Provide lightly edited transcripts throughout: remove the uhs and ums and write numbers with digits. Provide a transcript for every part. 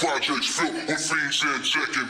Projects filled with fiends and checking.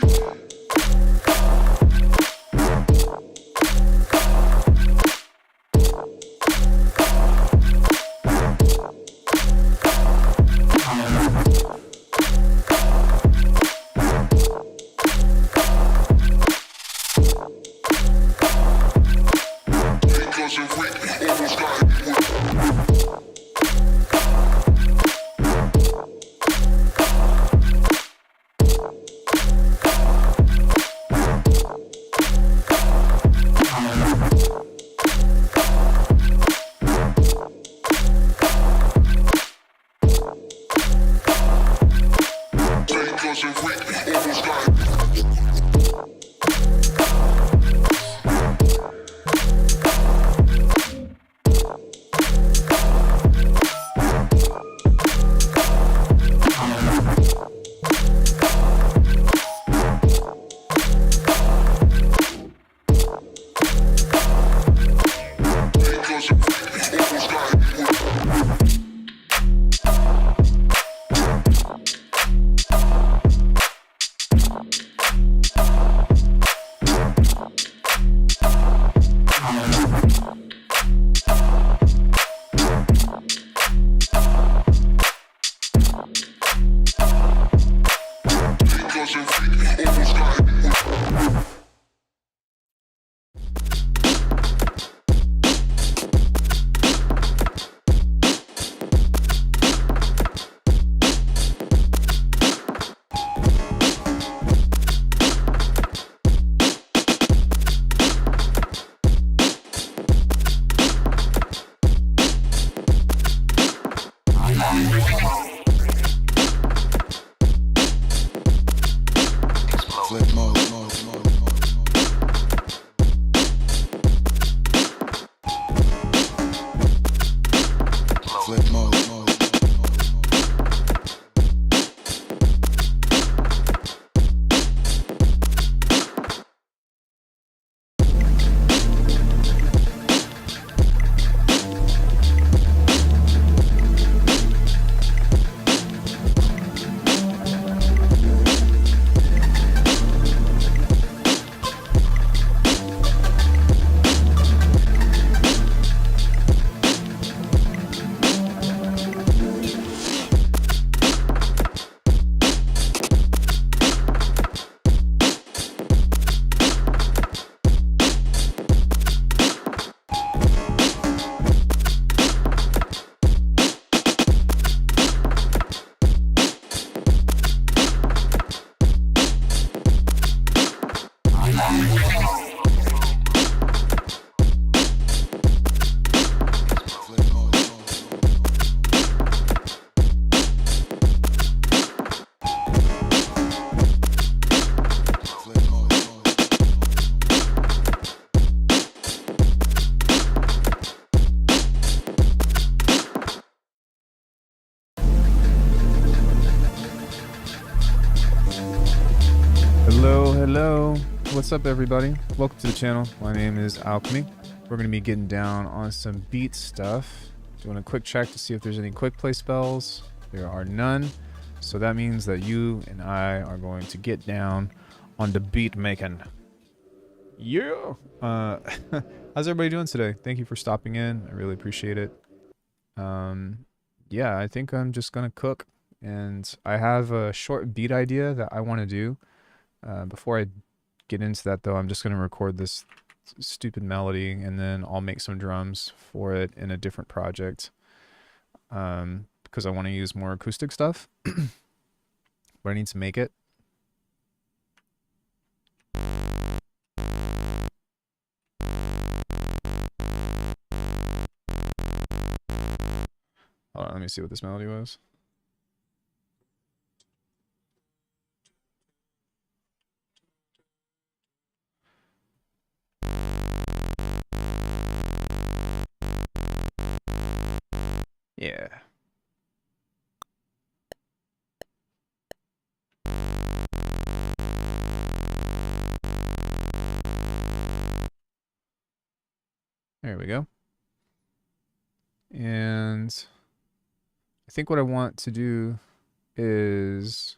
Hello, what's up everybody? Welcome to the channel. My name is Alckemy. We're going to be getting down on some beat stuff. Doing a quick check to see if there's any quick play spells. There are none. So that means that you and I are going to get down on the beat making. Yeah! How's everybody doing today? Thank you for stopping in. I really appreciate it. Yeah, I think I'm just going to cook. And I have a short beat idea that I want to do. Before I get into that though, I'm just going to record this stupid melody and then I'll make some drums for it in a different project, because I want to use more acoustic stuff. But I need to make it. Hold on, let me see what this melody was. Yeah. There we go. And I think what I want to do is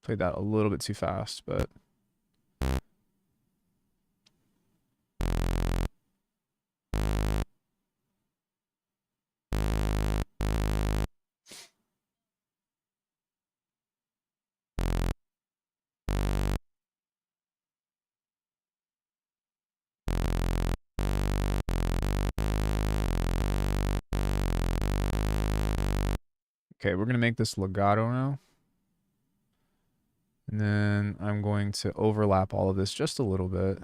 play that a little bit too fast, but okay, we're going to make this legato now. And then I'm going to overlap all of this just a little bit.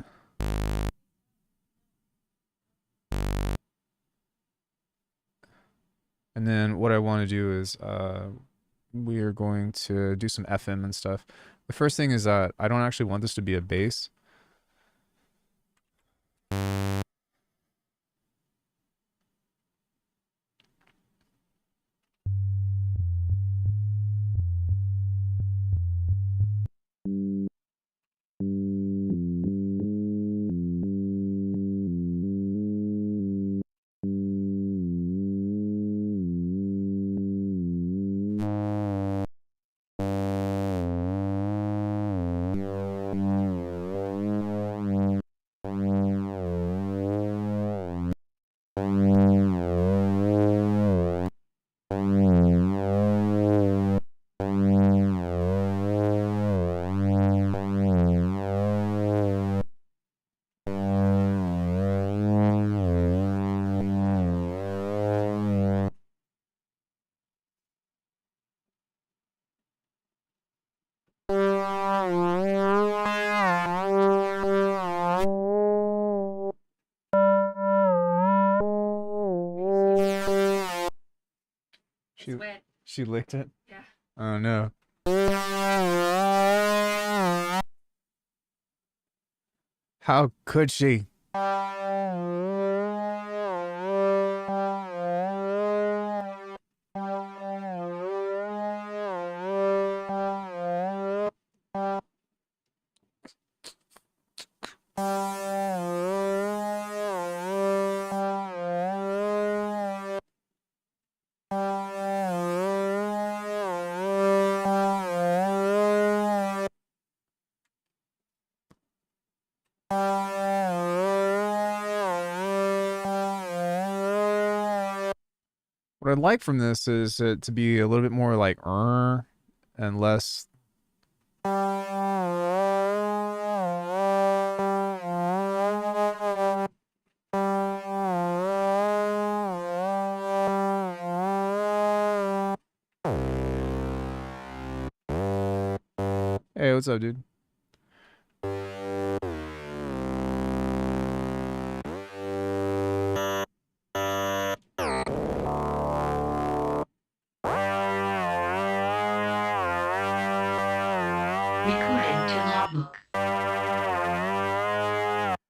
And then what I want to do is we are going to do some FM and stuff. The first thing is that I don't actually want this to be a bass. She licked it? Yeah. Oh no. How could she? What I'd like from this is it to be a little bit more like and less. Hey, what's up, dude?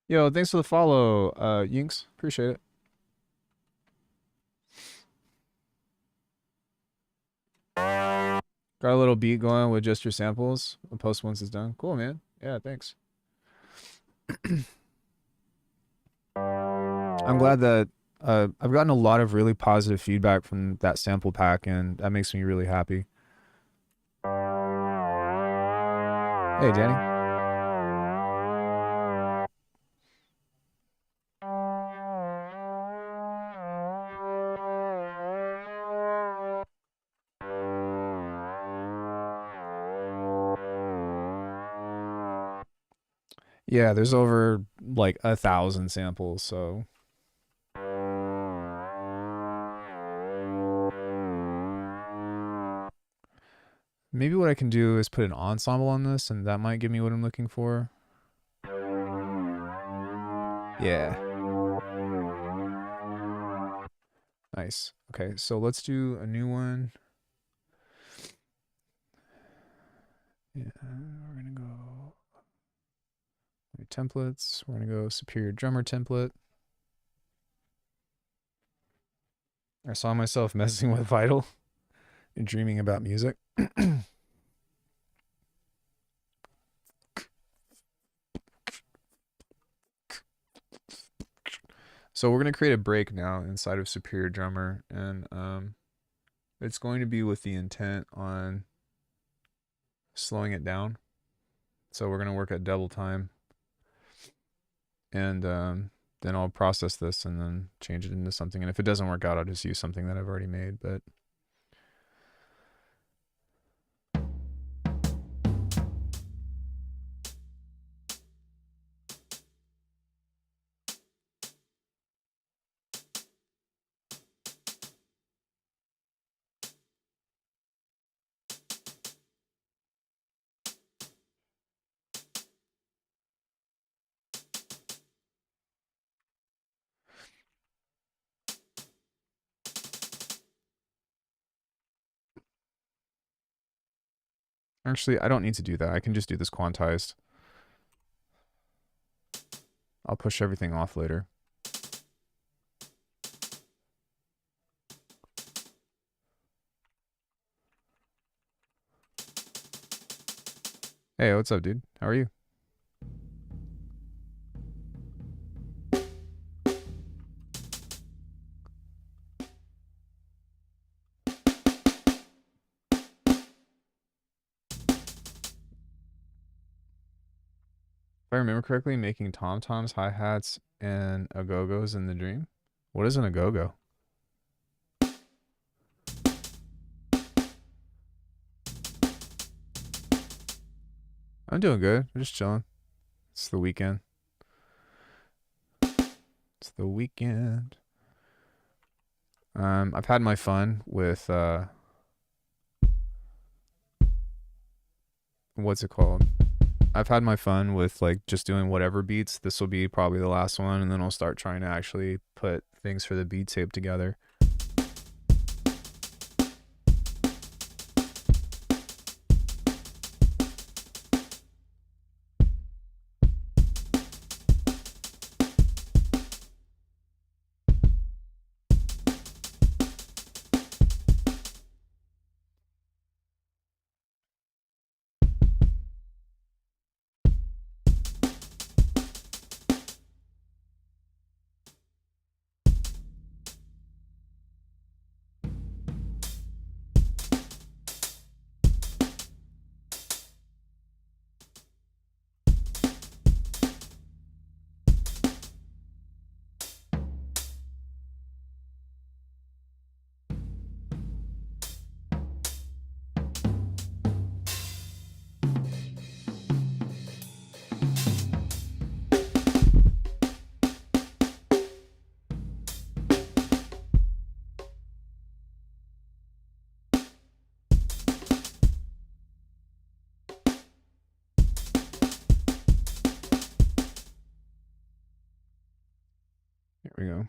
Yo, thanks for the follow, Yinks. Appreciate it. Got a little beat going with just your samples. I'll post once it's done. Cool, man. Yeah, thanks. I'm glad that I've gotten a lot of really positive feedback from that sample pack, and that makes me really happy. Hey, Danny. Yeah, there's over like 1,000 samples, so. Maybe what I can do is put an ensemble on this, and that might give me what I'm looking for. Yeah. Nice. Okay, so let's do a new one. Yeah, we're gonna go templates. We're gonna go superior drummer template. I saw myself messing with Vital and dreaming about music. So we're going to create a break now inside of Superior Drummer, and it's going to be with the intent on slowing it down. So we're going to work at double time, and then I'll process this and then change it into something. And if it doesn't work out, I'll just use something that I've already made. But actually, I don't need to do that. I can just do this quantized. I'll push everything off later. Hey, what's up, dude? How are you? If I remember correctly, making tom-toms, hi-hats, and agogos in the dream. What is an agogo? I'm doing good. I'm just chilling. It's the weekend. It's the weekend. I've had my fun with what's it called? I've had my fun with like just doing whatever beats. This will be probably the last one, and then I'll start trying to actually put things for the beat tape together. Here we go.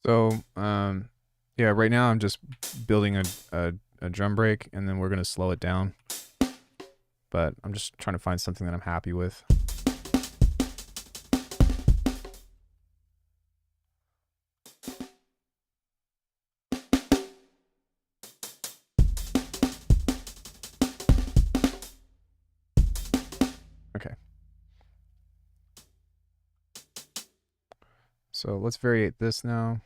So, yeah, right now I'm just building a drum break, and then we're gonna slow it down. But I'm just trying to find something that I'm happy with. Okay. So let's variate this now.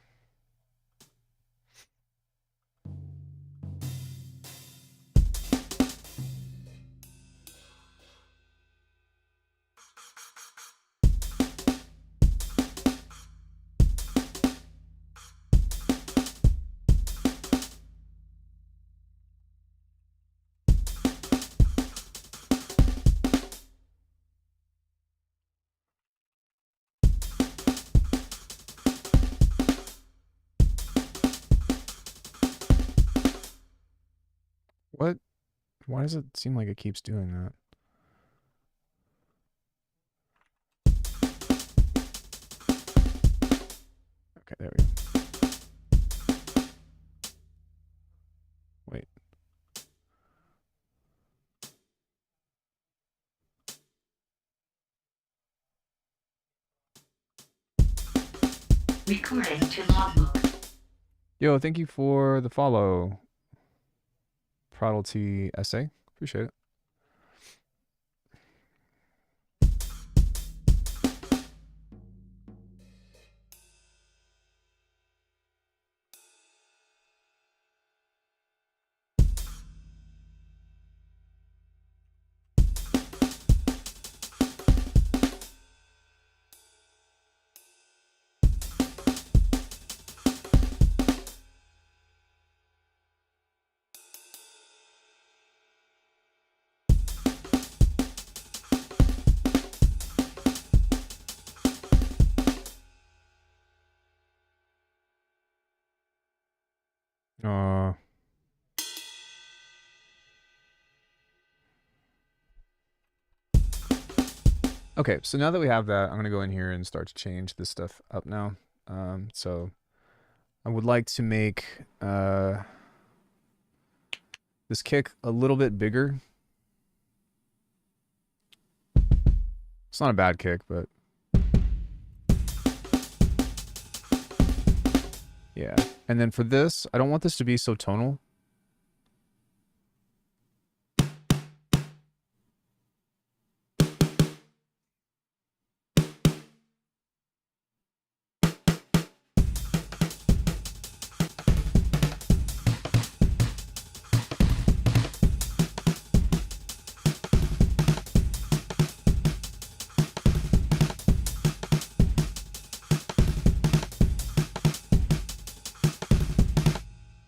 What? Why does it seem like it keeps doing that? Okay, there we go. Wait. Recording to logbook. Yo, thank you for the follow. Prodalty essay. Appreciate it. Uh, okay, so now that we have that, I'm going to go in here and start to change this stuff up now. So I would like to make this kick a little bit bigger. It's not a bad kick, but yeah. And then for this, I don't want this to be so tonal.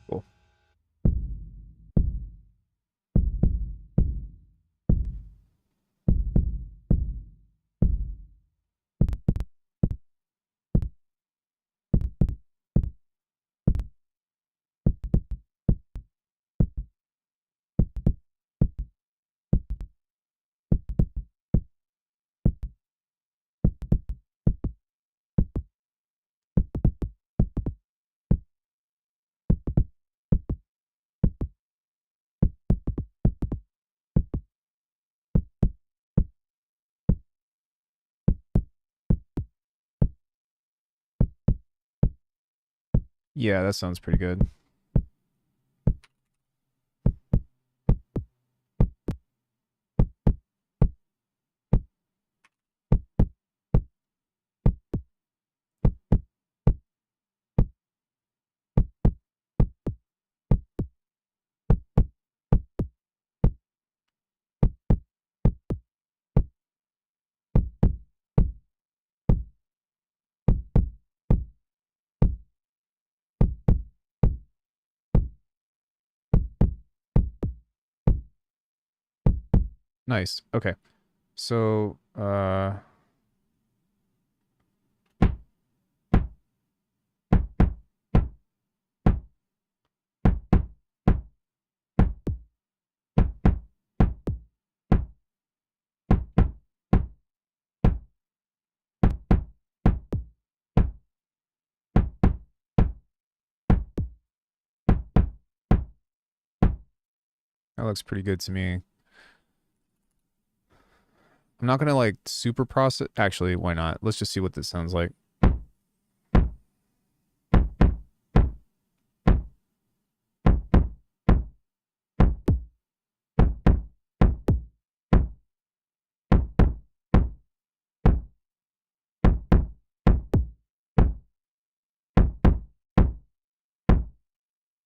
Cool. Yeah, that sounds pretty good. Nice. Okay. So, that looks pretty good to me. I'm not going to like super process. Actually, why not? Let's just see what this sounds like.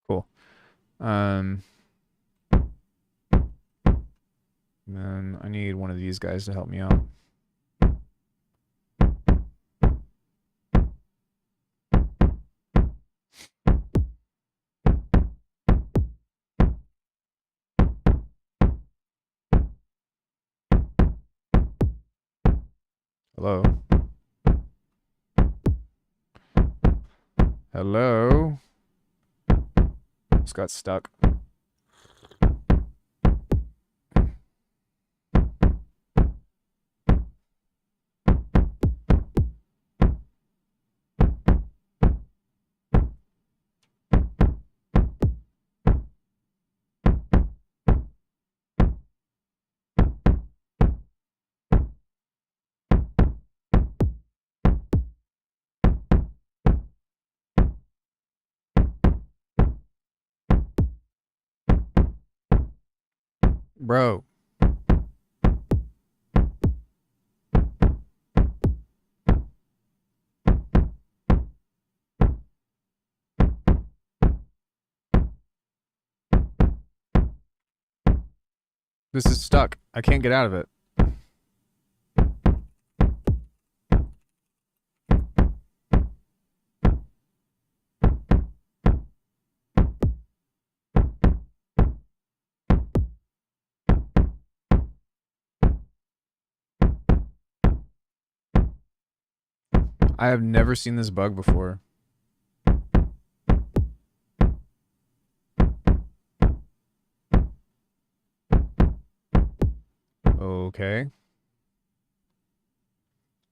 Cool. Then I need one of these guys to help me out. Hello. Hello. Just got stuck. Bro, this is stuck. I can't get out of it. I have never seen this bug before. Okay.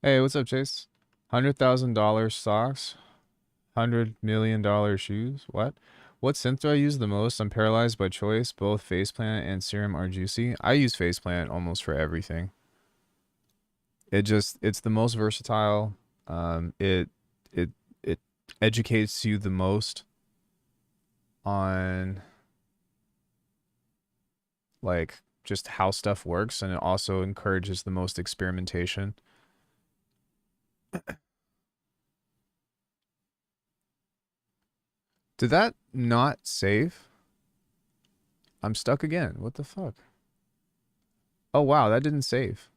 Hey, what's up, Chase? $100,000 stocks, $100 million shoes. What? What synth do I use the most? I'm paralyzed by choice. Both Faceplant and Serum are juicy. I use Faceplant almost for everything. It's the most versatile. It it educates you the most on like just how stuff works, and it also encourages the most experimentation. Did that not save? I'm stuck again. What the fuck? Oh wow, that didn't save.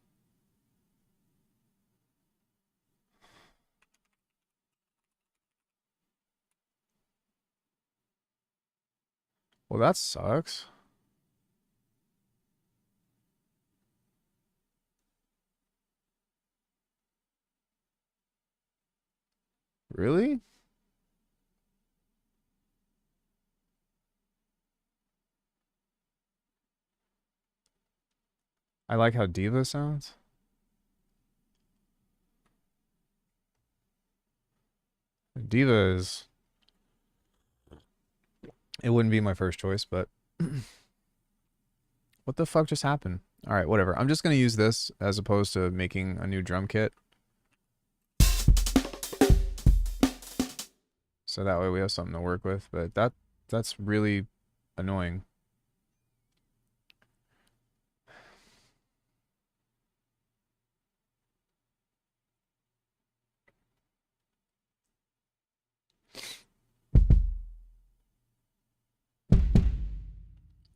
Well, that sucks. Really? I like how Diva sounds. Diva is... It wouldn't be my first choice, but... What the fuck just happened? Alright, whatever. I'm just gonna use this as opposed to making a new drum kit. So that way we have something to work with, but that's really annoying.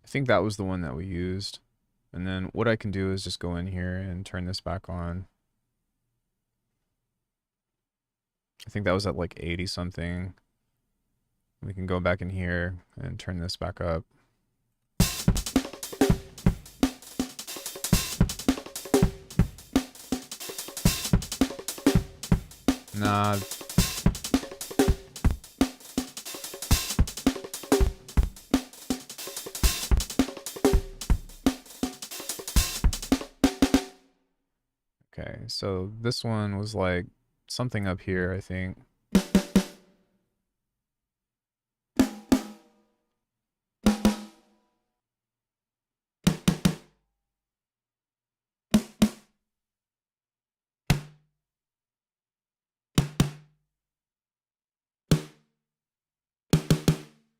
I think that was the one that we used. And then what I can do is just go in here and turn this back on. I think that was at like 80 something. We can go back in here and turn this back up. Nah. Okay, so this one was like something up here, I think.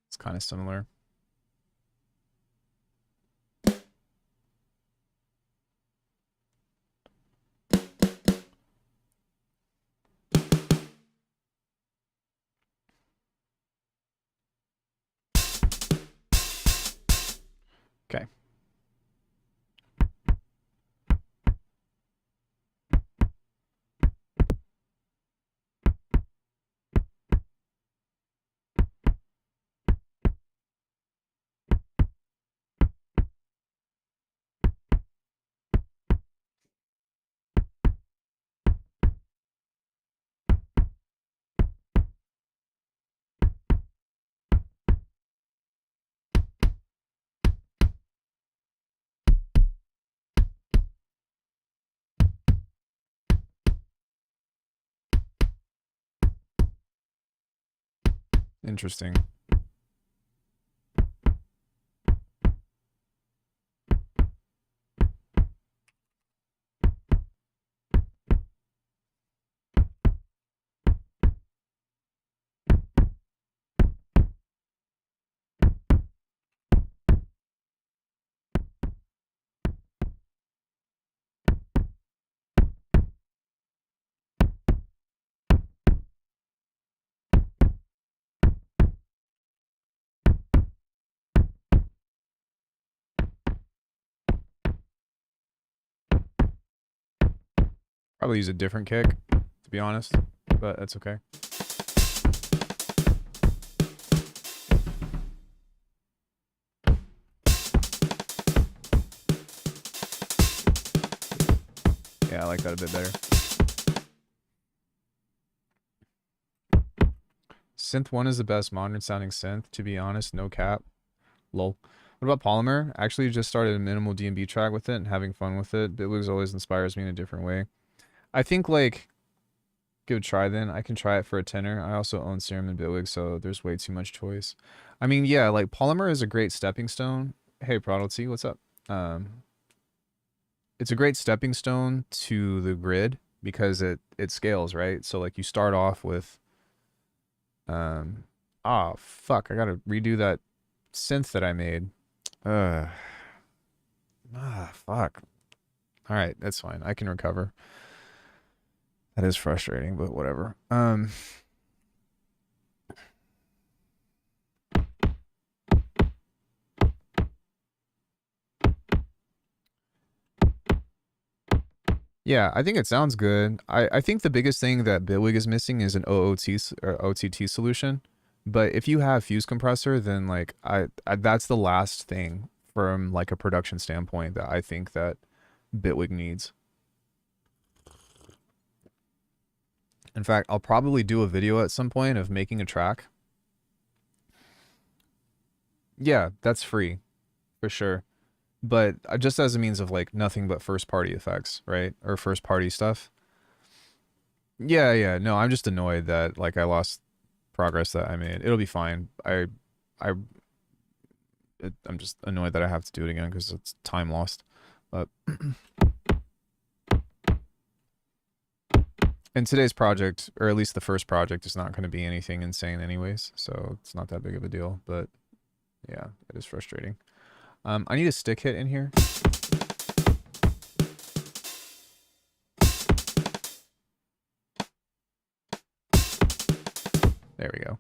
It's kind of similar. Okay. Interesting. Probably use a different kick, to be honest, but that's okay. Yeah, I like that a bit better. Synth 1 is the best modern sounding synth, to be honest, no cap. Lol. What about Polymer? Actually just started a minimal D&B track with it and having fun with it. Bitwigs always inspires me in a different way. I think, like, give it a try then. I can try it for a tenner. I also own Serum and Bitwig, so there's way too much choice. I mean, yeah, like, Polymer is a great stepping stone. Hey, Prodigy, what's up? It's a great stepping stone to the grid because it scales, right? So, like, you start off with... oh, fuck, I gotta redo that synth that I made. Fuck. All right, that's fine. I can recover. That is frustrating, but whatever. Yeah, I think it sounds good. I think the biggest thing that Bitwig is missing is an or OTT solution. But if you have fuse compressor, then like I that's the last thing from like a production standpoint that I think that Bitwig needs. In fact, I'll probably do a video at some point of making a track. Yeah, that's free for sure. But just as a means of like nothing but first party effects, right? Or first party stuff. Yeah. No, I'm just annoyed that like I lost progress that I made. It'll be fine. I'm just annoyed that I have to do it again because it's time lost. But in today's project, or at least the first project, is not going to be anything insane anyways, so it's not that big of a deal. But yeah, it is frustrating. I need a stick hit in here. There we go.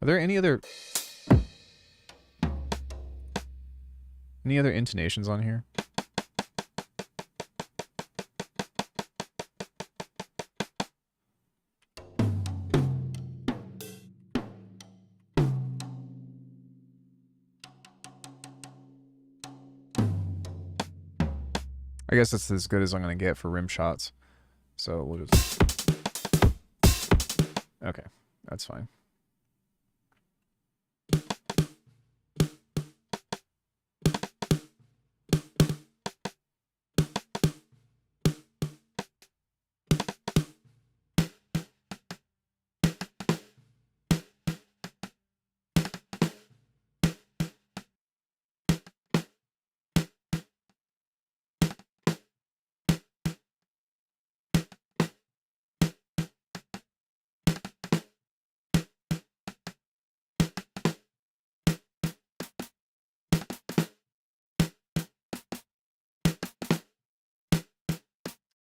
Are there any other intonations on here? I guess that's as good as I'm going to get for rim shots. So we'll just... Okay, that's fine.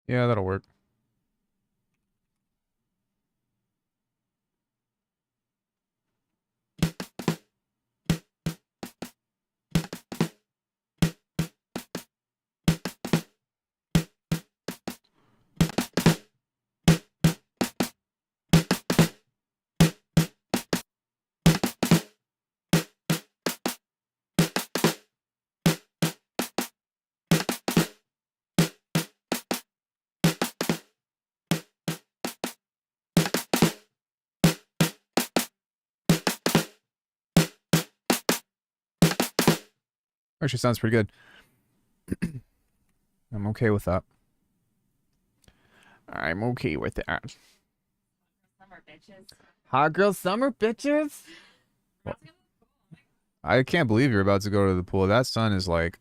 Yeah, that'll work. Actually sounds pretty good. I'm okay with that. I'm okay with that. Summer bitches. Hot girl summer, bitches. Well, I can't believe you're about to go to the pool. That sun is like...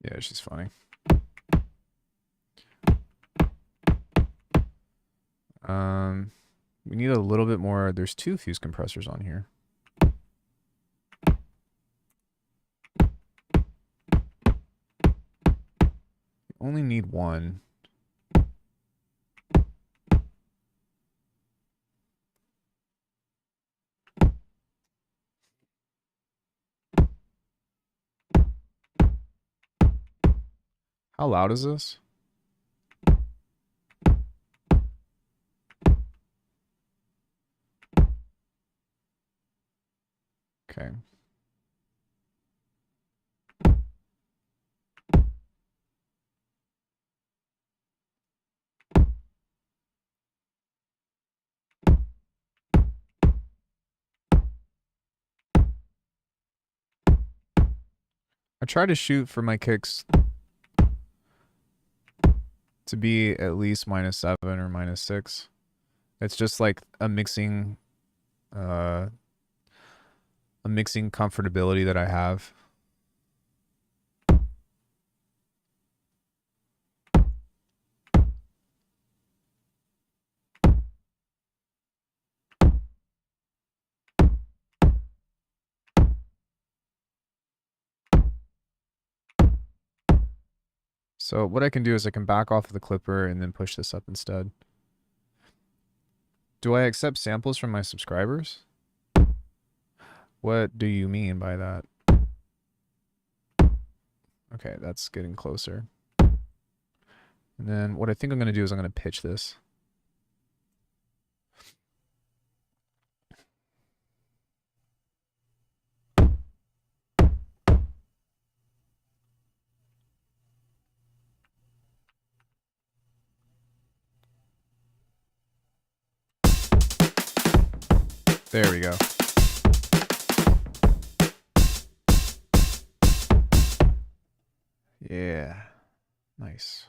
Yeah, she's funny. We need a little bit more. There's 2 fuse compressors on here. only need one. How loud is this? Okay. I try to shoot for my kicks to be at least -7 or -6. It's just like a mixing comfortability that I have. So what I can do is I can back off of the clipper and then push this up instead. Do I accept samples from my subscribers? What do you mean by that? Okay, that's getting closer. And then what I think I'm going to do is I'm going to pitch this. There we go. Yeah. Nice.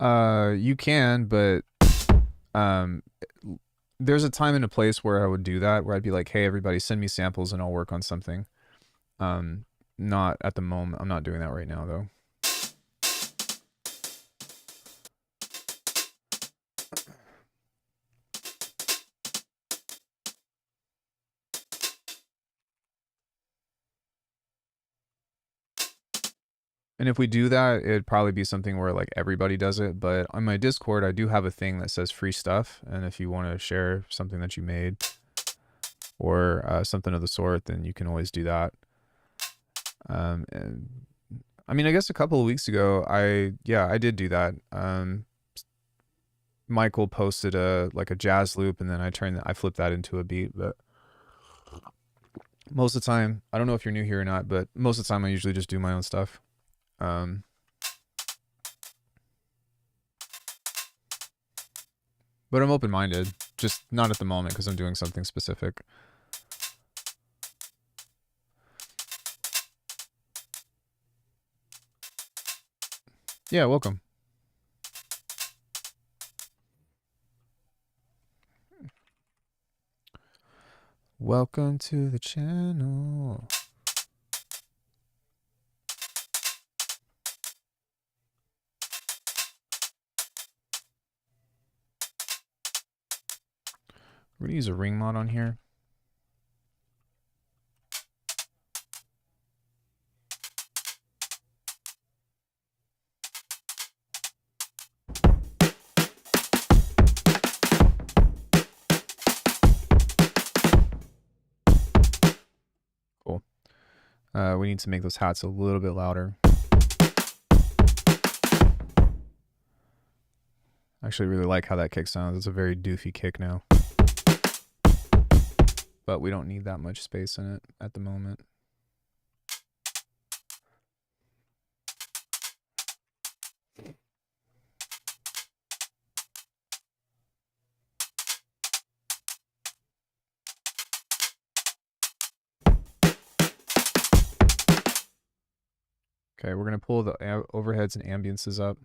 You can, but there's a time and a place where I would do that, where I'd be like, hey, everybody, send me samples and I'll work on something. Not at the moment. I'm not doing that right now, though. And if we do that, it'd probably be something where like everybody does it. But on my Discord, I do have a thing that says free stuff. And if you want to share something that you made or something of the sort, then you can always do that. And I mean, I guess a couple of weeks ago, I did do that. Michael posted a jazz loop, and then I flipped that into a beat. But most of the time, I don't know if you're new here or not, but most of the time I usually just do my own stuff. But I'm open-minded, just not at the moment because I'm doing something specific. Yeah, welcome. Welcome to the channel. We're gonna use a ring mod on here. Cool. We need to make those hats a little bit louder. I actually really like how that kick sounds. It's a very doofy kick now. But we don't need that much space in it at the moment. Okay, we're going to pull the overheads and ambiances up.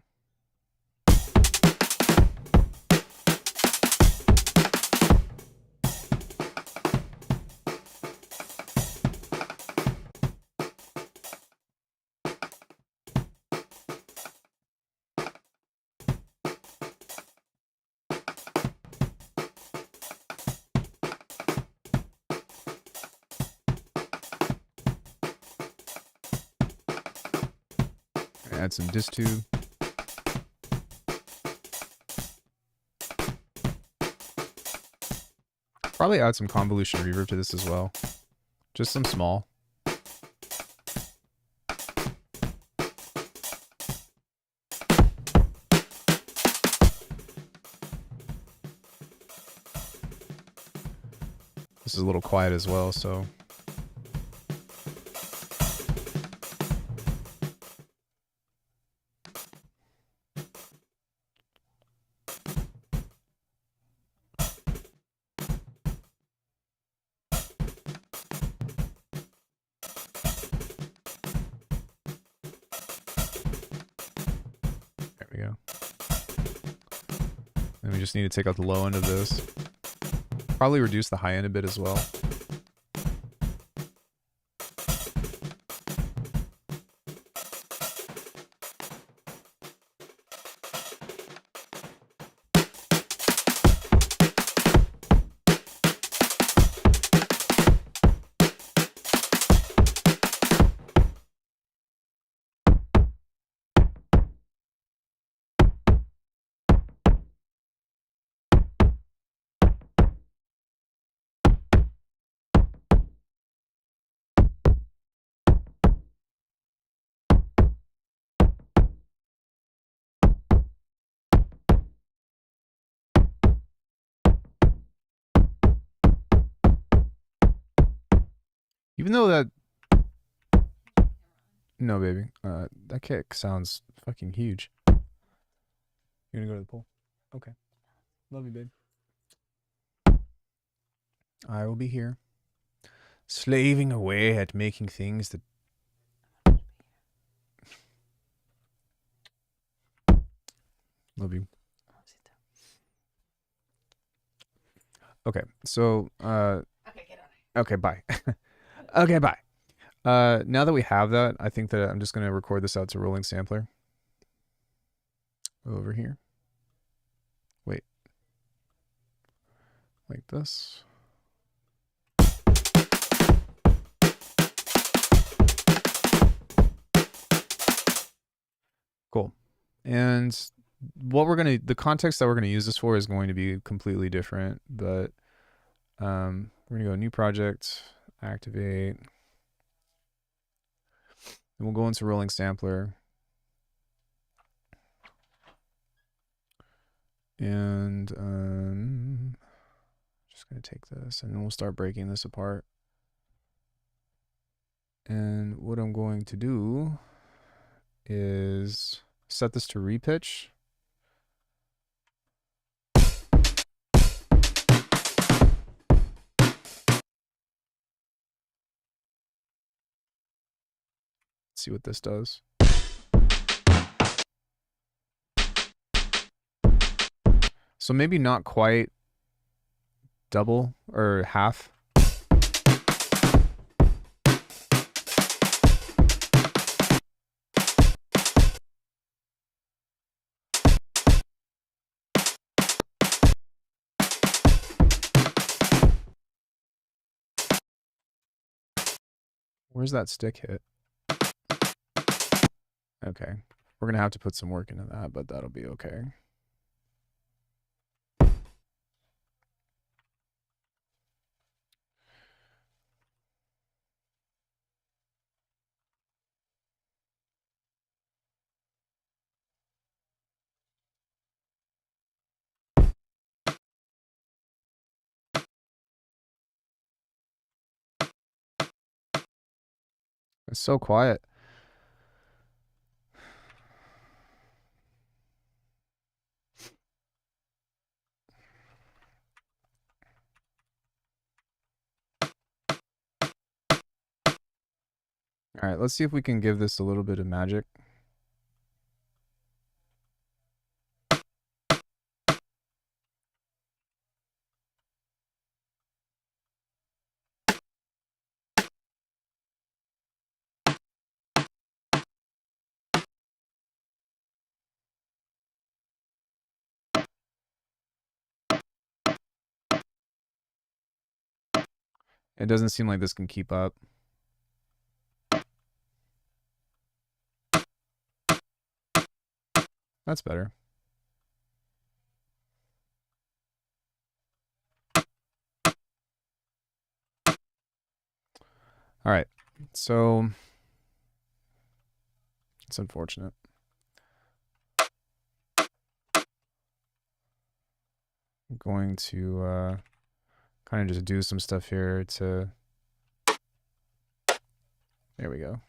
add some disc tube. Probably add some convolution reverb to this as well. Just some small. This is a little quiet as well, so. There we go. And we just need to take out the low end of this. Probably reduce the high end a bit as well. Even though that... No, baby. That kick sounds fucking huge. You gonna go to the pool? Okay. Love you, babe. I will be here. Slaving away at making things that... Love you. Okay, so... Okay, get on it. Okay, bye. Okay, bye. Now that we have that, I think that I'm just going to record this out to rolling sampler. Over here. Wait. Like this. Cool. And what we're going to, the context that we're going to use this for is going to be completely different, but we're going to go new project, activate. And we'll go into rolling sampler. And just going to take this and then we'll start breaking this apart. And what I'm going to do is set this to repitch. See what this does. So maybe not quite double or half. Where's that stick hit? Okay. We're going to have to put some work into that, but that'll be okay. It's so quiet. All right, let's see if we can give this a little bit of magic. It doesn't seem like this can keep up. That's better. All right. So it's unfortunate. I'm going to kind of just do some stuff here to... There we go.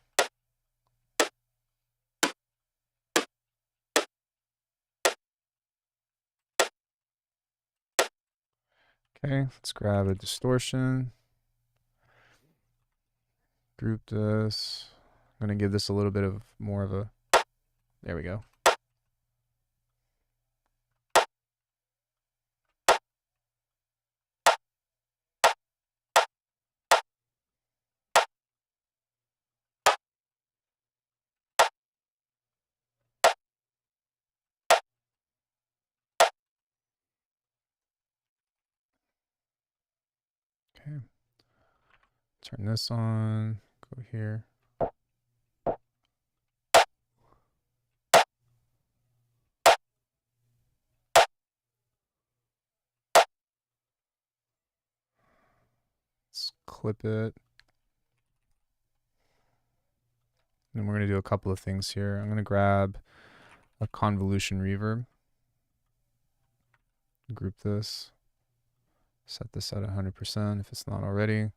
Okay, let's grab a distortion. Group this. I'm going to give this a little bit of more of a... There we go. Okay. Turn this on. Go here. Let's clip it. And we're going to do a couple of things here. I'm going to grab a convolution reverb. Group this. Set this at 100% if it's not already.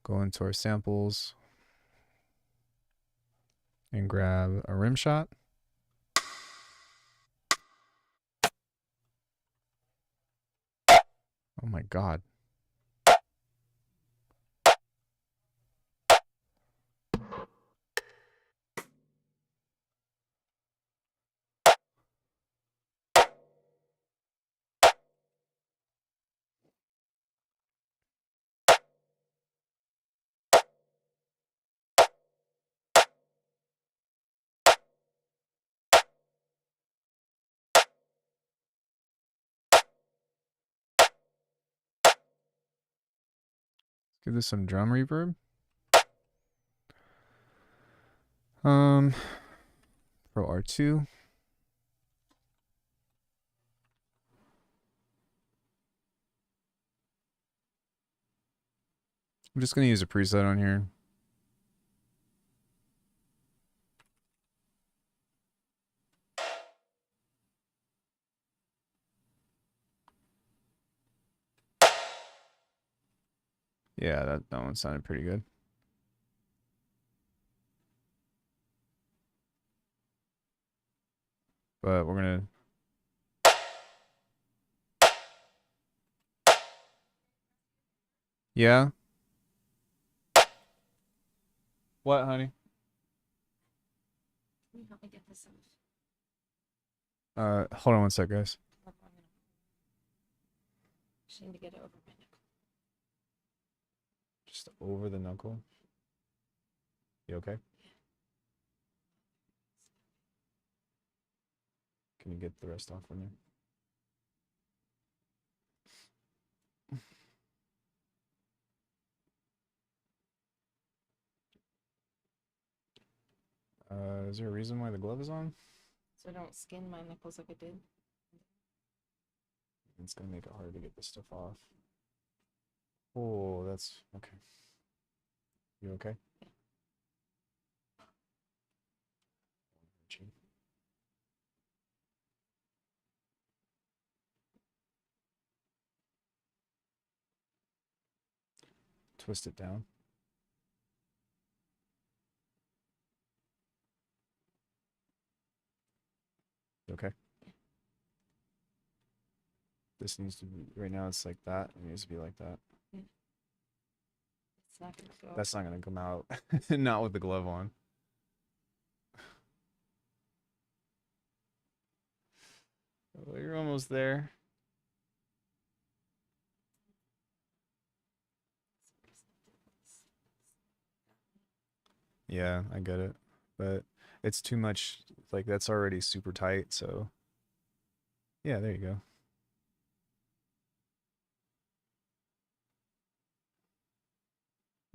Go into our samples and grab a rim shot. Oh my God. Let's give this some drum reverb. Pro R2. I'm just going to use a preset on here. Yeah, that one sounded pretty good. But we're going to... Yeah? What, honey? Can you help me get this off? Hold on one sec, guys. Just need to get it over my neck. Just over the knuckle. You okay? Can you get the rest off for me? Is there a reason why the glove is on? So I don't skin my nipples like I did. It's gonna make it hard to get this stuff off. Oh, that's okay. You okay? Yeah. Twist it down. You okay? Yeah. This needs to be, right now it's like that. It needs to be like that. Yeah. It's not gonna go. That's not gonna come out. Not with the glove on. Oh, you're almost there. Yeah, I get it. But it's too much, like that's already super tight, so yeah, there you go.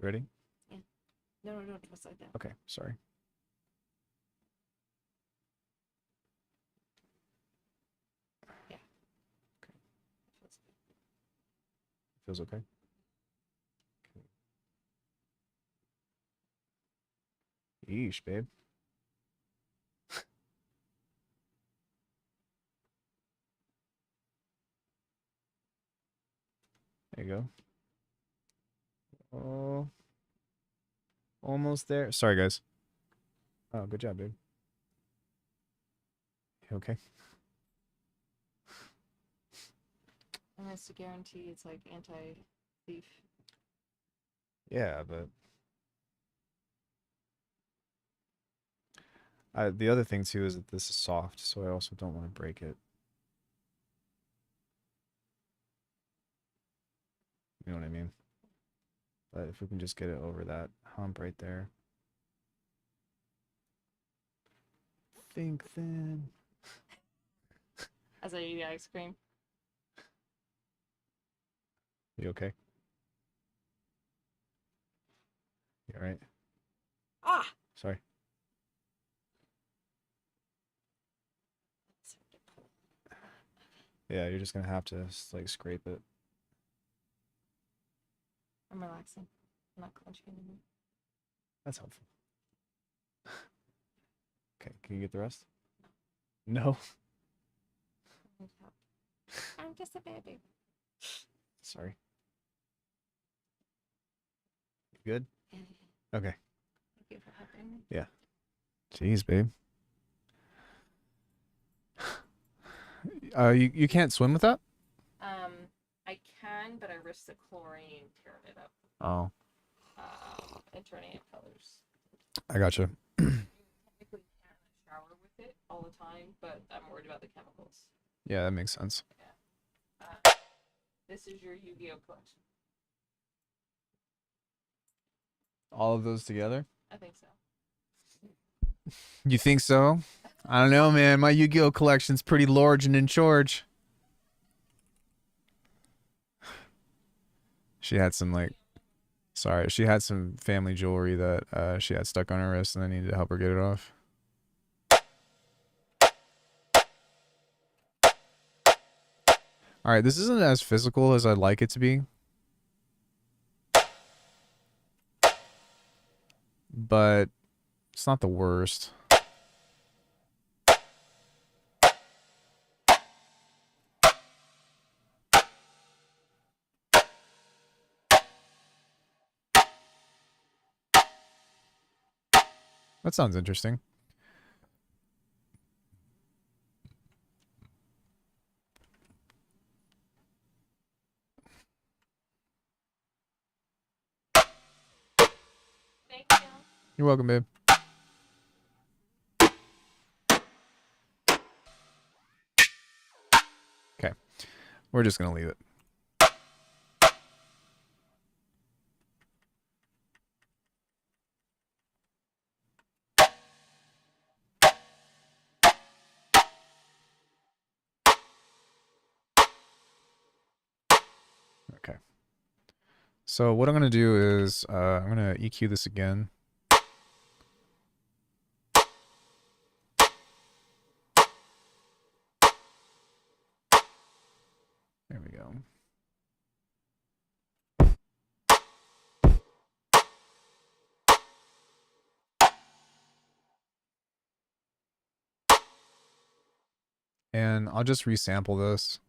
Ready? No, don't twist like that. Okay, sorry. Feels okay. Yeesh, babe. There you go. Oh, almost there. Sorry, guys. Oh, good job, babe. You okay? And it's to guarantee it's like anti-thief. Yeah, but the other thing too is that this is soft, so I also don't want to break it. You know what I mean? But if we can just get it over that hump right there. Think thin. As I eat ice cream. You okay? You all right? Ah! Sorry. Yeah, you're just gonna have to like scrape it. I'm relaxing. I'm not clenching anymore. That's helpful. Okay, can you get the rest? No. I need help. I'm just a baby. Sorry. You good? Yeah. Okay. Thank you for helping me. Yeah. Jeez, babe. You can't swim with that? I can, but I risk the chlorine tearing it up. Oh, And turning it colors. I gotcha. Technically can shower with it all the time, but I'm worried about the chemicals. Yeah, that makes sense. This is your Yu-Gi-Oh collection. All of those together? I think so. You think so? I don't know, man. My Yu-Gi-Oh collection's pretty large and in charge. She had some she had some family jewelry that she had stuck on her wrist, and I needed to help her get it off. All right, this isn't as physical as I'd like it to be, but it's not the worst. That sounds interesting. Thank you. You're welcome, babe. Okay, we're just gonna leave it. Okay. So what I'm gonna do is I'm gonna EQ this again. There we go. And I'll just resample this.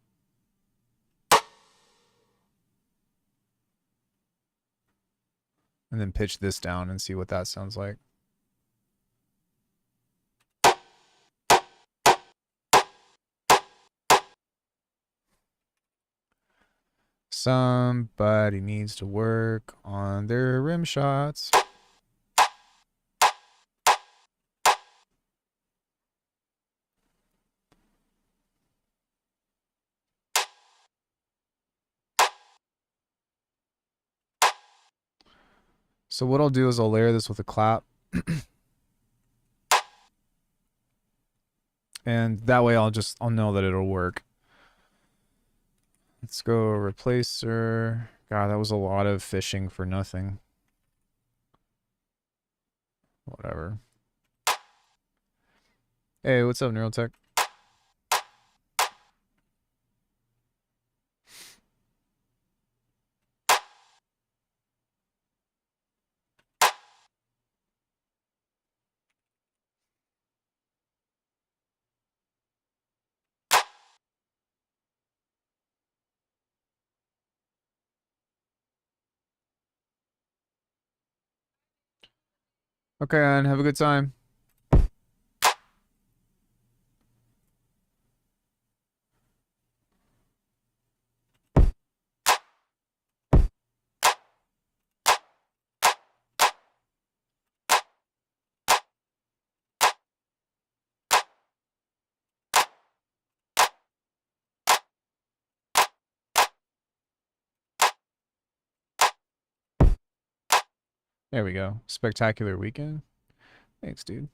And then pitch this down and see what that sounds like. Somebody needs to work on their rim shots. So what I'll do is I'll layer this with a clap. And that way I'll know that it'll work. Let's go replacer. God, that was a lot of fishing for nothing. Whatever. Hey, what's up, Neurotech? Okay, and have a good time. There we go. Spectacular weekend. Thanks, dude.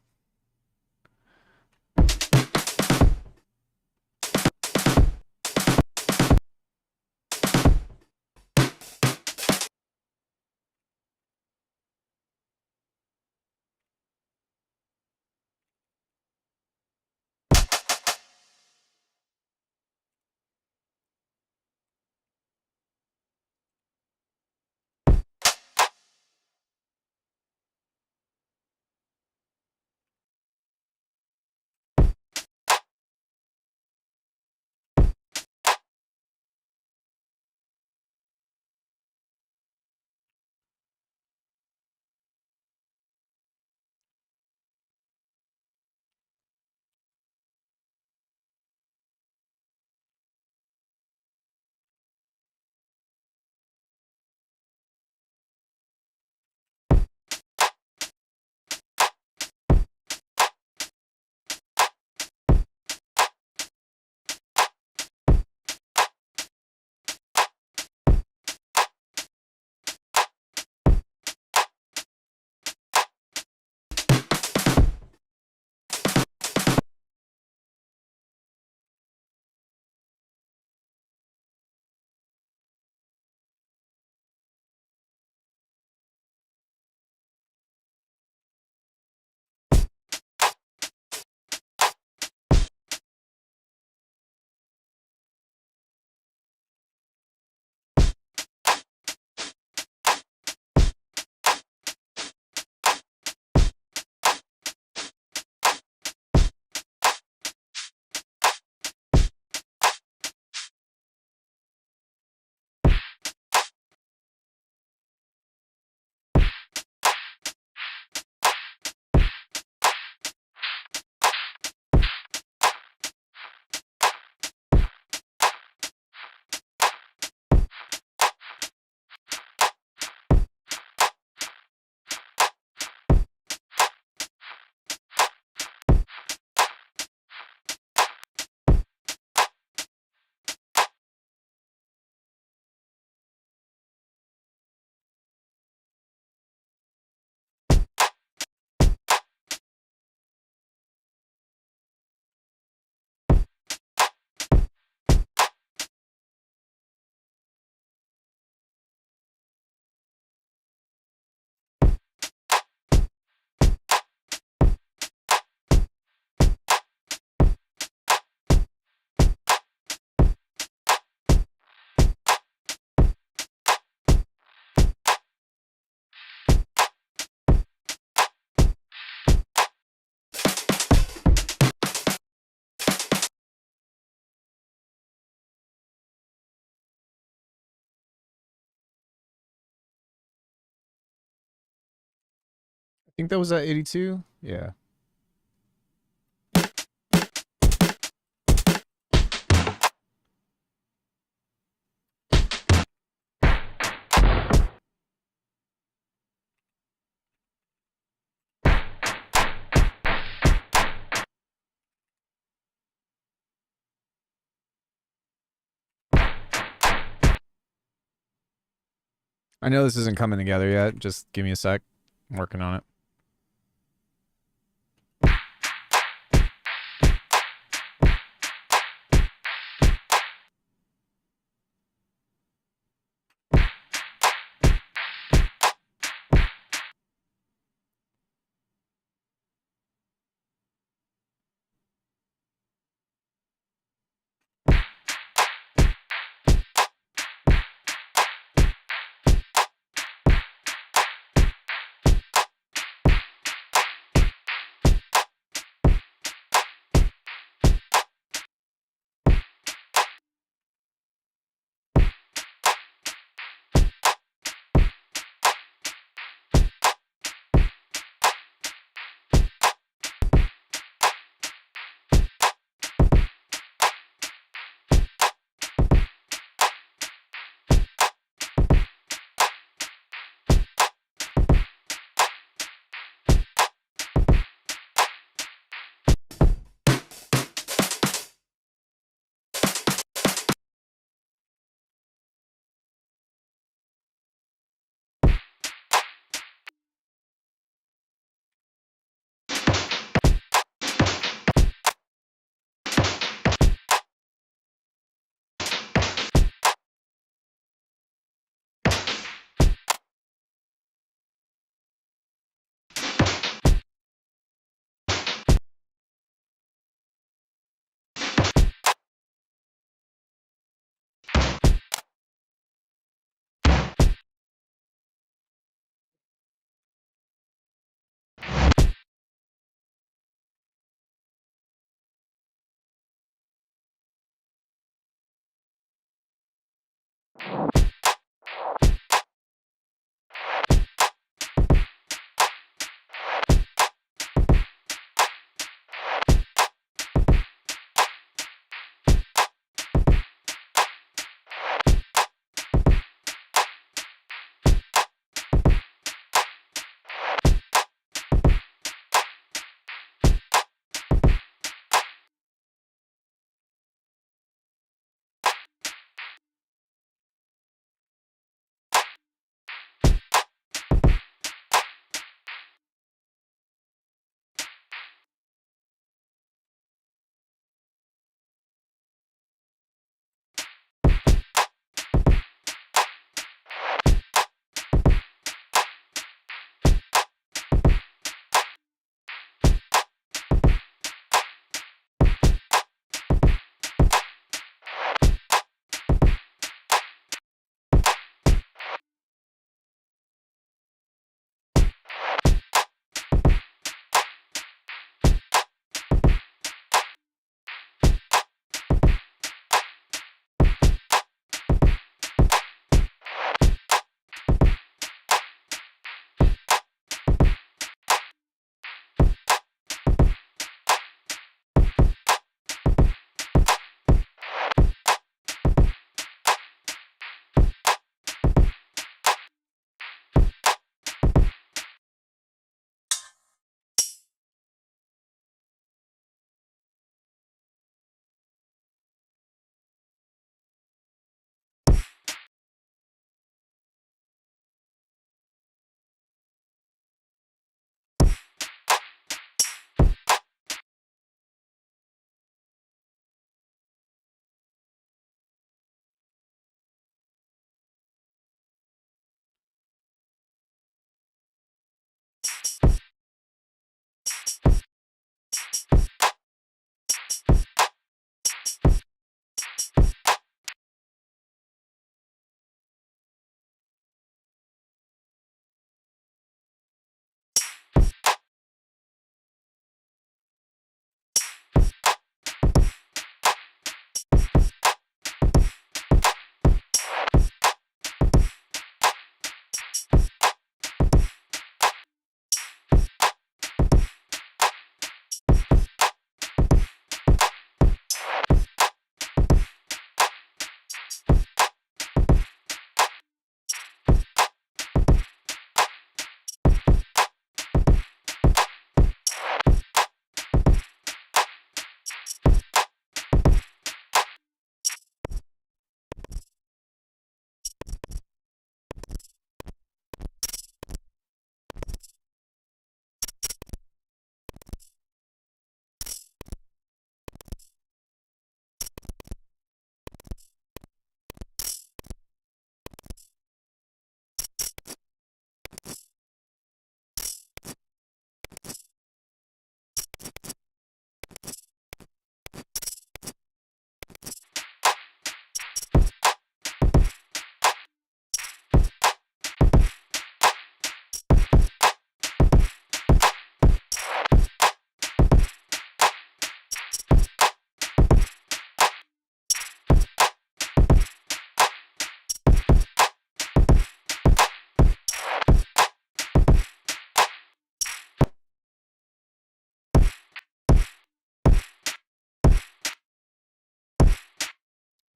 I think that was at 82. Yeah. I know this isn't coming together yet. Just give me a sec. I'm working on it.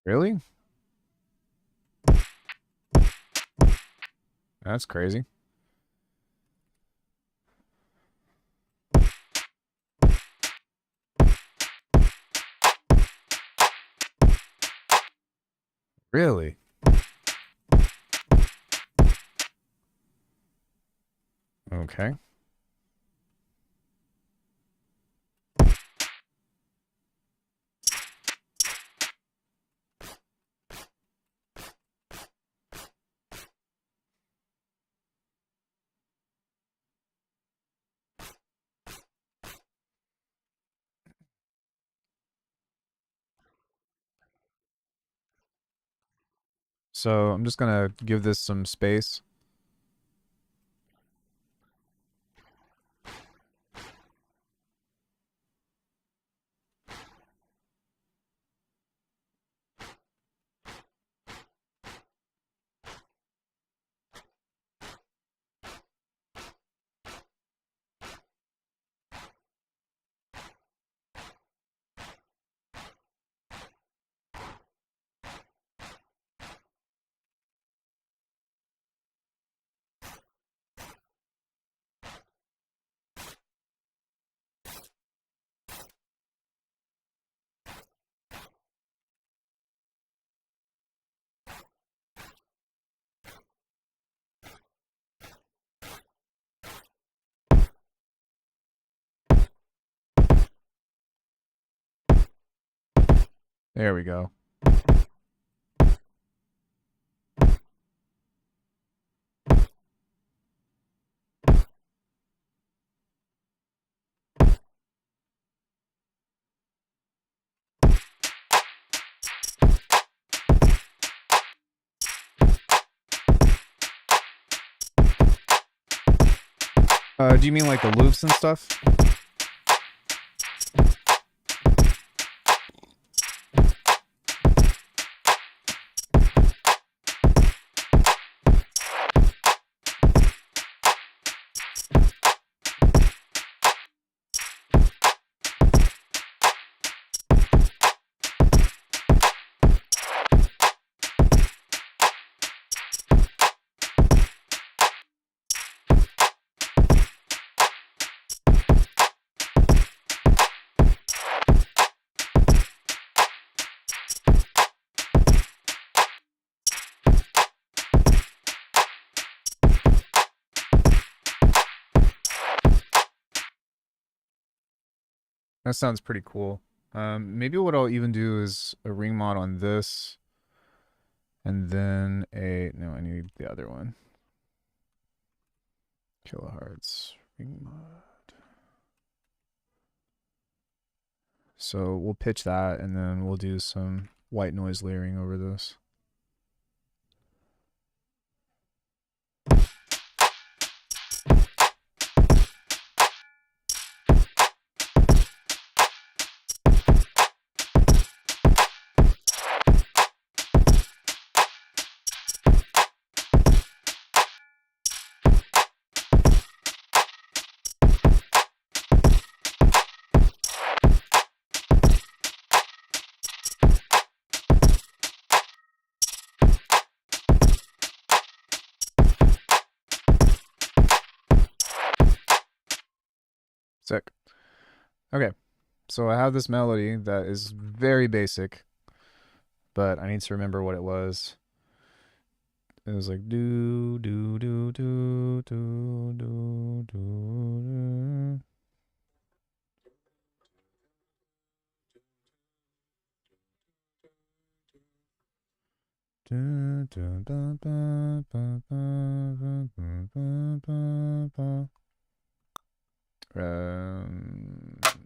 Really? That's crazy. Really? Okay. So I'm just gonna give this some space. There we go. Do you mean like the loops and stuff? That sounds pretty cool. Maybe what I'll even do is a ring mod on this, and then no, I need the other one. Kilohertz ring mod. So we'll pitch that, and then we'll do some white noise layering over this. Sick. Okay, so I have this melody that is very basic, but I need to remember what it was. It was like do do do do do do do.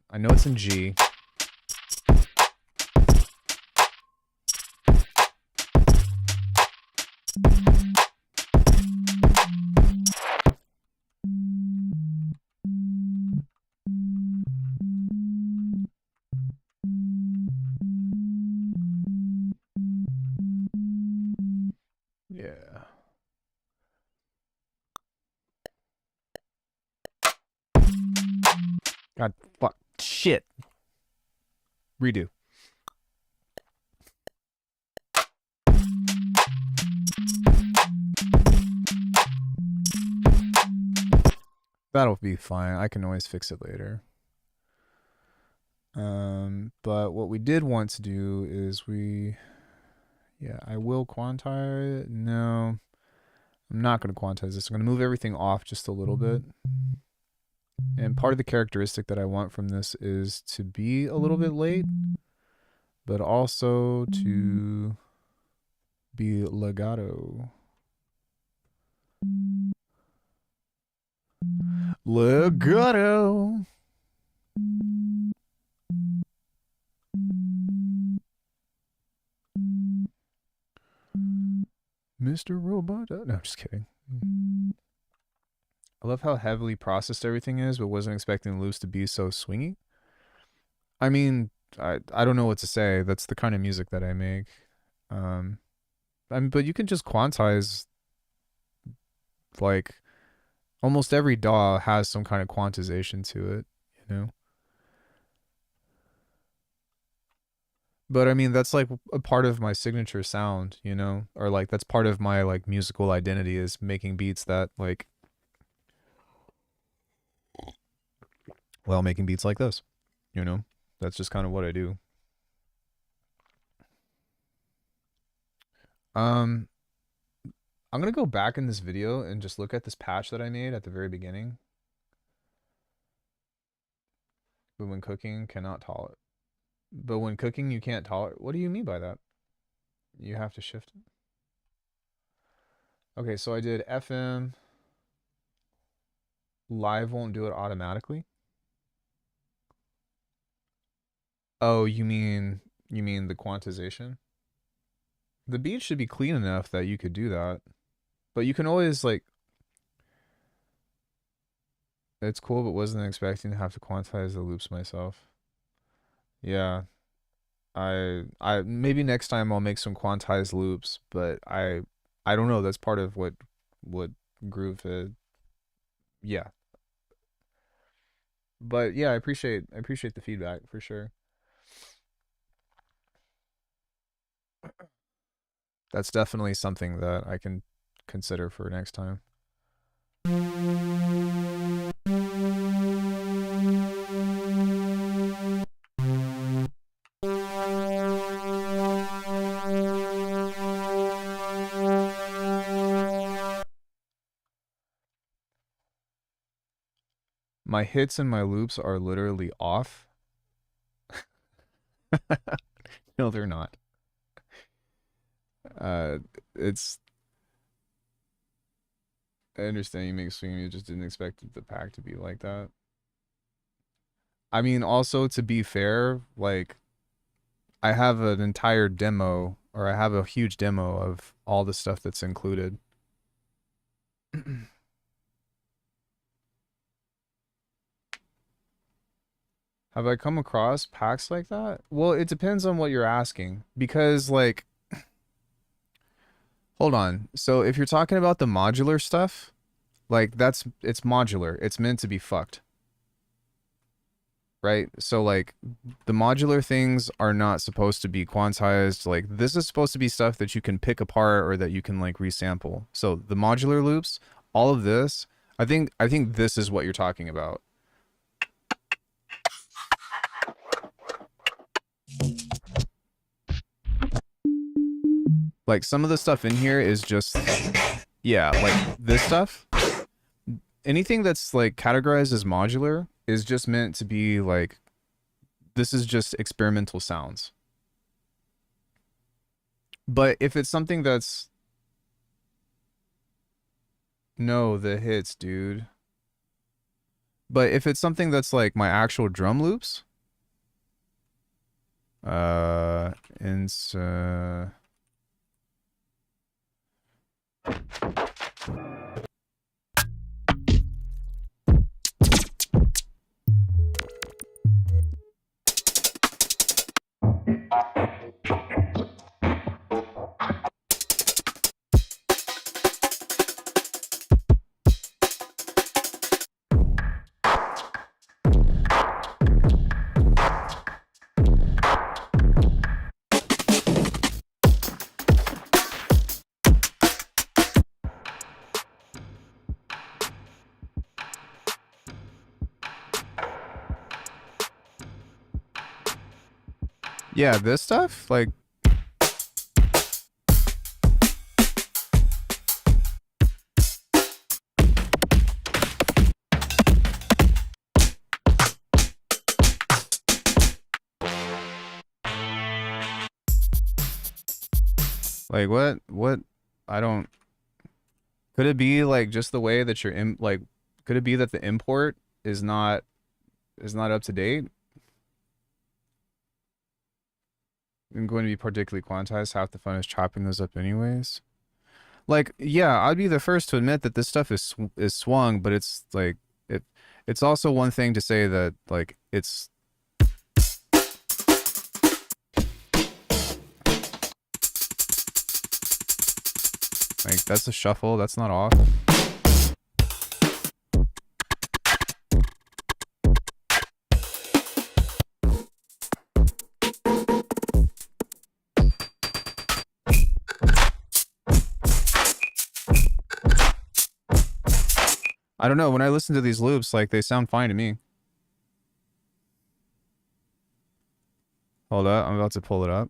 I know it's in G. Yeah. God, fuck, shit. Redo. That'll be fine. I can always fix it later. But what we did want to do is I will quantize it. No, I'm not going to quantize this. I'm going to move everything off just a little bit. And part of the characteristic that I want from this is to be a little bit late, but also to be legato. Legato. Mr. Robot. No, I'm just kidding. I love how heavily processed everything is, but wasn't expecting the loops to be so swingy. I mean, I don't know what to say. That's the kind of music that I make. But you can just quantize, like, almost every DAW has some kind of quantization to it, you know? But I mean, that's like a part of my signature sound, you know? Or like, that's part of my like musical identity is making beats that like, well, making beats like this, you know? That's just kind of what I do. I'm going to go back in this video and just look at this patch that I made at the very beginning. But when cooking, cannot tolerate. But when cooking, you can't tolerate. What do you mean by that? You have to shift it. Okay, so I did FM. Live won't do it automatically. Oh, you mean the quantization? The beat should be clean enough that you could do that. But you can always like, it's cool, but wasn't expecting to have to quantize the loops myself. Yeah. I maybe next time I'll make some quantized loops, but I don't know, that's part of what Groove had. Yeah. But yeah, I appreciate the feedback for sure. That's definitely something that I can consider for next time. My hits and my loops are literally off. No, they're not. It's, I understand you make swing, you just didn't expect the pack to be like that. I mean, also to be fair, like I have an entire demo, or I have a huge demo of all the stuff that's included. Have I come across packs like that? Well, it depends on what you're asking, because like, hold on. So if you're talking about the modular stuff, like it's modular. It's meant to be fucked. Right? So like the modular things are not supposed to be quantized. Like this is supposed to be stuff that you can pick apart or that you can like resample. So the modular loops, all of this, I think this is what you're talking about. Like some of the stuff in here is just, yeah, like this stuff. Anything that's like categorized as modular is just meant to be like, this is just experimental sounds. But if it's something that's, no, the hits, dude. But if it's something that's like my actual drum loops, Yeah, this stuff, like, what, I don't, could it be like just the way that you're in, like, could it be that the import is not up to date? I'm going to be particularly quantized. Half the fun is chopping those up anyways. Like, yeah, I'd be the first to admit that this stuff is swung, but it's like, it's also one thing to say that, like, it's, like, that's a shuffle, that's not off. I don't know, when I listen to these loops, like, they sound fine to me. Hold up, I'm about to pull it up.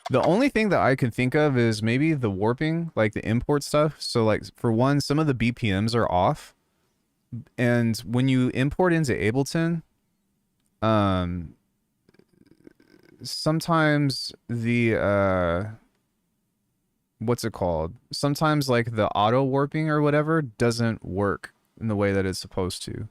The only thing that I can think of is maybe the warping, like the import stuff. So, like, for one, some of the BPMs are off. And when you import into Ableton, sometimes the, what's it called? Sometimes, like, the auto warping or whatever doesn't work in the way that it's supposed to.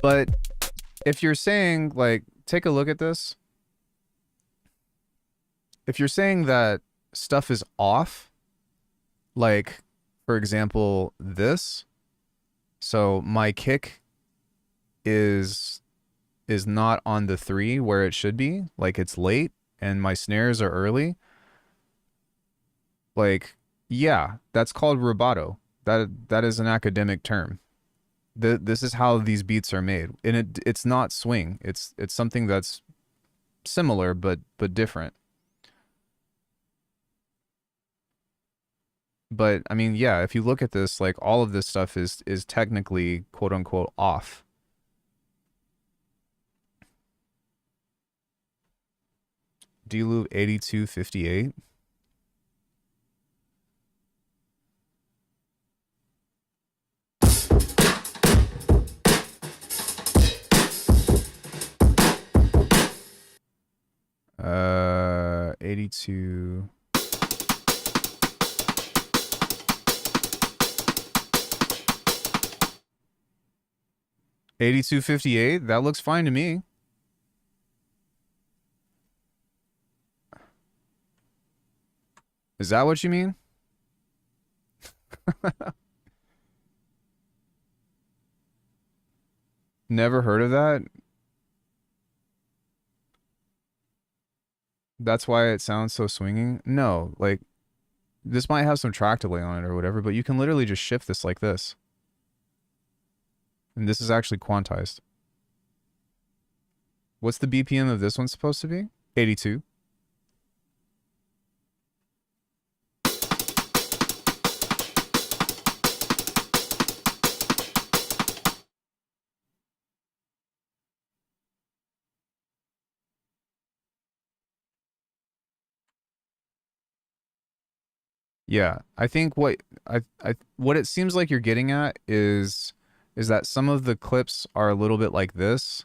But if you're saying, like, take a look at this. If you're saying that stuff is off, like, for example, this, so my kick is not on the 3 where it should be, like, it's late, and my snares are early, like, yeah, that's called rubato. That is an academic term. This is how these beats are made, and it's not swing. It's something that's similar but different. But I mean, yeah, if you look at this, like, all of this stuff is technically quote unquote off. D loop 8258. Uh, 82. $82.58. That looks fine to me. Is that what you mean? Never heard of that? That's why it sounds so swinging? No, like, this might have some track delay on it or whatever, but you can literally just shift this like this. And this is actually quantized. What's the BPM of this one supposed to be? 82. Yeah, I think what what it seems like you're getting at is that some of the clips are a little bit like this,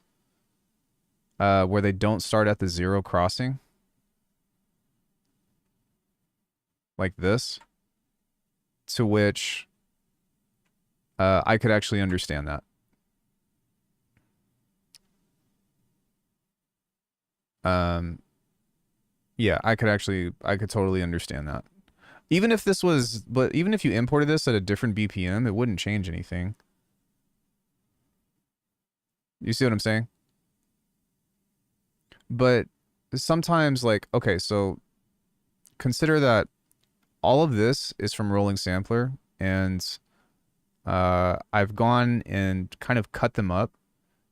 where they don't start at the 0 crossing, like this, to which I could actually understand that. Yeah, I could totally understand that. Even if this was, but even if you imported this at a different BPM, it wouldn't change anything. You see what I'm saying? But sometimes like, okay, so consider that all of this is from Rolling Sampler, and I've gone and kind of cut them up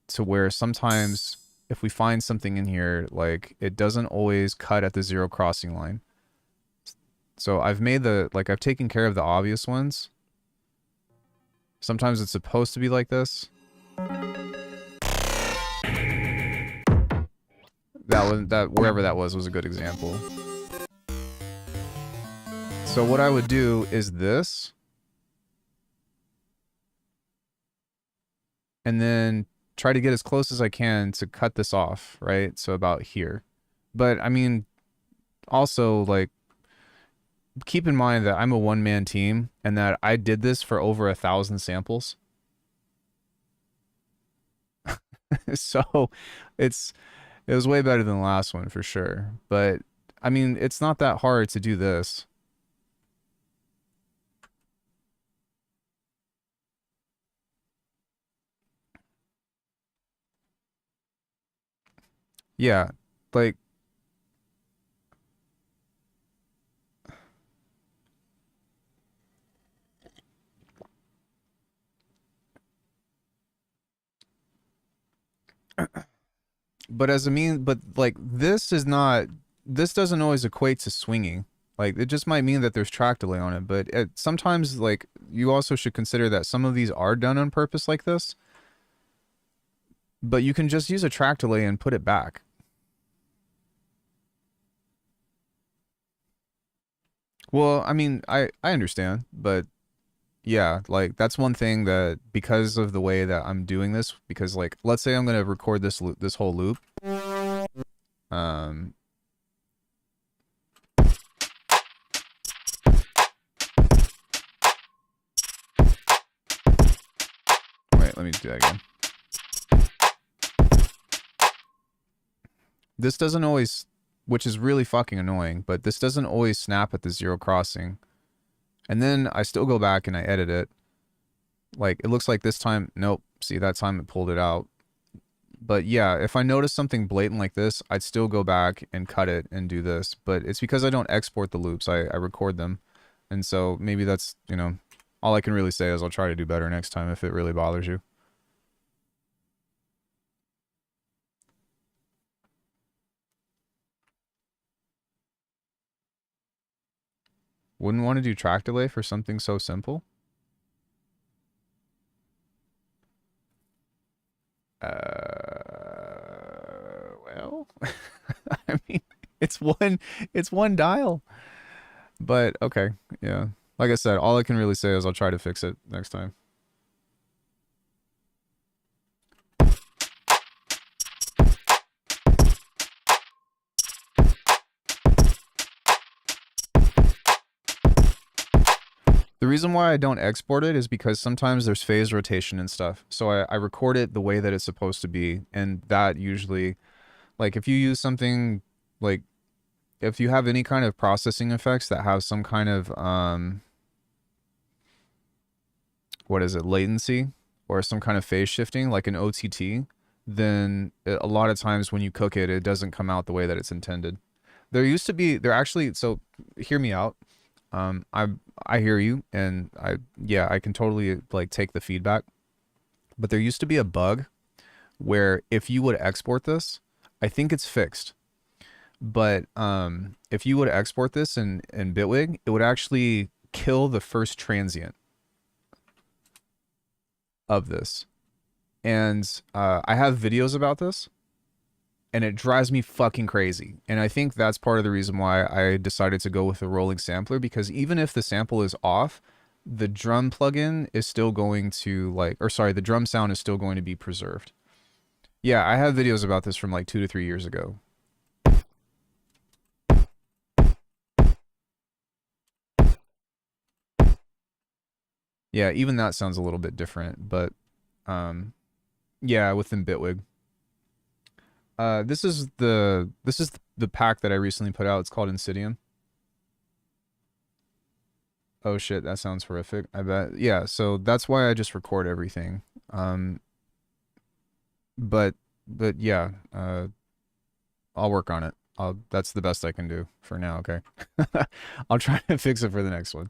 to where sometimes if we find something in here, like it doesn't always cut at the zero crossing line. So I've made I've taken care of the obvious ones. Sometimes it's supposed to be like this. Wherever that was a good example. So what I would do is this. And then try to get as close as I can to cut this off, right? So about here. But I mean, also like, keep in mind that I'm a one-man team and that I did this for over 1,000 samples. So it was way better than the last one for sure. But I mean, it's not that hard to do this. Yeah, like but like this doesn't always equate to swinging. Like it just might mean that there's track delay on it, but sometimes like you also should consider that some of these are done on purpose like this. But you can just use a track delay and put it back. Well, I mean, I understand, but yeah, like that's one thing that because of the way that I'm doing this, because like let's say I'm gonna record this whole loop. Wait, let me do that again. This doesn't always, which is really fucking annoying, but this doesn't always snap at the zero crossing. And then I still go back and I edit it. Like, it looks like this time, nope, see, that time it pulled it out. But yeah, if I notice something blatant like this, I'd still go back and cut it and do this. But it's because I don't export the loops, I record them. And so maybe that's, you know, all I can really say is I'll try to do better next time if it really bothers you. Wouldn't want to do track delay for something so simple? Well, I mean, it's one dial. But okay, yeah. Like I said, all I can really say is I'll try to fix it next time. The reason why I don't export it is because sometimes there's phase rotation and stuff. So I record it the way that it's supposed to be. And that usually, like if you use something, like if you have any kind of processing effects that have some kind of, what is it, latency or some kind of phase shifting, like an OTT, then a lot of times when you cook it, it doesn't come out the way that it's intended. There actually, so hear me out. I hear you, and I can totally like take the feedback. But there used to be a bug where if you would export this, I think it's fixed. But if you would export this in Bitwig, it would actually kill the first transient of this. And I have videos about this. And it drives me fucking crazy. And I think that's part of the reason why I decided to go with a rolling sampler, because even if the sample is off, the drum plugin is still going to the drum sound is still going to be preserved. Yeah, I have videos about this from like 2 to 3 years ago. Yeah, even that sounds a little bit different, but yeah, within Bitwig. This is the pack that I recently put out. It's called Insidium. Oh shit, that sounds horrific. I bet. Yeah, so that's why I just record everything. But yeah, I'll work on it. That's the best I can do for now, okay? I'll try to fix it for the next one.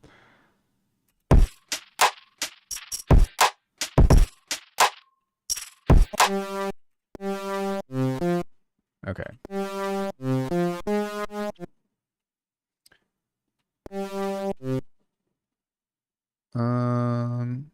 Okay. Um...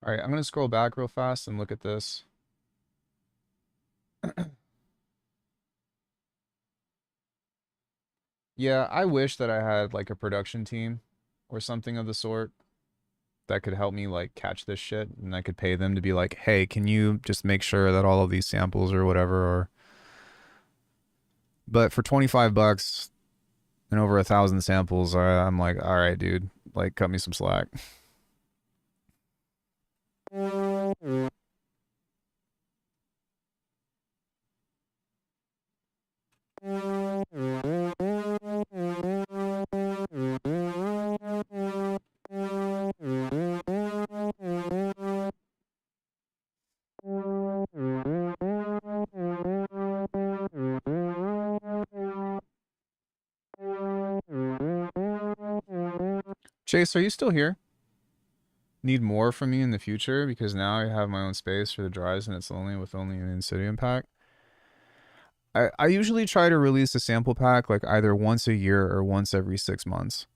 All right, I'm going to scroll back real fast and look at this. Yeah, I wish that I had like a production team or something of the sort that could help me like catch this shit, and I could pay them to be like, hey, can you just make sure that all of these samples or whatever are... But for 25 bucks and over 1,000 samples, I'm like, all right, dude, like cut me some slack. Chase, are you still here? Need more from me in the future because now I have my own space for the drives and it's only with only an Insidium pack. I usually try to release a sample pack like either once a year or once every 6 months.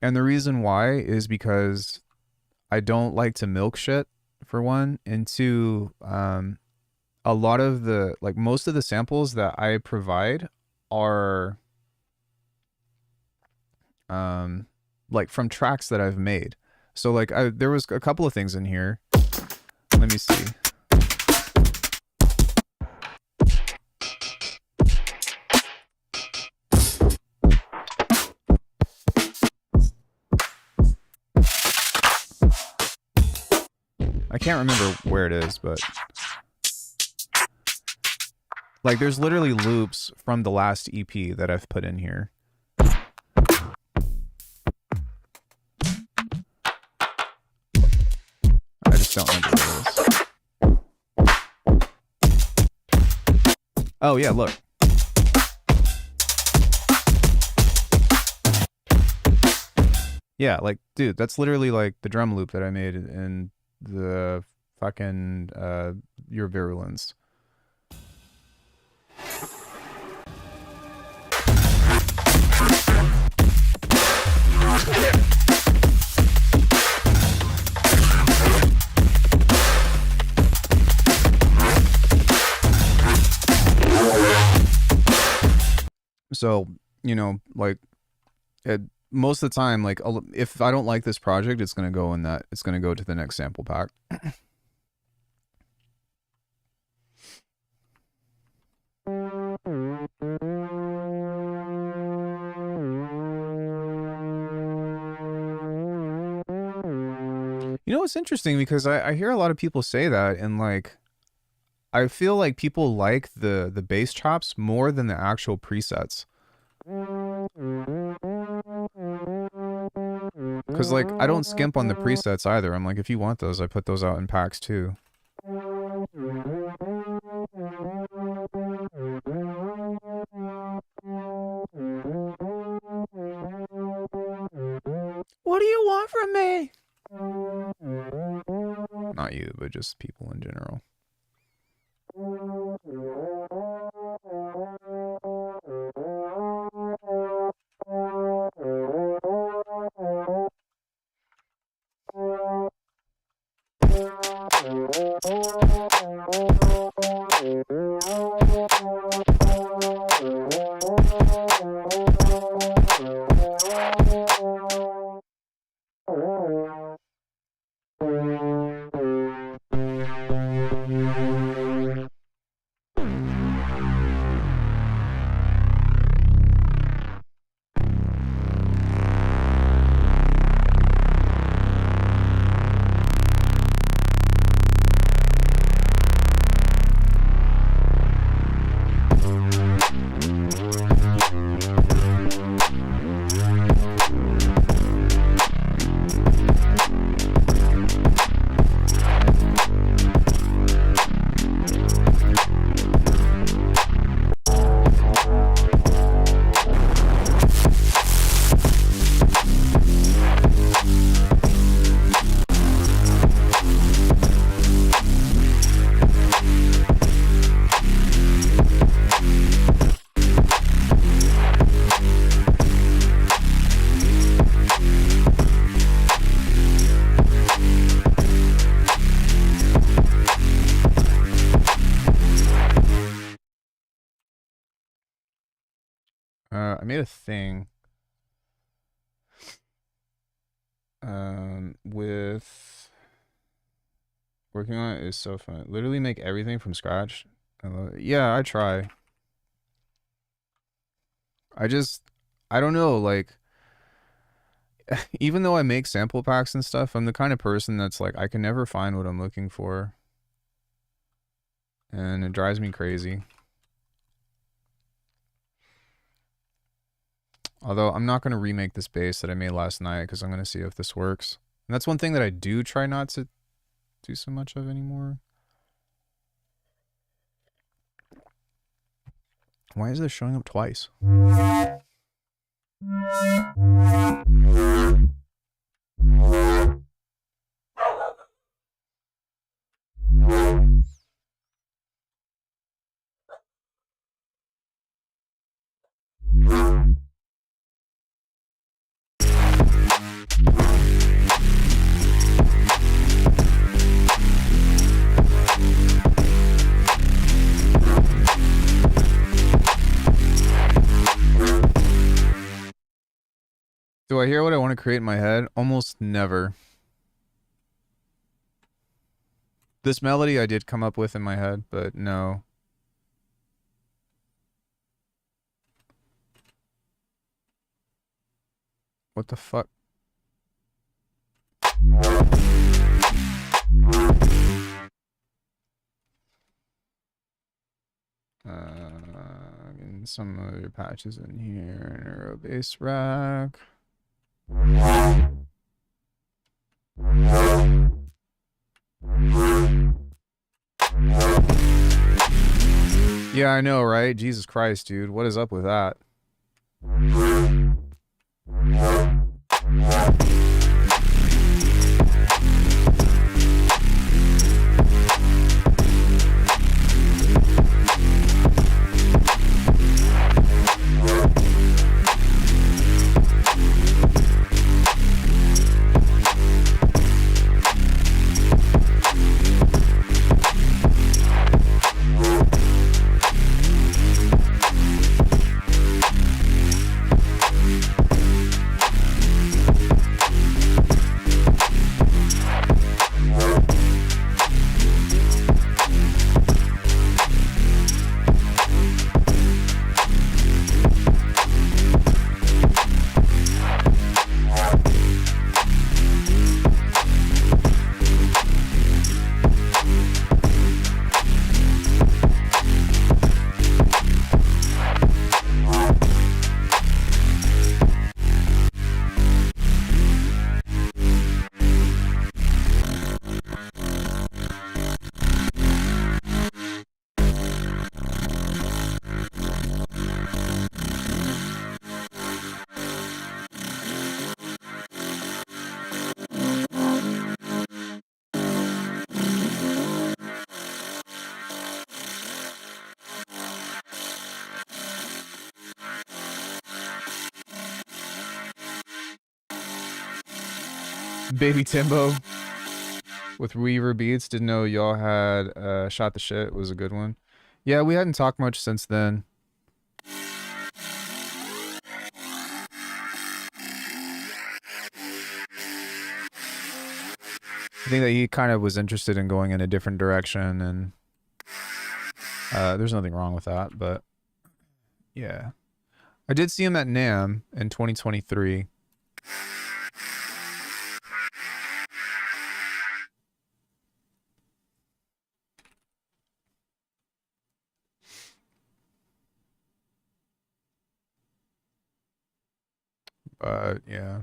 And the reason why is because I don't like to milk shit, for one, and two, a lot of the, like most of the samples that I provide are like from tracks that I've made. So like there was a couple of things in here. Let me see. I can't remember where it is, but like there's literally loops from the last EP that I've put in here. I just don't remember what it is. Oh yeah, look. Yeah, like, dude, that's literally like the drum loop that I made in the fucking Your Virulence. So, you know, like most of the time, like if I don't like this project, it's going to go in that, it's going to go to the next sample pack. You know, it's interesting because I hear a lot of people say that, and like I feel like people like the bass chops more than the actual presets. Because, like, I don't skimp on the presets either. I'm like, if you want those, I put those out in packs too. What do you want from me? Not you, but just people in general. I made a thing with working on it is so fun. Literally make everything from scratch. I love it. Yeah, I try. I don't know, like even though I make sample packs and stuff, I'm the kind of person that's like I can never find what I'm looking for. And it drives me crazy. Although I'm not going to remake this bass that I made last night because I'm going to see if this works. And that's one thing that I do try not to do so much of anymore. Why is this showing up twice? Do I hear what I want to create in my head? Almost never. This melody I did come up with in my head, but no. What the fuck? And some other patches in here. Neuro bass rack. Yeah, I know, right? Jesus Christ, dude. What is up with that? Baby Timbo with Weaver Beats. Didn't know y'all had Shot the Shit. It was a good one. Yeah, we hadn't talked much since then. I think that he kind of was interested in going in a different direction, and there's nothing wrong with that, but yeah. I did see him at NAMM in 2023. But yeah.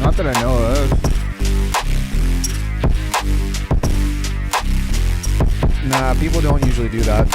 Not that I know of. Nah, people don't usually do that.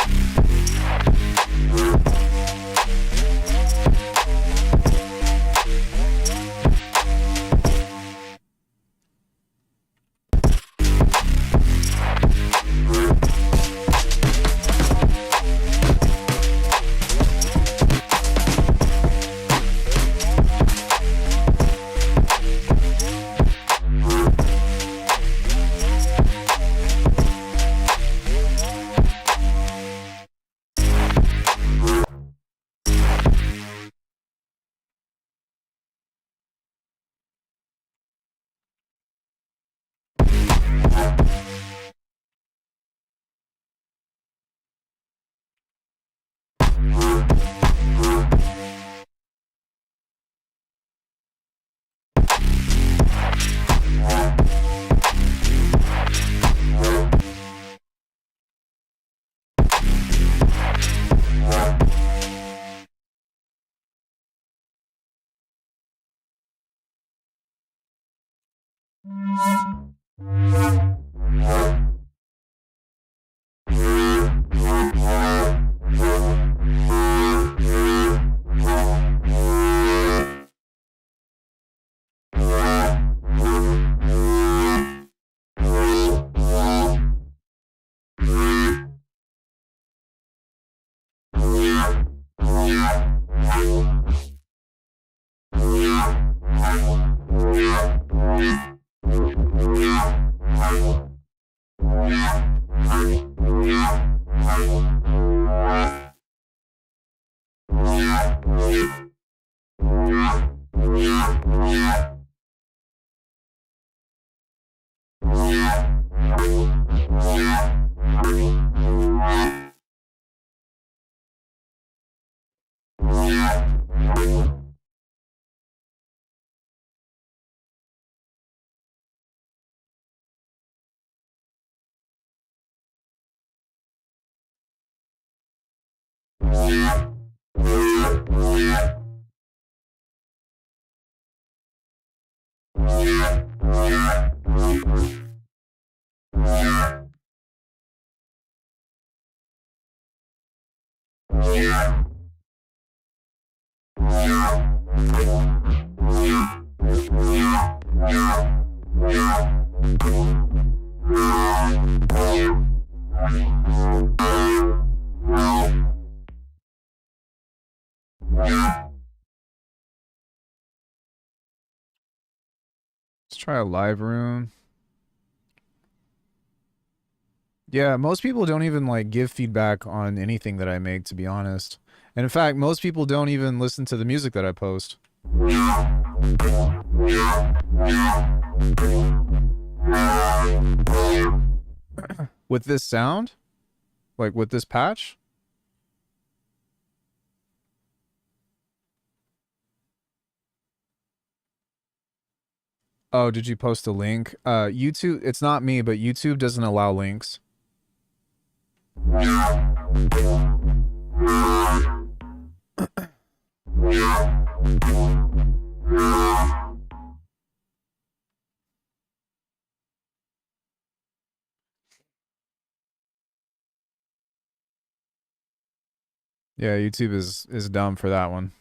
Let's try a live room. Yeah, most people don't even like give feedback on anything that I make, to be honest. And in fact, most people don't even listen to the music that I post. With this sound? Like with this patch? Oh, did you post a link? YouTube, it's not me, but YouTube doesn't allow links. Yeah, YouTube is dumb for that one.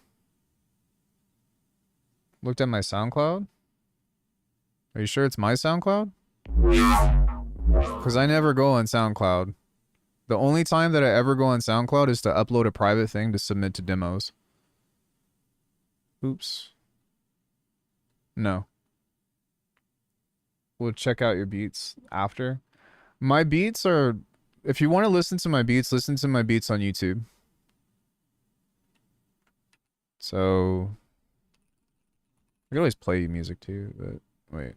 Looked at my SoundCloud? Are you sure it's my SoundCloud? Because I never go on SoundCloud. The only time that I ever go on SoundCloud is to upload a private thing to submit to demos. Oops. No. We'll check out your beats after. My beats are... If you want to listen to my beats on YouTube. So... I could always play music too, but... Wait.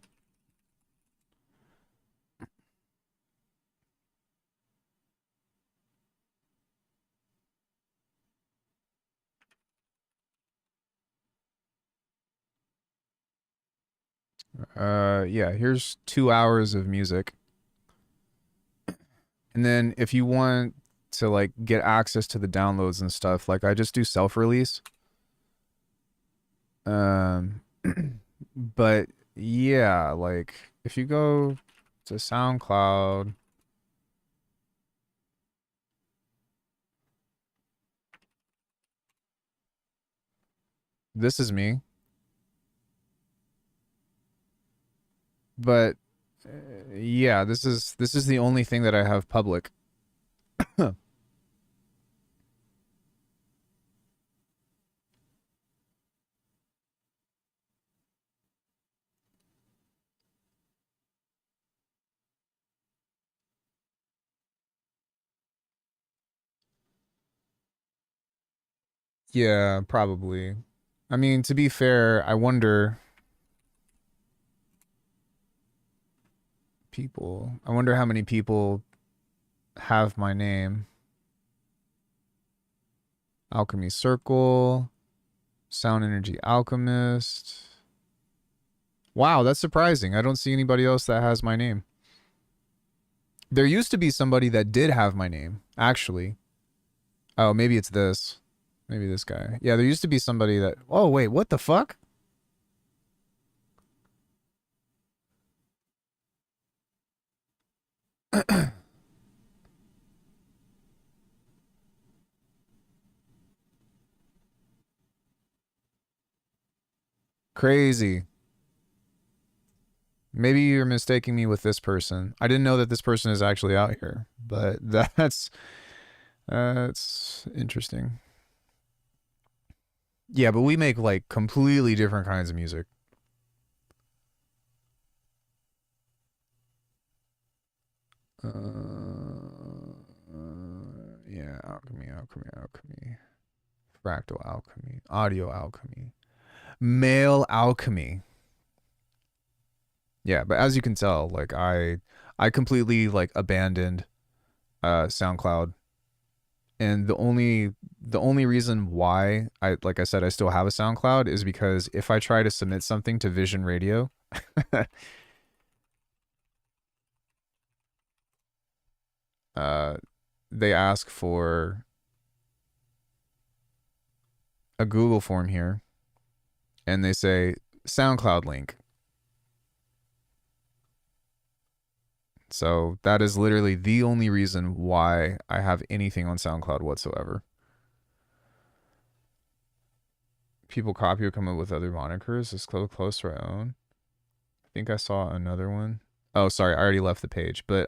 Yeah, here's 2 hours of music. And then if you want to like get access to the downloads and stuff, like I just do self-release. But Yeah, like if you go to SoundCloud, this is me. But yeah, this is the only thing that I have public. Yeah, probably. I mean, to be fair, I wonder people. I wonder how many people have my name. Alchemy Circle, Sound Energy Alchemist. Wow, that's surprising. I don't see anybody else that has my name. There used to be somebody that did have my name, actually. Oh, maybe it's this. Maybe this guy. Yeah, there used to be somebody that... Oh, wait, what the fuck? Crazy. Maybe you're mistaking me with this person. I didn't know that this person is actually out here, but that's interesting. Yeah, but we make like completely different kinds of music. Yeah, alchemy. Fractal alchemy. Audio alchemy. Male alchemy. Yeah, but as you can tell, like I completely like abandoned SoundCloud. And the only reason why like I said I still have a SoundCloud is because if I try to submit something to Vision Radio, they ask for a Google form here and they say SoundCloud link. So that is literally the only reason why I have anything on SoundCloud whatsoever. People copy or come up with other monikers. Is close to our own. I think I saw another one. Oh, sorry, I already left the page. But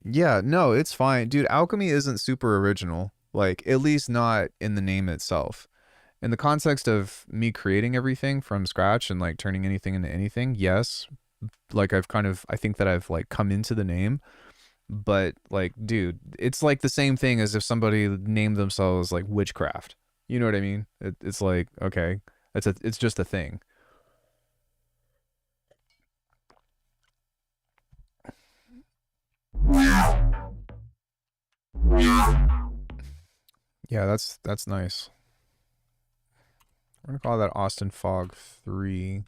yeah, no, it's fine. Dude, alchemy isn't super original. Like, at least not in the name itself. In the context of me creating everything from scratch and like turning anything into anything, yes. Like I think that I've like come into the name, but like, dude, it's like the same thing as if somebody named themselves like witchcraft. You know what I mean? It's like, okay, it's just a thing. Yeah, that's nice. We're gonna call that Austin Fog 3.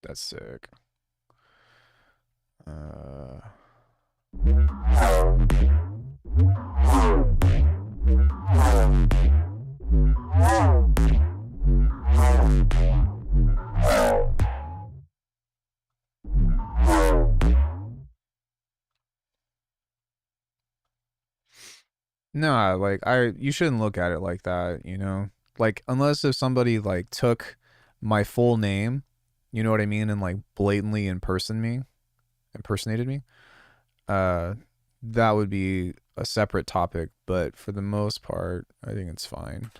That's sick. No, like you shouldn't look at it like that, you know? Like unless if somebody like took my full name, you know what I mean, and like blatantly impersonated me, that would be a separate topic, but for the most part, I think it's fine.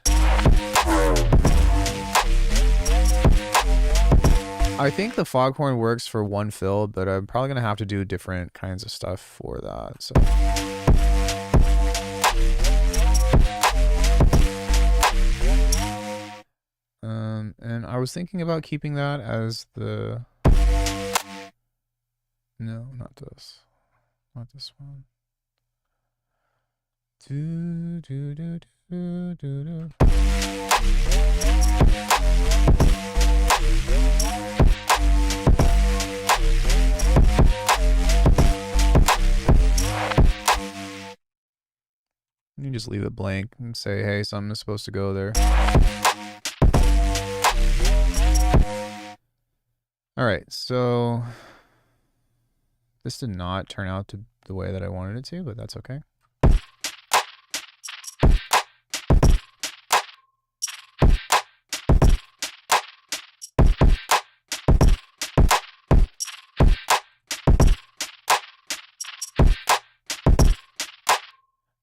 I think the foghorn works for one fill, but I'm probably gonna have to do different kinds of stuff for that, so. And I was thinking about keeping that as the... No, not this. Not this one. Do, do, do, do, do, do. just leave it blank and say, hey, something is supposed to go there. All right, so this did not turn out to the way that I wanted it to, but that's okay.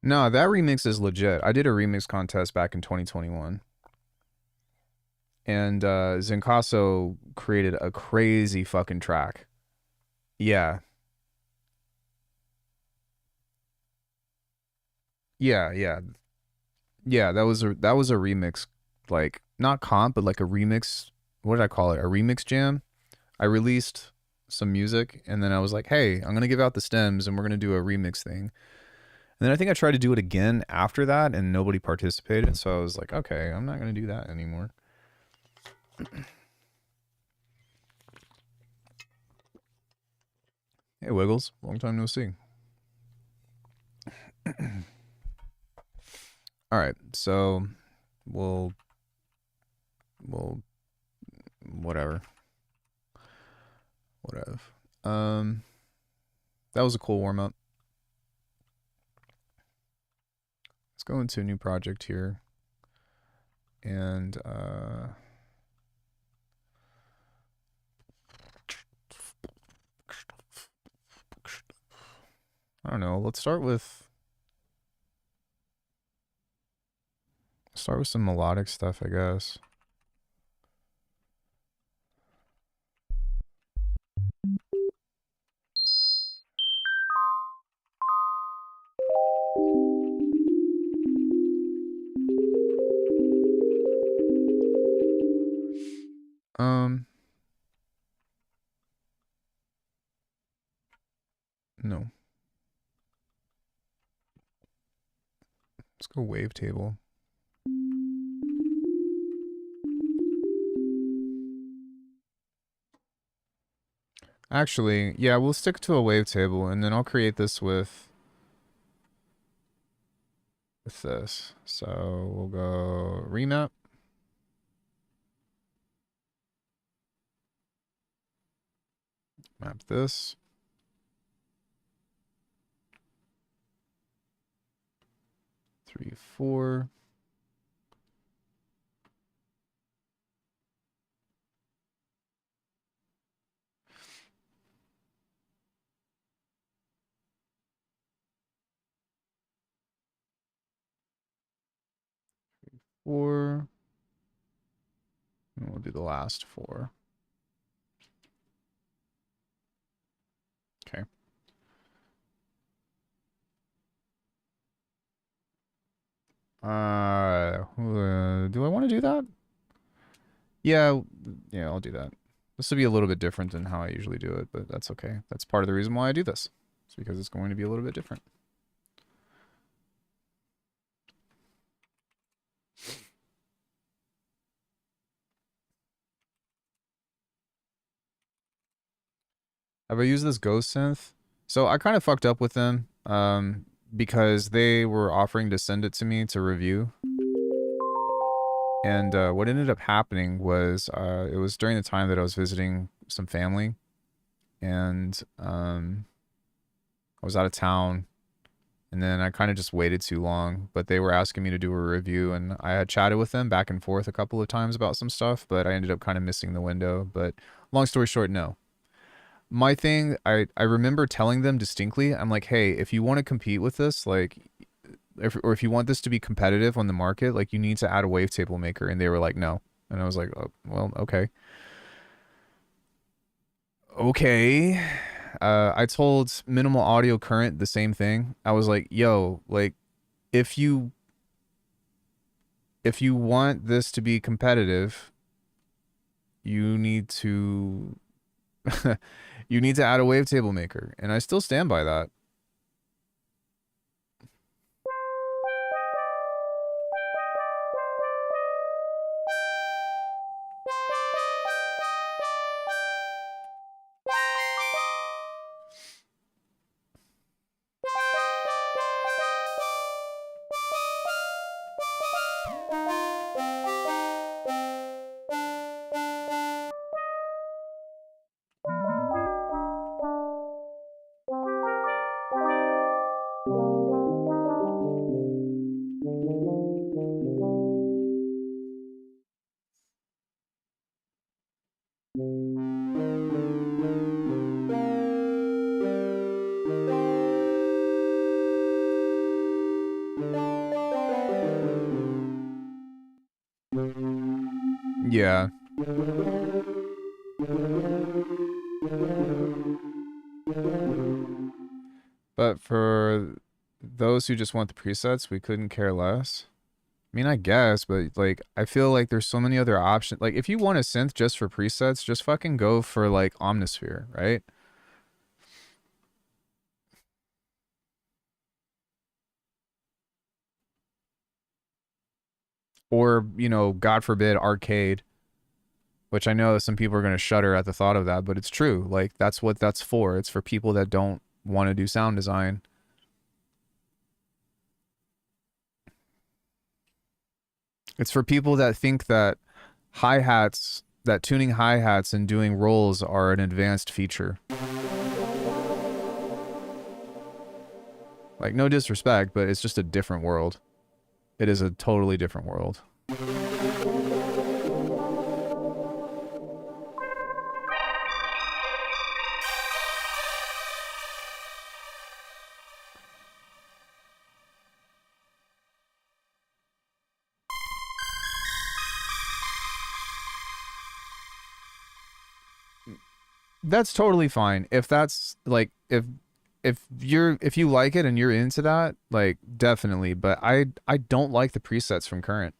No, that remix is legit. I did a remix contest back in 2021. And Zencasso created a crazy fucking track. Yeah. Yeah. Yeah, that was a remix, like not comp, but like a remix. What did I call it? A remix jam. I released some music and then I was like, hey, I'm gonna give out the stems and we're gonna do a remix thing. And then I think I tried to do it again after that and nobody participated. So I was like, okay, I'm not gonna do that anymore. Hey Wiggles, long time no see. All right, so we'll whatever. That was a cool warm up. Let's go into a new project here. And I don't know, let's start with some melodic stuff, I guess. No. Let's go wavetable. Actually, yeah, we'll stick to a wavetable and then I'll create this with this. So we'll go remap. Map this. Three, 4. And we'll do the last 4. Okay. Do I want to do that? Yeah, I'll do that. This will be a little bit different than how I usually do it, but that's okay. That's part of the reason why I do this. It's because it's going to be a little bit different. Have I used this ghost synth? So I kind of fucked up with them because they were offering to send it to me to review. And what ended up happening was it was during the time that I was visiting some family. And I was out of town. And then I kind of just waited too long. But they were asking me to do a review. And I had chatted with them back and forth a couple of times about some stuff. But I ended up kind of missing the window. But long story short, no. My thing, I remember telling them distinctly, I'm like, hey, if you want to compete with this, like, or if you want this to be competitive on the market, like, you need to add a wavetable maker. And they were like, no. And I was like, oh, well, okay. Okay. I told Minimal Audio Current the same thing. I was like, yo, like, if you want this to be competitive, you need to you need to add a wavetable maker. And I still stand by that. Yeah. But for those who just want the presets, we couldn't care less. I mean, I guess, but like, I feel like there's so many other options. Like, if you want a synth just for presets, just fucking go for like Omnisphere, right? Or, you know, God forbid, Arcade, which I know some people are going to shudder at the thought of that, but it's true. Like, that's what that's for. It's for people that don't want to do sound design. It's for people that think that hi-hats, that tuning hi-hats and doing rolls are an advanced feature. Like, no disrespect, but it's just a different world. It is a totally different world. That's totally fine. If that's like if you like it and you're into that, like definitely, but I don't like the presets from Current.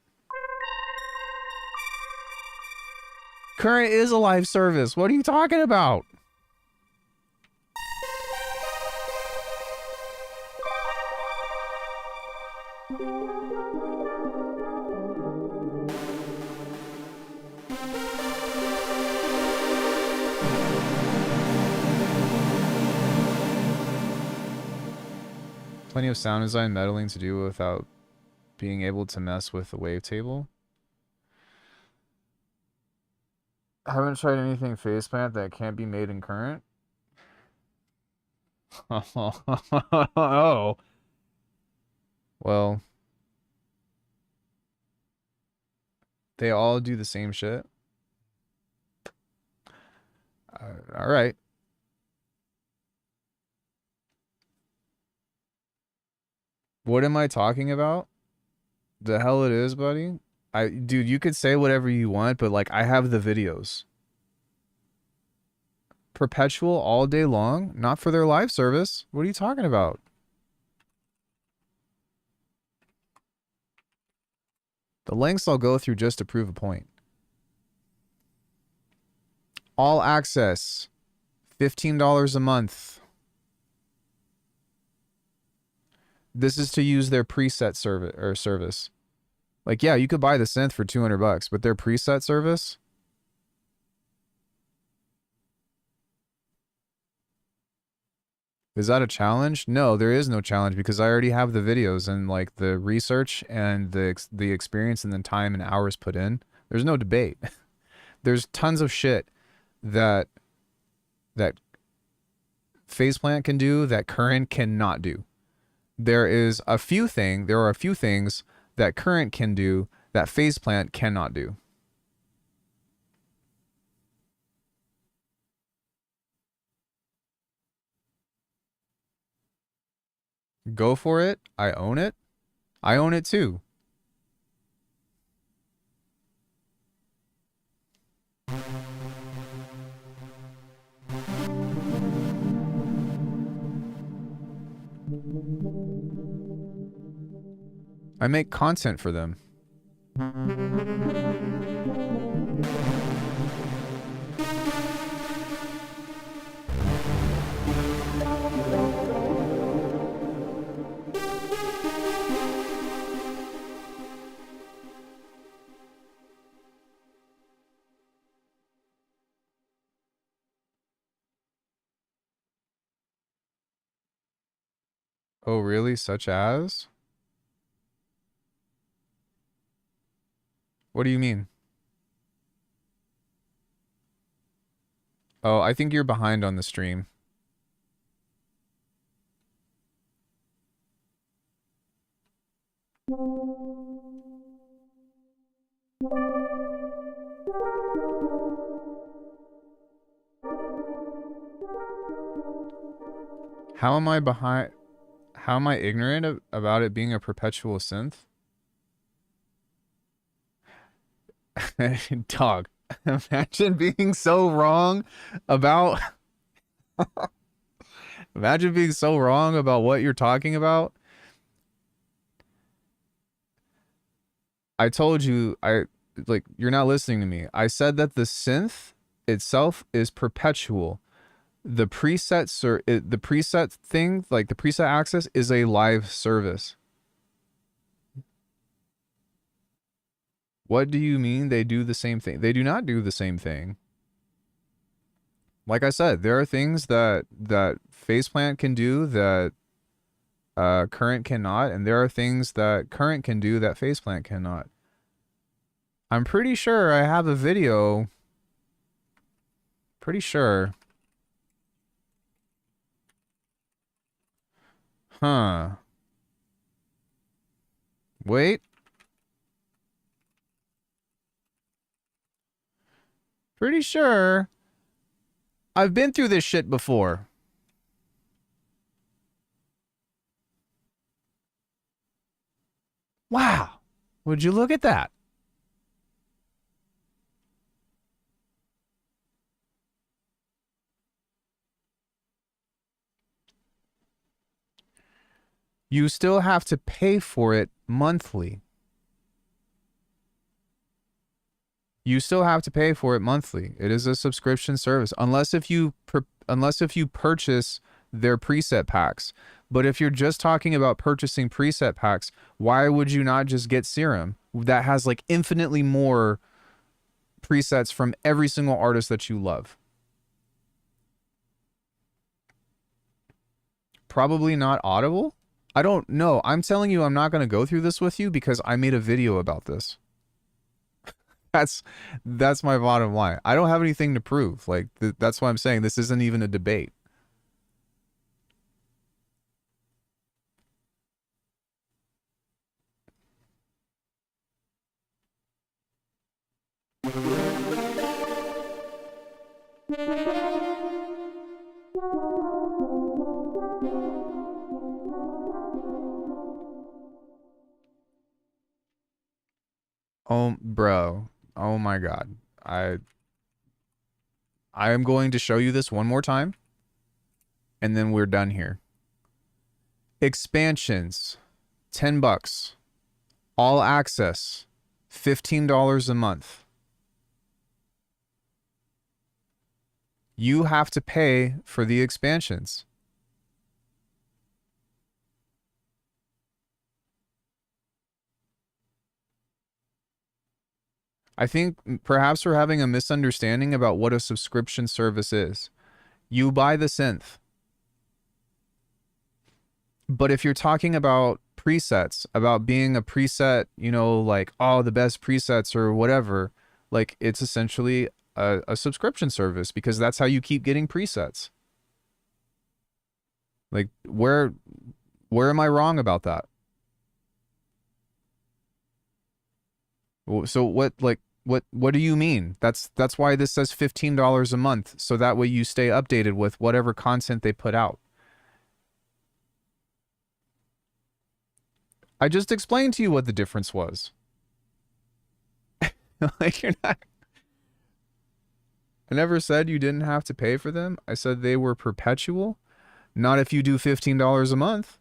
Current is a live service. What are you talking about? Plenty of sound design meddling to do without being able to mess with the wavetable. I haven't tried anything faceplant that can't be made in Current. Oh. Well, they all do the same shit. All right. What am I talking about? The hell it is, buddy? Dude, you could say whatever you want, but like I have the videos. Perpetual all day long? Not for their live service. What are you talking about? The lengths I'll go through just to prove a point. All access. $15 a month. This is to use their preset service. Like, yeah, you could buy the synth for $200, but their preset service? Is that a challenge? No, there is no challenge because I already have the videos and like the research and the experience and the time and hours put in. There's no debate. There's tons of shit that Faceplant can do that Current cannot do. There are a few things that Current can do that Faceplant cannot do. Go for it. I own it. I own it too. I make content for them. Oh, really? Such as? What do you mean? Oh, I think you're behind on the stream. How am I behind? How am I ignorant about it being a perpetual synth? Dog, imagine being so wrong about imagine being so wrong about what you're talking about. I told you, you're not listening to me. I said that the synth itself is perpetual. The presets or the preset thing, like the preset access, is a live service. What do you mean they do the same thing? They do not do the same thing. Like I said, there are things that Faceplant can do that Current cannot, and there are things that Current can do that Faceplant cannot. I'm pretty sure I have a video. Pretty sure. Huh. Wait. Pretty sure I've been through this shit before. Wow. Would you look at that? You still have to pay for it monthly. You still have to pay for it monthly. It is a subscription service, unless if you purchase their preset packs. But if you're just talking about purchasing preset packs, why would you not just get Serum that has like infinitely more presets from every single artist that you love? Probably not Audible. I don't know. I'm telling you, I'm not going to go through this with you because I made a video about this. That's my bottom line. I don't have anything to prove. Like that's why I'm saying this isn't even a debate. Oh, bro. Oh my God. I am going to show you this one more time, and then we're done here. Expansions, $10. All access, $15 a month. You have to pay for the expansions. I think perhaps we're having a misunderstanding about what a subscription service is. You buy the synth. But if you're talking about presets, about being a preset, you know, like, oh, the best presets or whatever, like, it's essentially a subscription service because that's how you keep getting presets. Like, where am I wrong about that? So what do you mean? That's why this says $15 a month, so that way you stay updated with whatever content they put out. I just explained to you what the difference was. Like, you're not... I never said you didn't have to pay for them. I said they were perpetual. Not if you do $15 a month.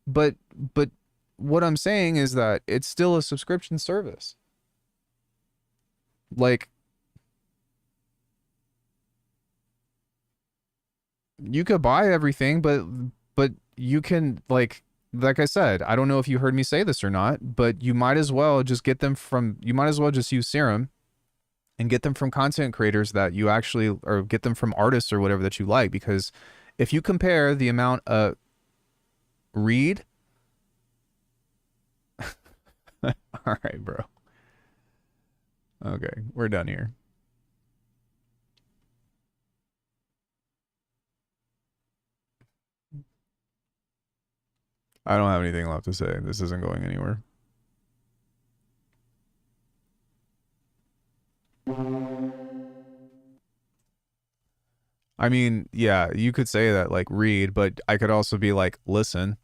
But what I'm saying is that it's still a subscription service. Like, you could buy everything, but you can, like I said, I don't know if you heard me say this or not, but you might as well just get them from, you might as well just use Serum and get them from content creators that you actually, or get them from artists or whatever that you like, because if you compare the amount of read, all right, bro. Okay, we're done here. I don't have anything left to say. This isn't going anywhere. I mean, yeah, you could say that, like, read, but I could also be like, listen.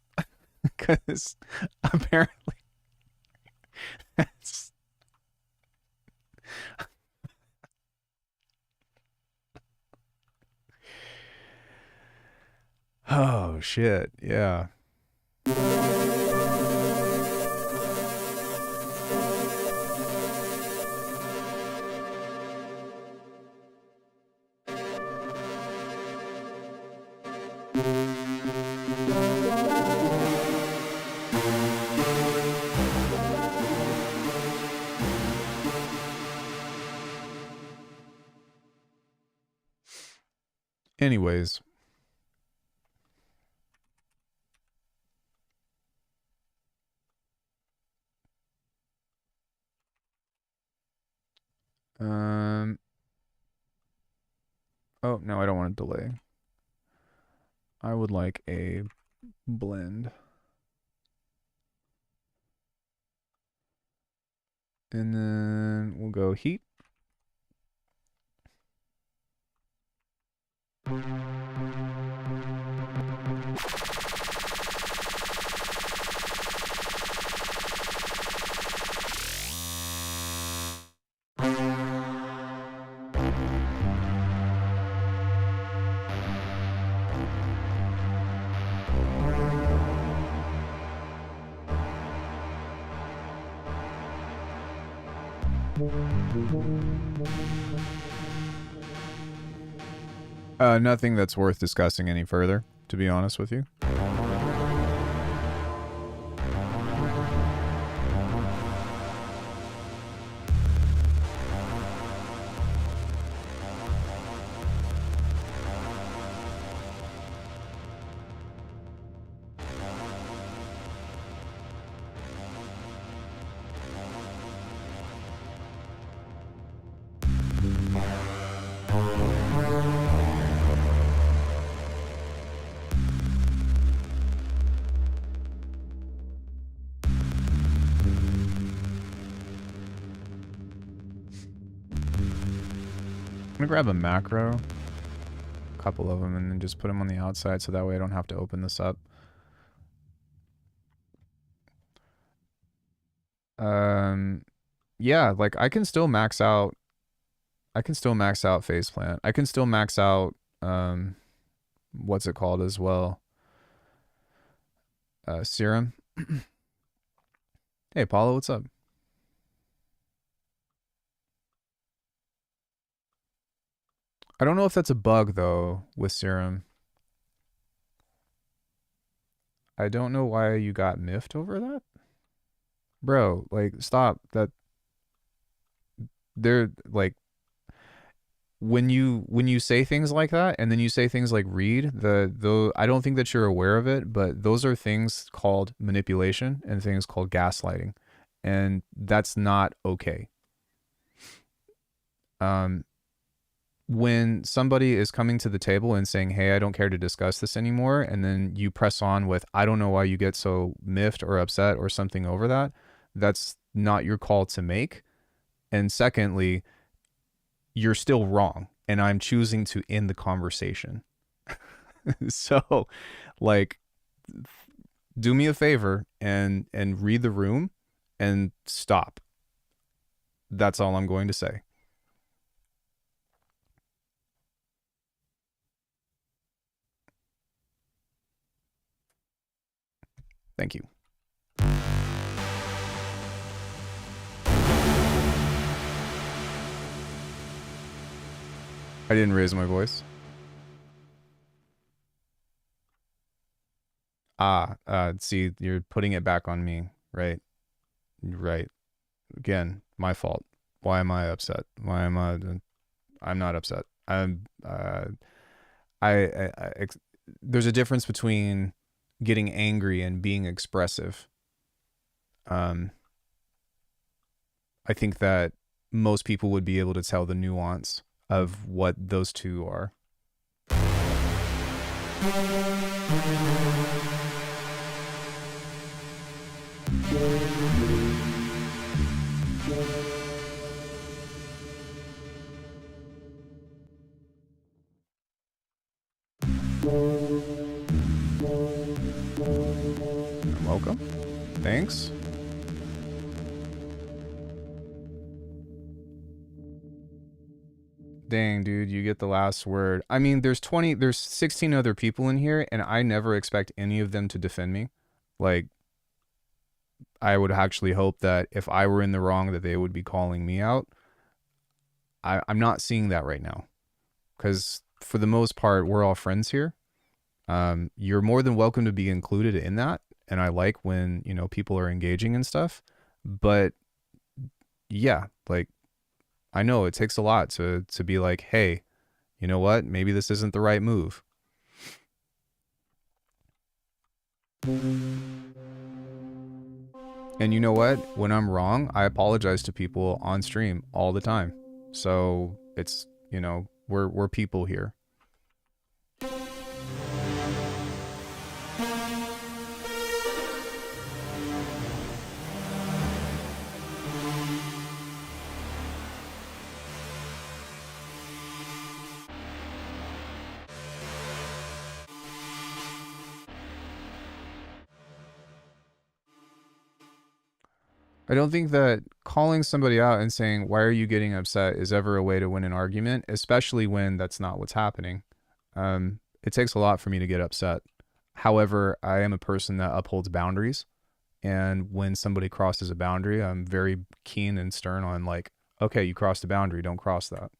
Because apparently... Oh shit, yeah. Anyways, um, oh no, I don't want to delay. I would like a blend. And then we'll go heat. Nothing that's worth discussing any further, to be honest with you. I'm gonna grab a macro, a couple of them, and then just put them on the outside so that way I don't have to open this up. Yeah, like I can still max out. I can still max out phase plant. I can still max out, what's it called as well? Serum. Hey, Paulo, what's up? I don't know if that's a bug though with serum. I don't know why you got miffed over that. Bro, like stop. That they're like when you say things like that and then you say things like read, the I don't think that you're aware of it, but those are things called manipulation and things called gaslighting. And that's not okay. When somebody is coming to the table and saying, hey, I don't care to discuss this anymore, and then you press on with, I don't know why you get so miffed or upset or something over that, that's not your call to make. And secondly, you're still wrong, and I'm choosing to end the conversation. So, like, do me a favor and read the room and stop. That's all I'm going to say. Thank you. I didn't raise my voice. See, you're putting it back on me, right? Right. Again, my fault. Why am I upset? Why am I'm not upset. There's a difference between getting angry and being expressive. I think that most people would be able to tell the nuance of what those two are. Welcome. Thanks. Dang, dude, you get the last word. I mean, there's 16 other people in here, and I never expect any of them to defend me. Like, I would actually hope that if I were in the wrong, that they would be calling me out. I'm not seeing that right now, because for the most part, we're all friends here. You're more than welcome to be included in that, and I like when, you know, people are engaging and stuff. But yeah, like, I know it takes a lot to be like, hey, you know what? Maybe this isn't the right move. And you know what? When I'm wrong, I apologize to people on stream all the time. So it's, you know, we're people here. I don't think that calling somebody out and saying, why are you getting upset, is ever a way to win an argument, especially when that's not what's happening. It takes a lot for me to get upset. However, I am a person that upholds boundaries. And when somebody crosses a boundary, I'm very keen and stern on like, okay, you crossed a boundary, don't cross that.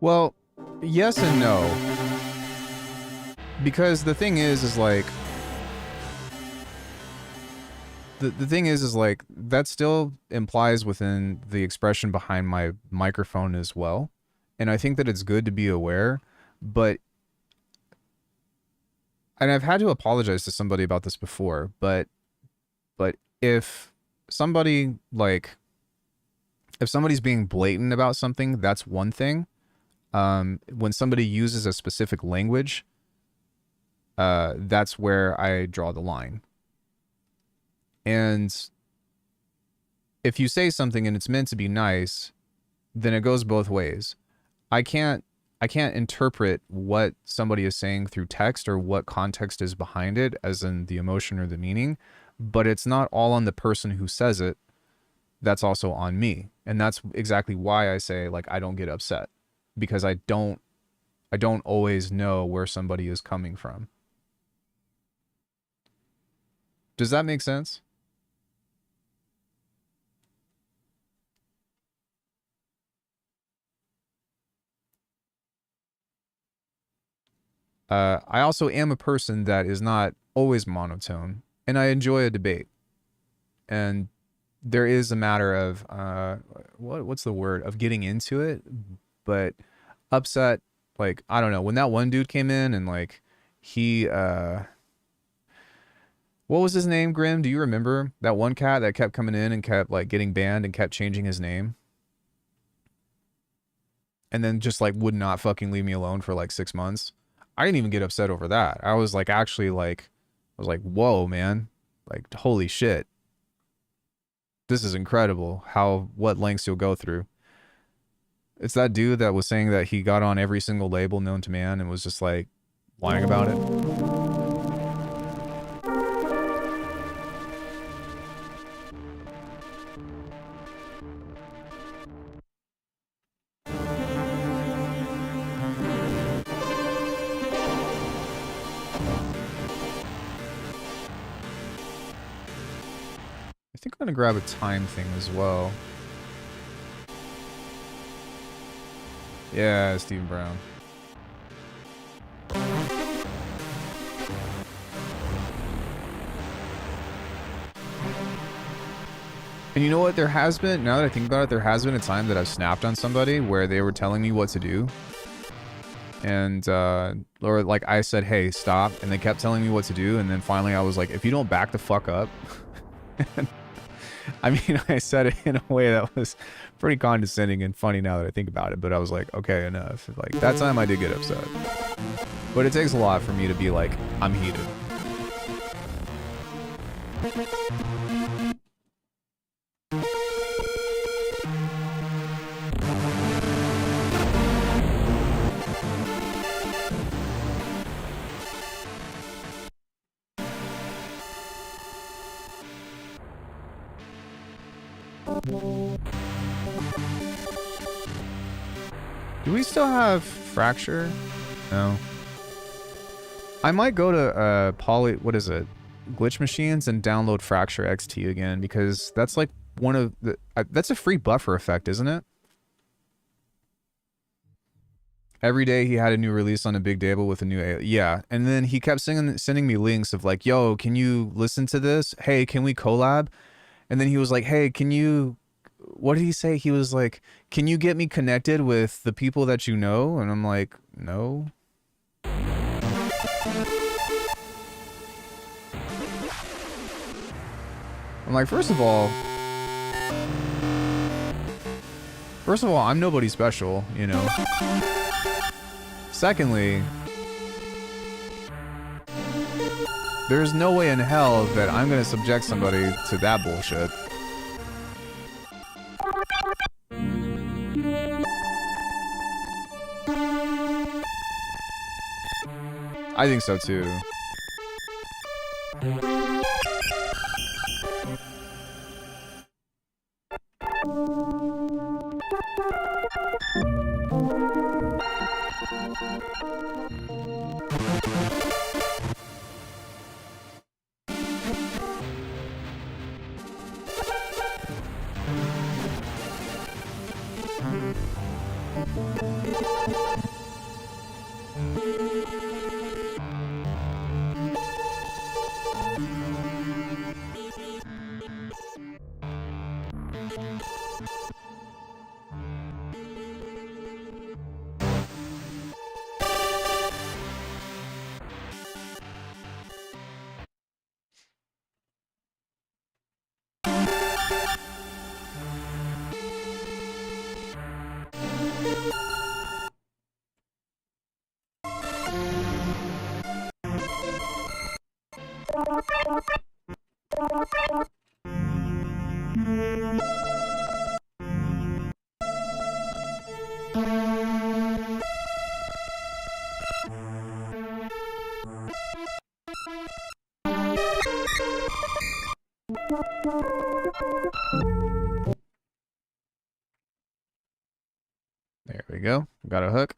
Well, yes and no. Because the thing is like, the thing is like, that still implies within the expression behind my microphone as well. And I think that it's good to be aware, but, and I've had to apologize to somebody about this before, but if somebody like, if somebody's being blatant about something, that's one thing. When somebody uses a specific language, that's where I draw the line. And if you say something and it's meant to be nice, then it goes both ways. I can't interpret what somebody is saying through text or what context is behind it, as in the emotion or the meaning, but it's not all on the person who says it. That's also on me. And that's exactly why I say, like, I don't get upset, because I don't always know where somebody is coming from. Does that make sense? I also am a person that is not always monotone, and I enjoy a debate. And there is a matter of, what's the word, of getting into it, but upset, like, I don't know, when that one dude came in and like, he, what was his name, Grim? Do you remember that one cat that kept coming in and kept like getting banned and kept changing his name? And then just like would not fucking leave me alone for like 6 months. I didn't even get upset over that. I was like, actually like, I was like, whoa, man, like, holy shit. This is incredible what lengths you'll go through. It's that dude that was saying that he got on every single label known to man and was just like lying about it. think I'm gonna grab a time thing as well. Yeah, Stephen Brown. And you know what? There has been, now that I think about it, there has been a time that I've snapped on somebody where they were telling me what to do. And, or like I said, hey, stop. And they kept telling me what to do. And then finally I was like, if you don't back the fuck up. I mean, I said it in a way that was pretty condescending and funny now that I think about it. But I was like, okay, enough. Like, that time I did get upset. But it takes a lot for me to be like, I'm heated. Do we still have Fracture? No. I might go to what is it? Glitch Machines and download Fracture XT again, because that's like one of the that's a free buffer effect, isn't it? Every day he had a new release on a big table with a new yeah, and then he kept sending me links of like, yo, can you listen to this? Hey, can we collab? And then he was like, hey, can you, what did he say? He was like, can you get me connected with the people that you know? And I'm like, no. I'm like, first of all, I'm nobody special, you know. Secondly, there's no way in hell that I'm gonna subject somebody to that bullshit. I think so too. There we go. Got a hook.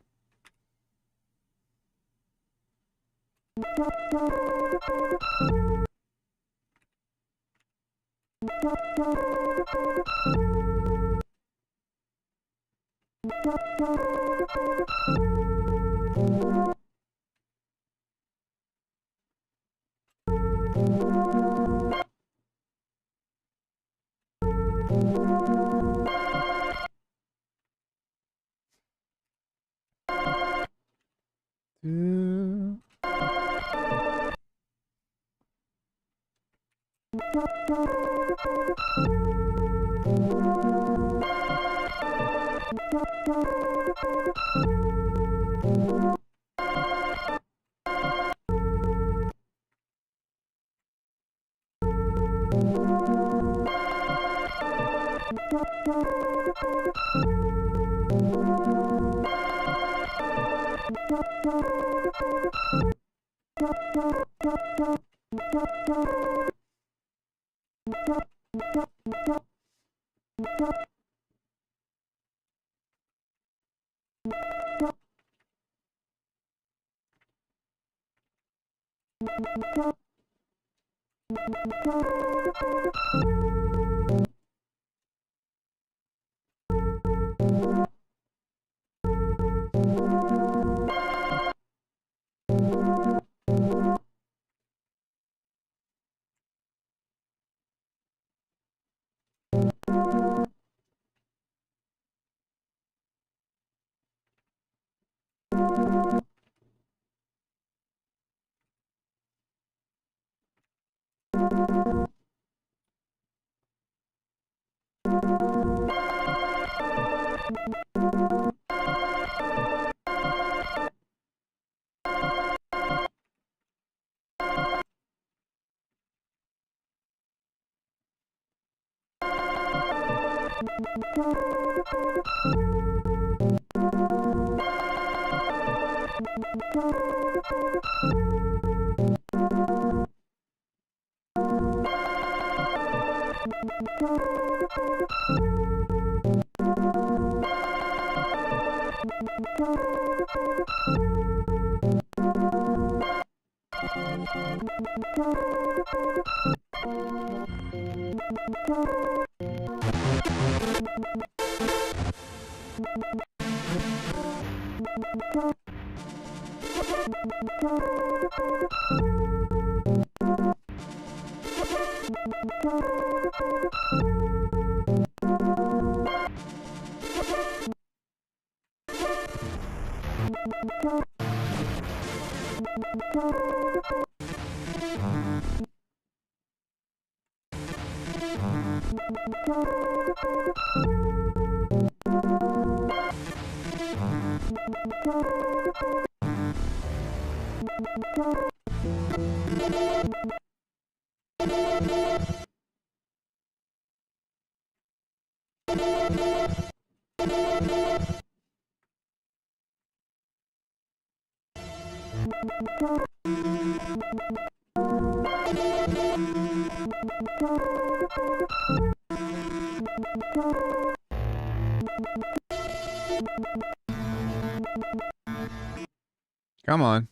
Come on.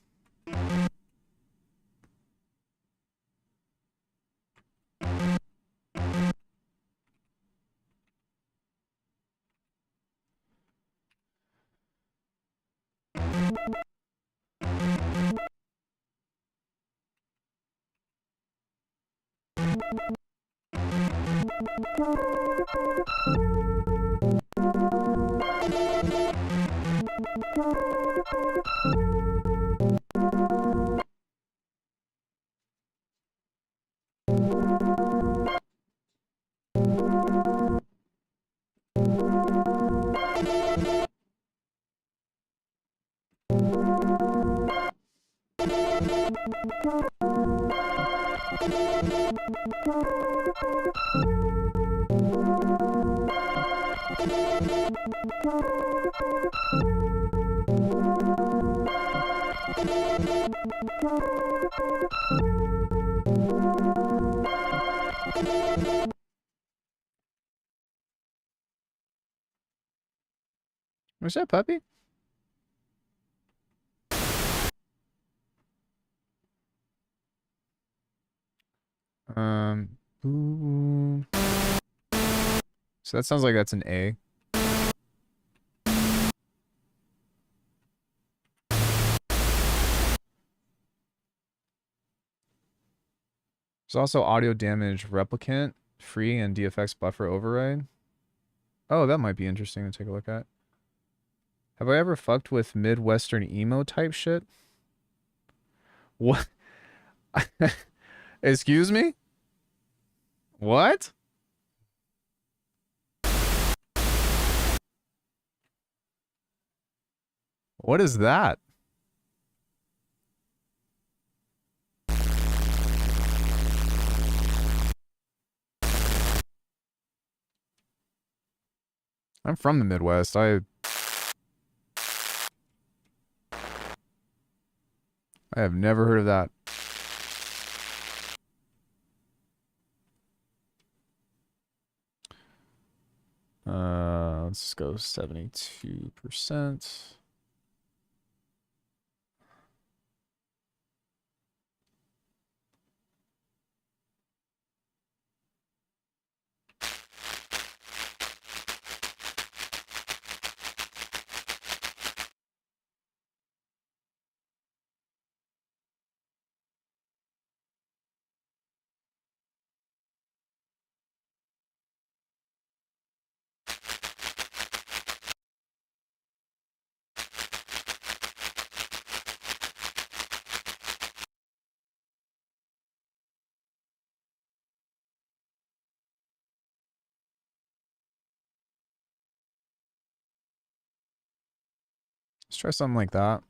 What's that, puppy? Boom. So that sounds like that's an A. There's also audio damage replicant, free, and DFX buffer override. Oh, that might be interesting to take a look at. Have I ever fucked with Midwestern emo type shit? What? Excuse me? What? What is that? I'm from the Midwest. I have never heard of that. Let's go 72%. Let's try something like that.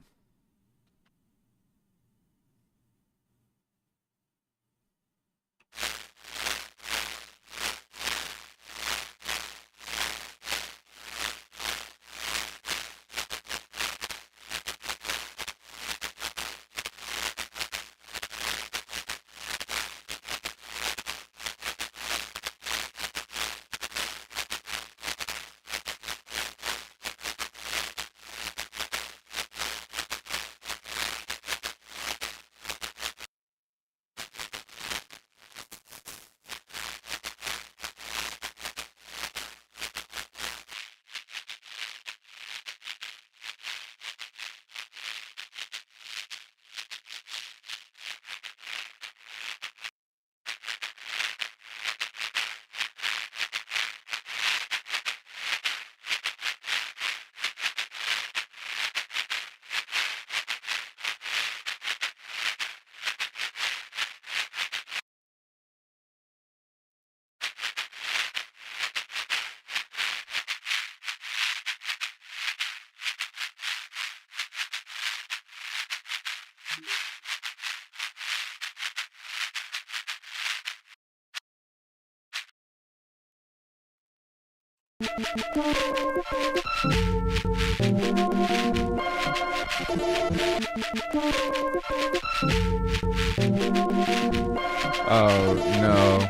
Oh, no.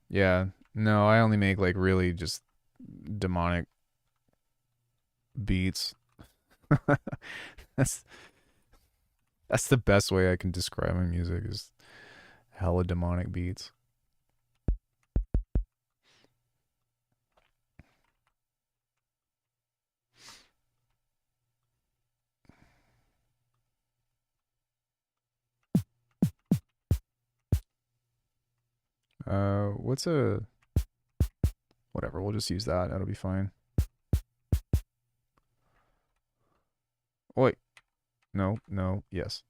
Yeah. No, I only make like really just demonic beats. that's that's the best way I can describe my music is hella demonic beats. What's a whatever, we'll just use that. That'll be fine. Wait. No, no, yes.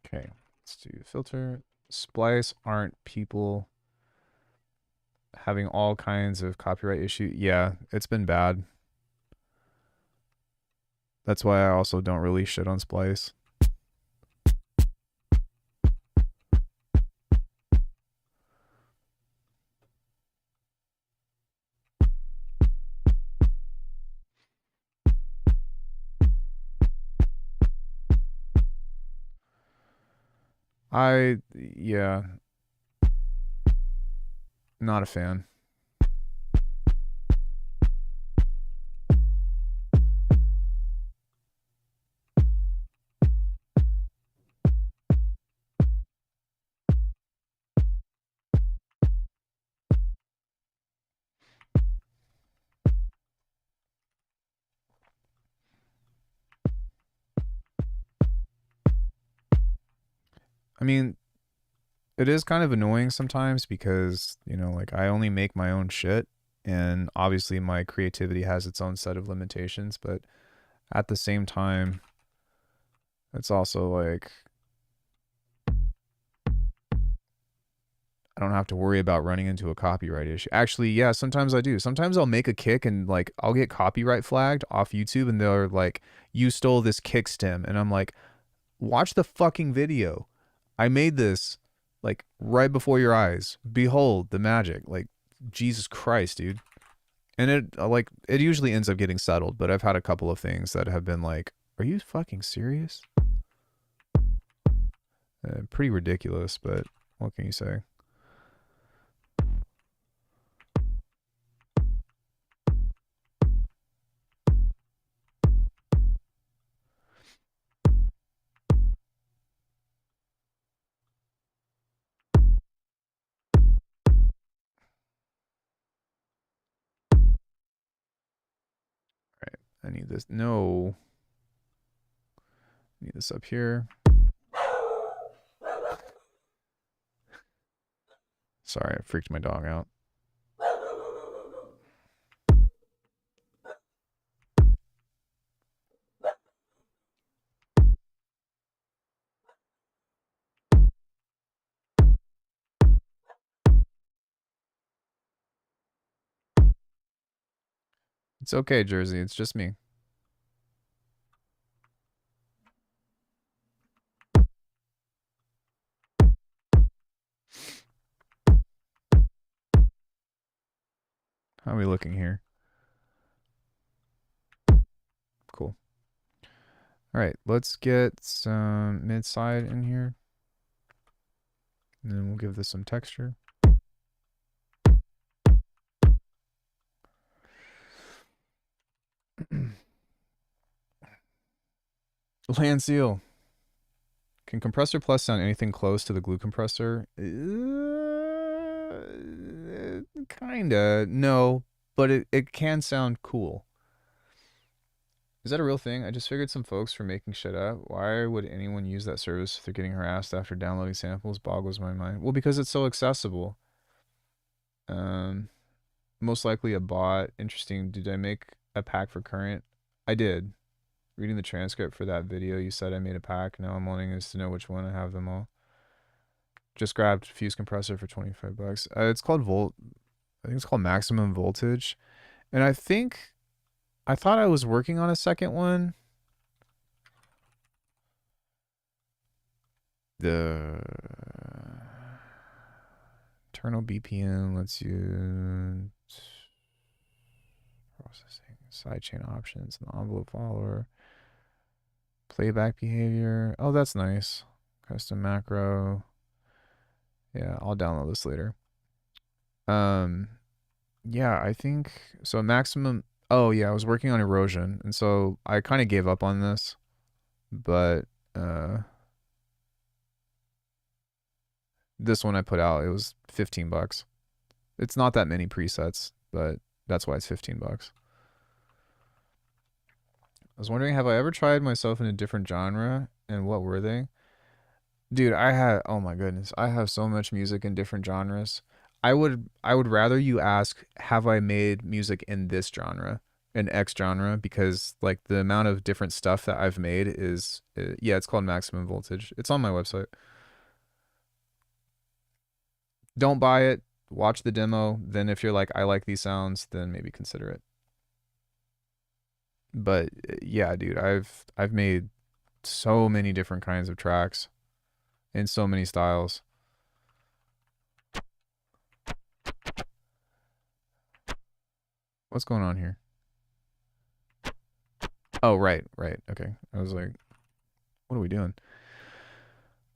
Okay, let's do filter. Splice aren't people having all kinds of copyright issue? Yeah, it's been bad. That's why I also don't really shit on Splice. Yeah, not a fan. I mean, it is kind of annoying sometimes because, you know, like I only make my own shit and obviously my creativity has its own set of limitations, but at the same time, it's also like I don't have to worry about running into a copyright issue. Actually, yeah, sometimes I do. Sometimes I'll make a kick and like I'll get copyright flagged off YouTube and they're like, you stole this kick stem. And I'm like, watch the fucking video. I made this like right before your eyes. Behold the magic. Like, Jesus Christ, dude. And it usually ends up getting settled, but I've had a couple of things that have been like, are you fucking serious? Pretty ridiculous, but what can you say? I need this. No. I need this up here. Sorry, I freaked my dog out. It's okay, Jersey. It's just me. How are we looking here? Cool. All right, let's get some mid-side in here. And then we'll give this some texture. Land seal. Can Compressor Plus sound anything close to the glue compressor? Kinda. No, but it can sound cool. Is that a real thing? I just figured some folks were making shit up. Why would anyone use that service if they're getting harassed after downloading samples? Boggles my mind. Well, because it's so accessible. Most likely a bot. Interesting. Did I make a pack for current? I did. Reading the transcript for that video, you said I made a pack. Now I'm wanting us to know which one. I have them all. Just grabbed fuse compressor for 25 bucks. It's called I think it's called maximum voltage. And I think I thought I was working on a second one. The internal BPM lets you processing sidechain options and envelope follower. Playback behavior. Oh, that's nice. Custom macro. Yeah, I'll download this later. Yeah, I think so. Maximum. Oh yeah, I was working on erosion, and so I kind of gave up on this, but this one I put out, it was $15. It's not that many presets, but that's why it's $15. I was wondering, have I ever tried myself in a different genre, and what were they? Dude, oh my goodness, I have so much music in different genres. I would rather you ask, have I made music in this genre, in X genre, because like the amount of different stuff that I've made is, yeah, it's called Maximum Voltage. It's on my website. Don't buy it. Watch the demo. Then if you're like, I like these sounds, then maybe consider it. But yeah, dude, I've made so many different kinds of tracks in so many styles. What's going on here? Oh, right. Okay. I was like, what are we doing?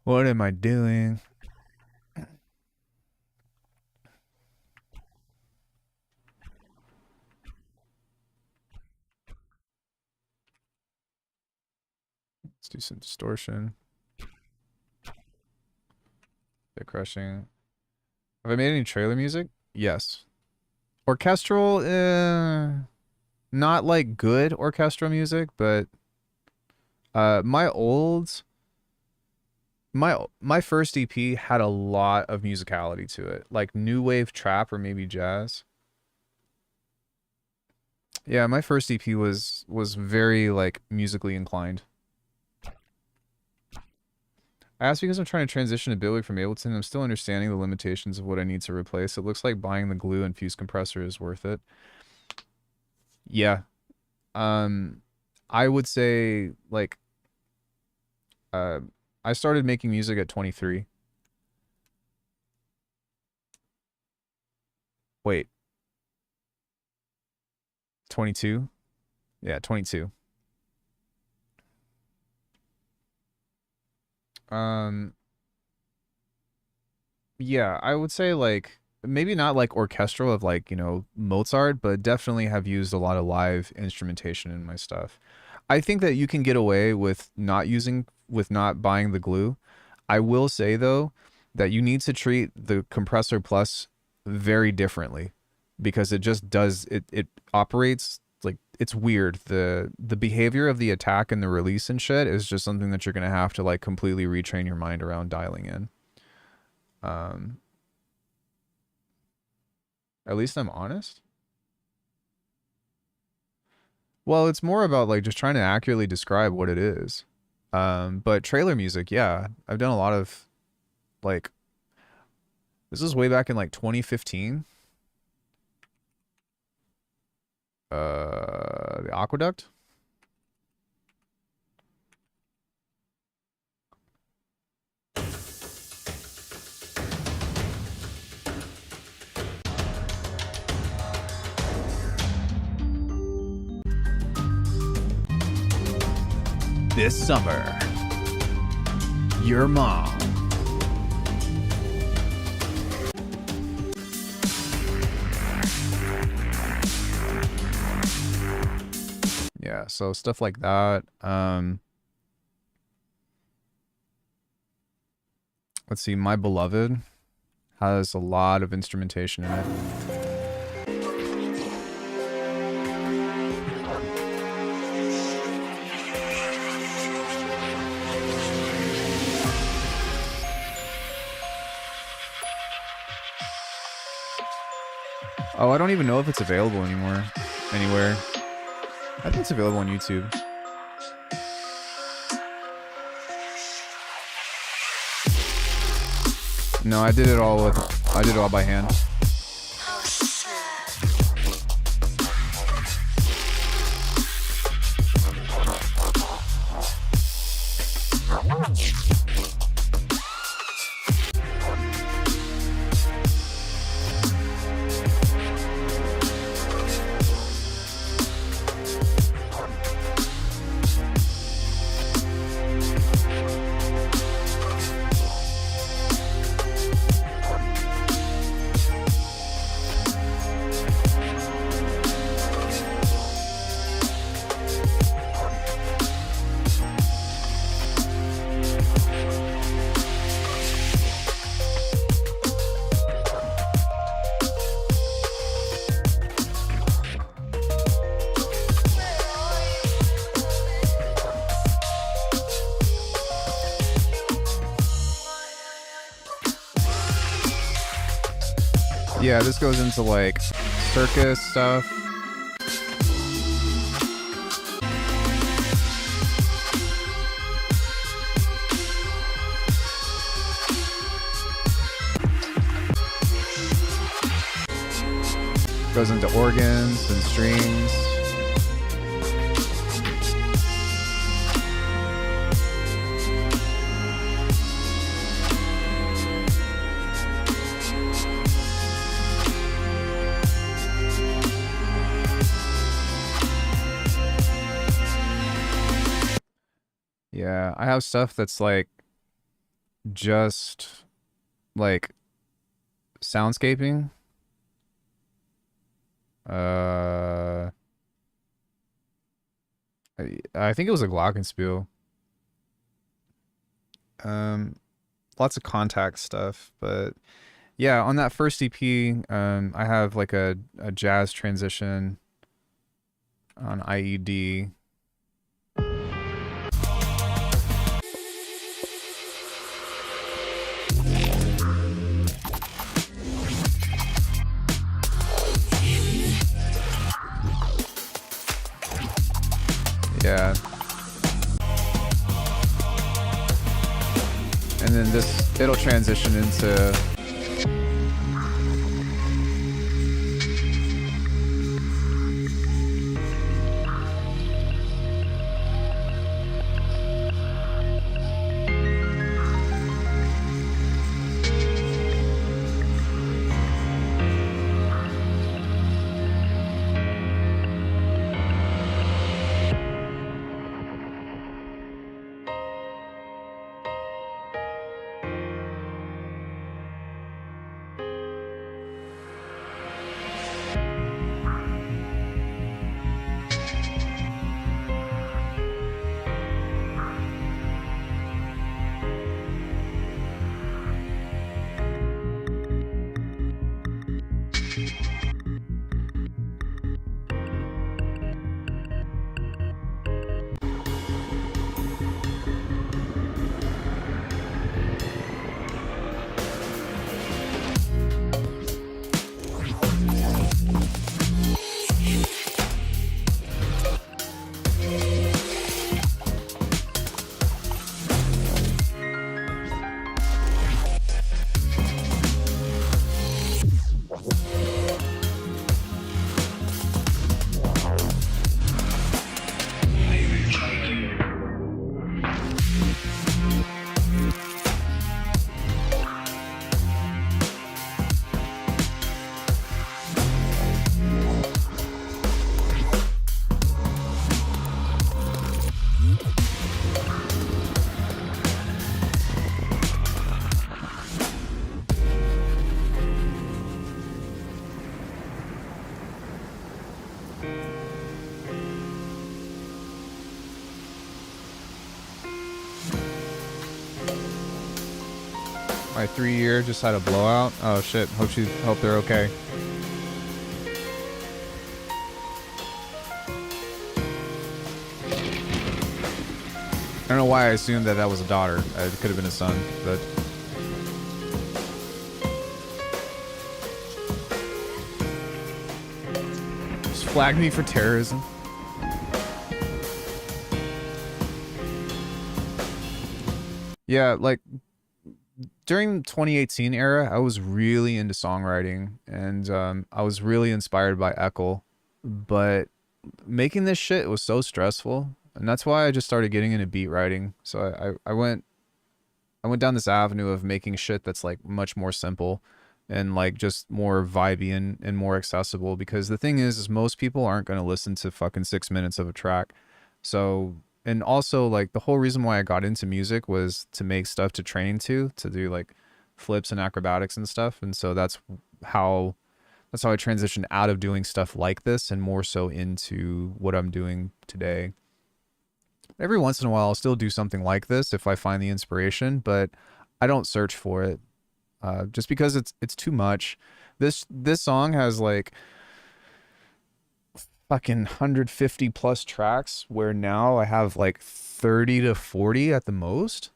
What am I doing? Let's do some distortion. Bit crushing. Have I made any trailer music? Yes. Orchestral, not like good orchestral music, but my first EP had a lot of musicality to it, like new wave trap or maybe jazz. Yeah, my first EP was very like musically inclined. I asked because I'm trying to transition to Billy from Ableton. I'm still understanding the limitations of what I need to replace. It looks like buying the glue and fuse compressor is worth it. Yeah. I would say like I started making music at 23. Wait. 22? Yeah, 22. Yeah, I would say like maybe not like orchestral of like, you know, Mozart, but definitely have used a lot of live instrumentation in my stuff. I think that you can get away with not buying the glue. I will say though that you need to treat the compressor plus very differently because it just does it operates like it's weird. The behavior of the attack and the release and shit is just something that you're gonna have to like completely retrain your mind around dialing in. At least I'm honest. Well, it's more about like just trying to accurately describe what it is. But trailer music, yeah, I've done a lot of like, this is way back in like 2015. The Aqueduct. This summer, your mom. Yeah, so stuff like that. Let's see, My Beloved has a lot of instrumentation in it. Oh, I don't even know if it's available anymore. Anywhere. I think it's available on YouTube. No, I did it all by hand. Yeah, this goes into like circus stuff. Goes into organs and strings. Yeah, I have stuff that's like just like soundscaping. I think it was a glockenspiel. Lots of contact stuff, but yeah, on that first EP, I have like a jazz transition on IED. Yeah. And then this, it'll transition into my 3-year just had a blowout. Oh shit, hope they're okay. I don't know why I assumed that was a daughter. It could have been a son, but just flagged me for terrorism. Yeah, like during 2018 era, I was really into songwriting, and I was really inspired by Eccles, but making this shit was so stressful, and that's why I just started getting into beat writing. So I went down this avenue of making shit that's like much more simple and like just more vibey and more accessible, because the thing is most people aren't going to listen to fucking 6 minutes of a track. So, and also like the whole reason why I got into music was to make stuff to train to do like flips and acrobatics and stuff. And so that's how I transitioned out of doing stuff like this and more so into what I'm doing today. Every once in a while I'll still do something like this if I find the inspiration, but I don't search for it, just because it's too much. This song has like fucking 150 plus tracks, where now I have like 30 to 40 at the most.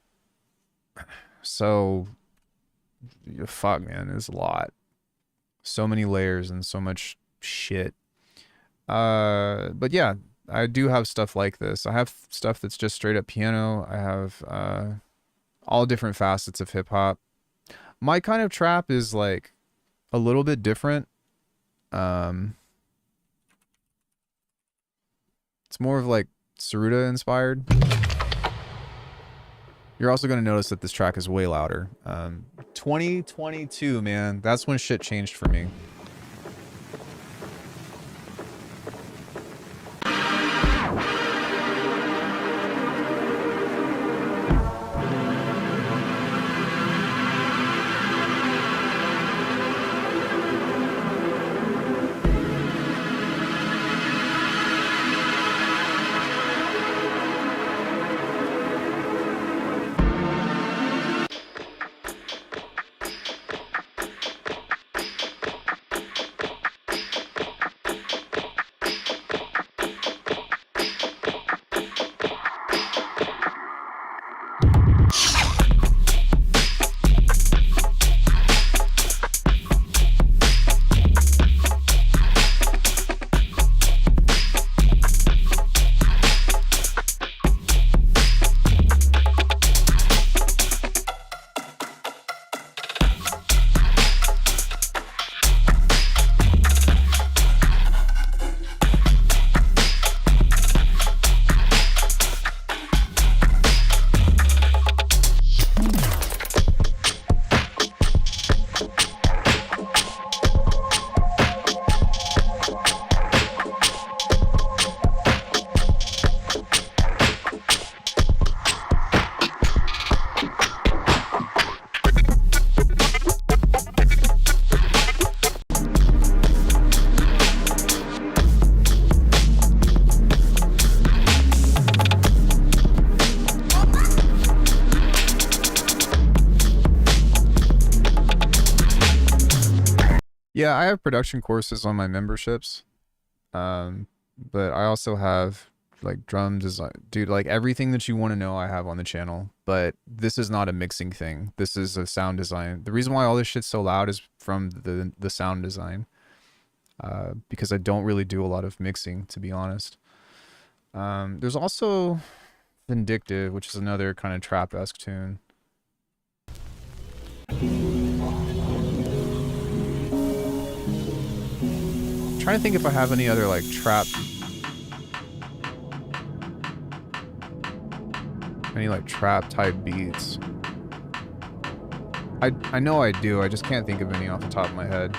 So fuck, man, it's a lot. So many layers and so much shit. But yeah, I do have stuff like this. I have stuff that's just straight up piano. I have all different facets of hip hop. My kind of trap is like a little bit different. It's more of like Saruda inspired. You're also going to notice that this track is way louder. 2022, man. That's when shit changed for me. Yeah, I have production courses on my memberships. But I also have like drum design, dude, like everything that you want to know I have on the channel. But this is not a mixing thing. This is a sound design. The reason why all this shit's so loud is from the sound design. Because I don't really do a lot of mixing, to be honest. There's also Vindictive, which is another kind of trap-esque tune. Trying to think if I have any other like trap, any like trap type beats. I know I do, I just can't think of any off the top of my head.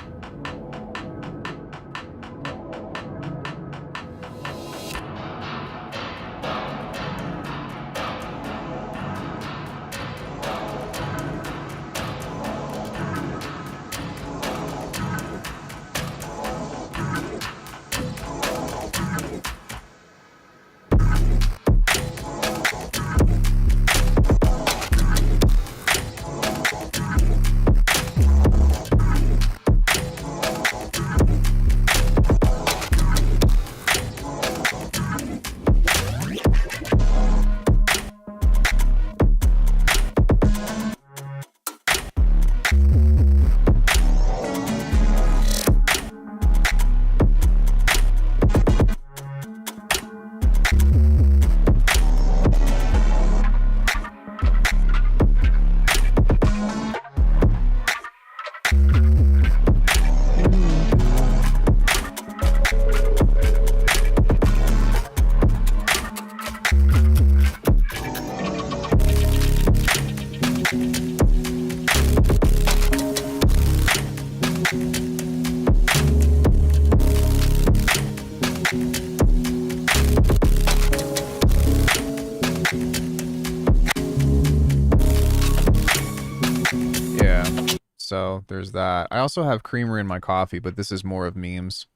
So there's that. I also have creamer in my coffee, but this is more of memes.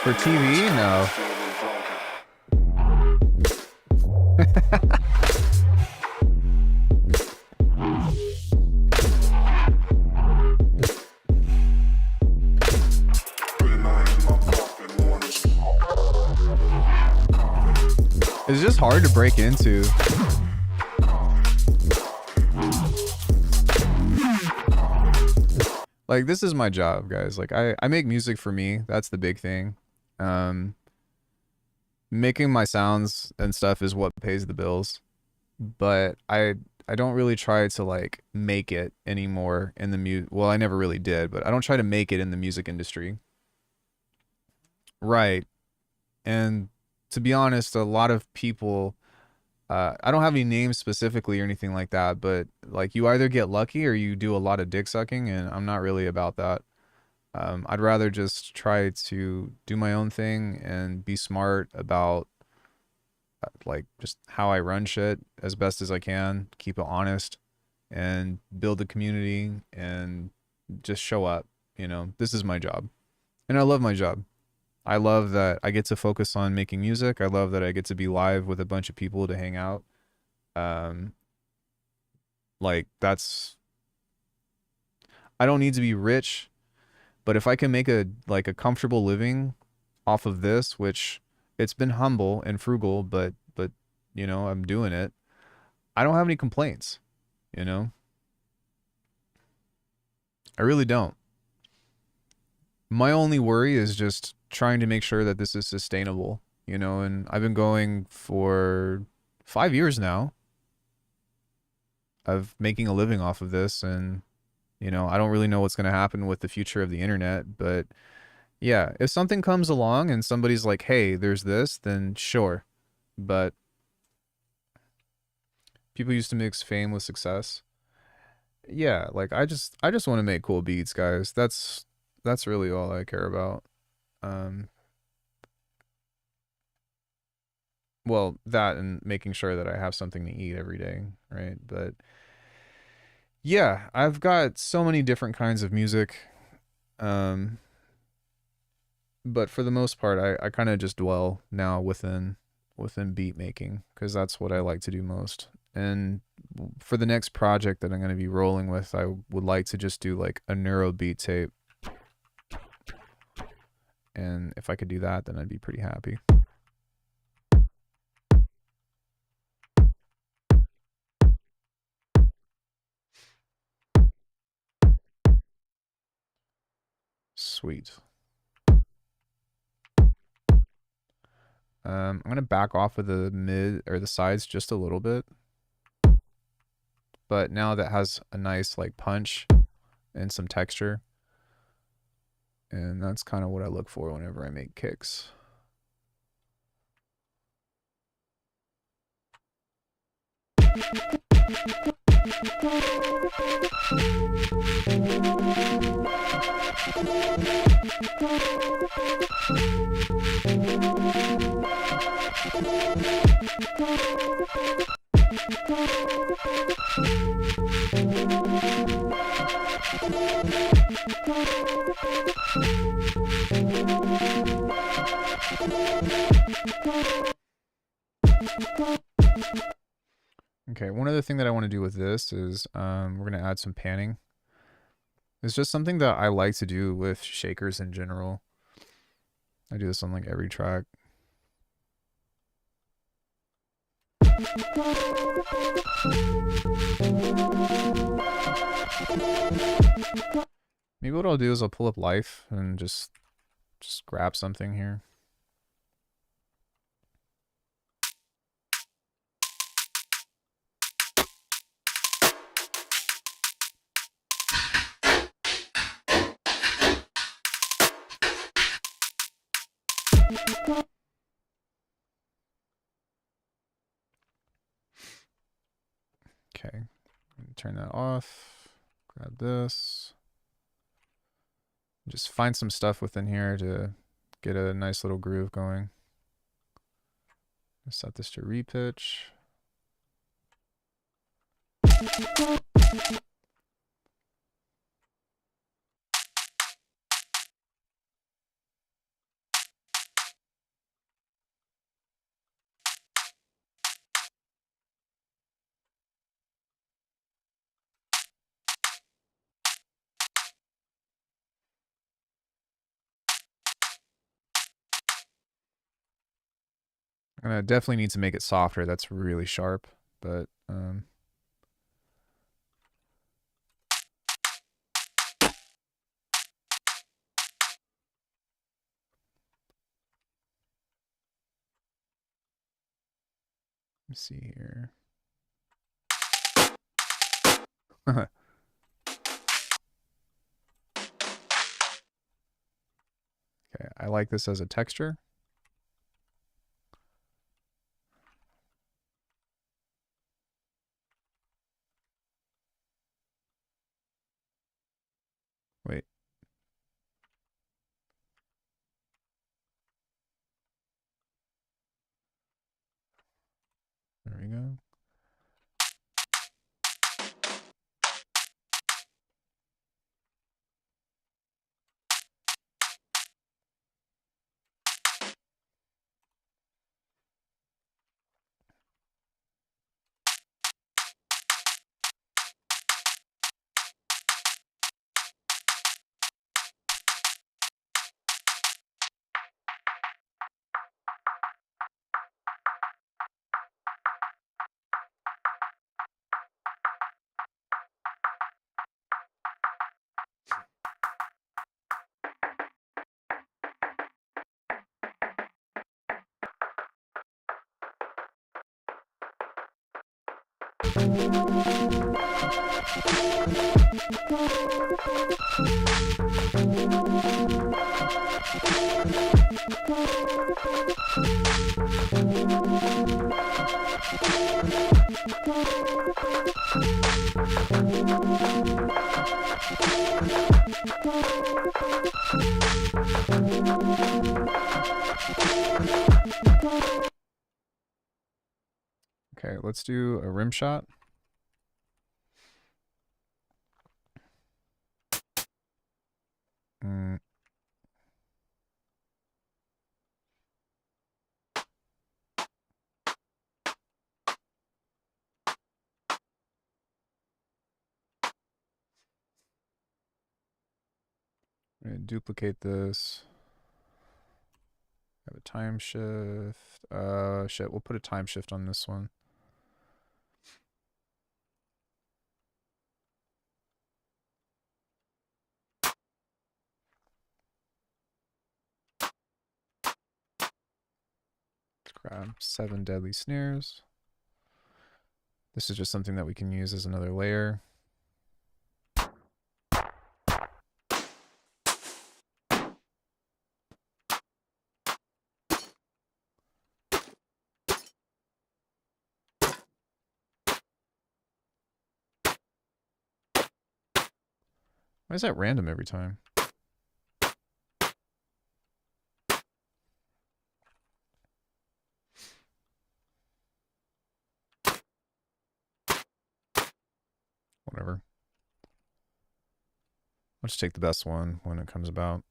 For TV? No. It's just hard to break into. Like, this is my job, guys. Like, I make music for me. That's the big thing. Making my sounds and stuff is what pays the bills. But I don't really try to like make it anymore in the well, I never really did, but I don't try to make it in the music industry. Right. And to be honest, a lot of people I don't have any names specifically or anything like that, but like you either get lucky or you do a lot of dick sucking, and I'm not really about that. I'd rather just try to do my own thing and be smart about like just how I run shit as best as I can, keep it honest, and build a community and just show up. You know, this is my job, and I love my job. I love that I get to focus on making music. I love that I get to be live with a bunch of people to hang out. Um, like that's I don't need to be rich, but if I can make a like a comfortable living off of this, which it's been humble and frugal, but you know, I'm doing it. I don't have any complaints, you know? I really don't. My only worry is just trying to make sure that this is sustainable, you know, and I've been going for 5 years now of making a living off of this, and you know, I don't really know what's going to happen with the future of the internet, but yeah, if something comes along and somebody's like, "Hey, there's this," then sure. But people used to mix fame with success. Yeah, like I just want to make cool beats, guys. That's really all I care about. Um well, that and making sure that I have something to eat every day, right? But yeah, I've got so many different kinds of music. Um but for the most part, I kind of just dwell now within beat making because that's what I like to do most. And for the next project that I'm going to be rolling with, I would like to just do like a neuro beat tape. And if I could do that, then I'd be pretty happy. Sweet. I'm going to back off of the mid or the sides just a little bit. But now that has a nice like punch and some texture. And that's kind of what I look for whenever I make kicks. Okay, one other thing that I want to do with this is we're going to add some panning. It's just something that I like to do with shakers in general. I do this on like every track. Maybe what I'll do is I'll pull up Life and just grab something here. Okay, turn that off. Grab this. Just find some stuff within here to get a nice little groove going. Set this to repitch. Gonna definitely need to make it softer. That's really sharp, but let me see here. Okay, I like this as a texture. Wait. There we go. Okay, let's do a rim shot. I'm gonna duplicate this. Have a time shift. Shit, we'll put a time shift on this one. Let's grab 7 deadly snares. This is just something that we can use as another layer. Why is that random every time? Whatever. I'll just take the best one when it comes about.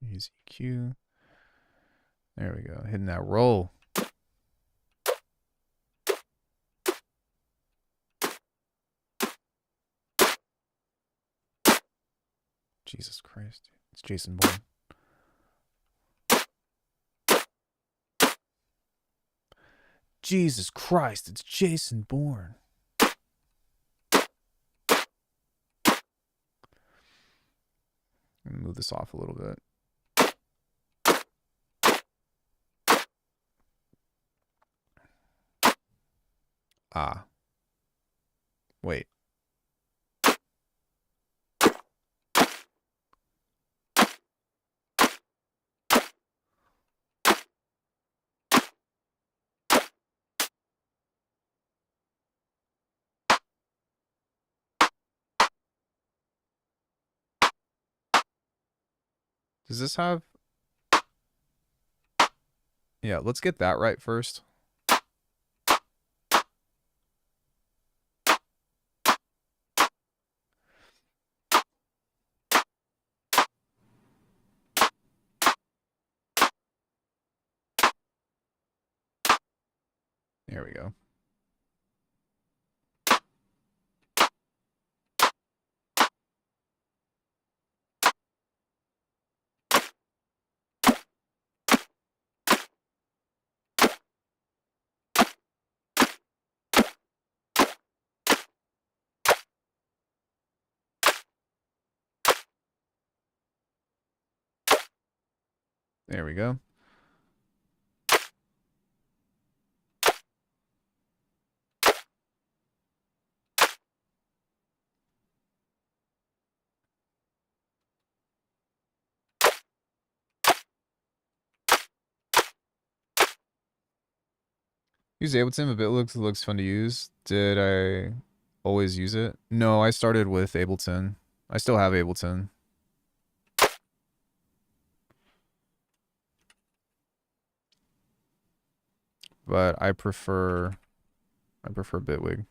Use EQ. There we go. Hitting that roll. Jesus Christ. It's Jason Bourne. Jesus Christ, it's Jason Bourne. I'm gonna move this off a little bit. Ah. Wait. Does this have... Yeah, let's get that right first. There we go. There we go. Use Ableton, but it looks fun to use. Did I always use it? No, I started with Ableton. I still have Ableton. But I prefer Bitwig.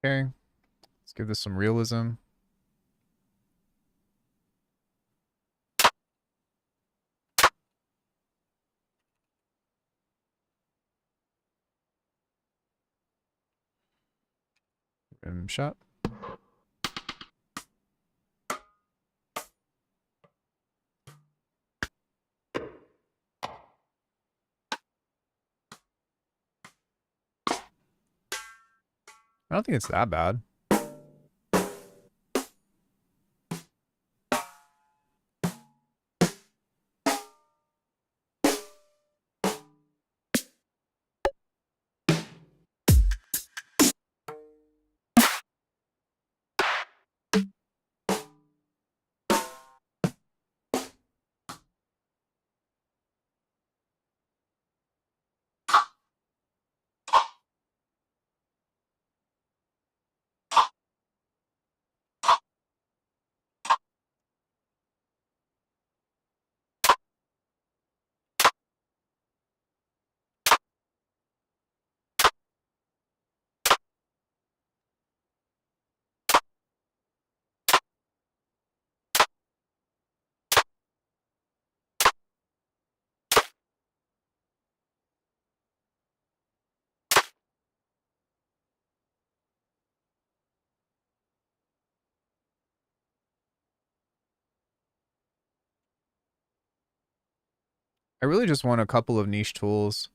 Okay, let's give this some realism. Rim shot. I don't think it's that bad. I really just want a couple of niche tools.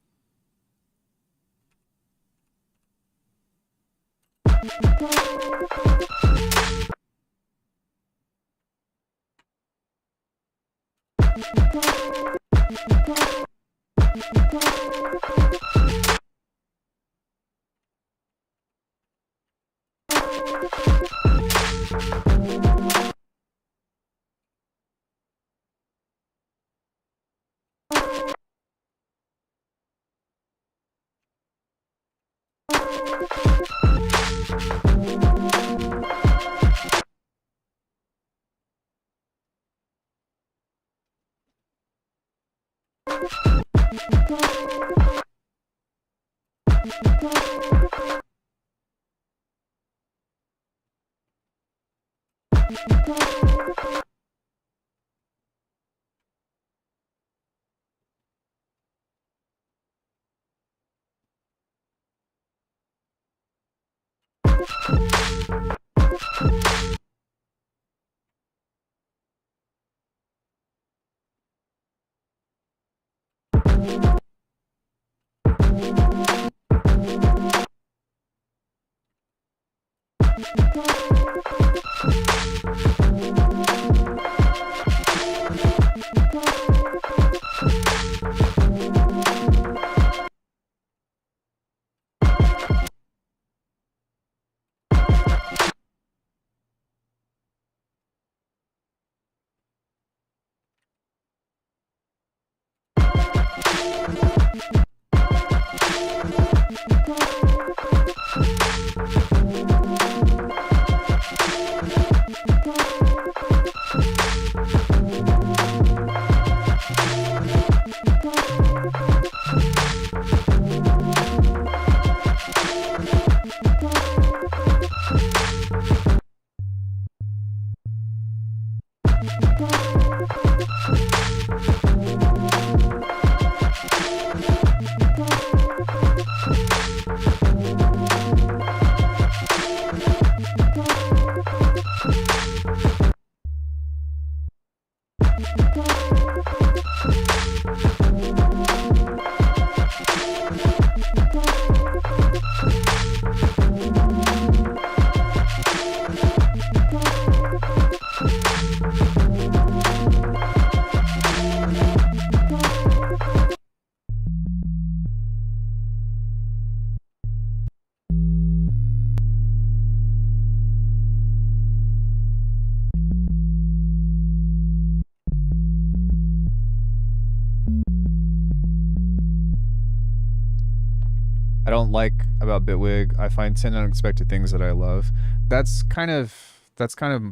don't like about Bitwig. I find 10 unexpected things that I love. That's kind of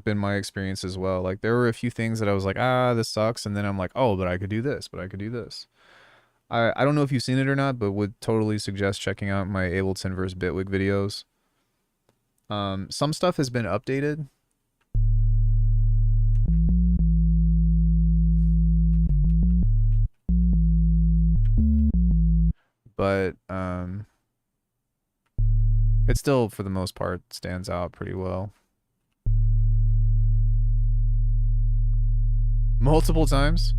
been my experience as well. Like there were a few things that I was like, this sucks, and then I'm like, oh, but I could do this, but I could do this. I don't know if you've seen it or not, but would totally suggest checking out my Ableton vs Bitwig videos. Some stuff has been updated. But it still, for the most part, stands out pretty well. Multiple times.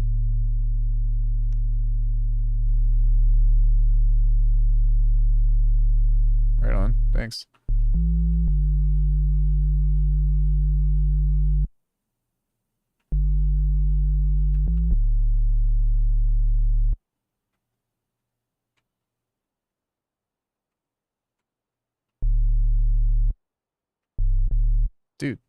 Right on. Thanks. Dude.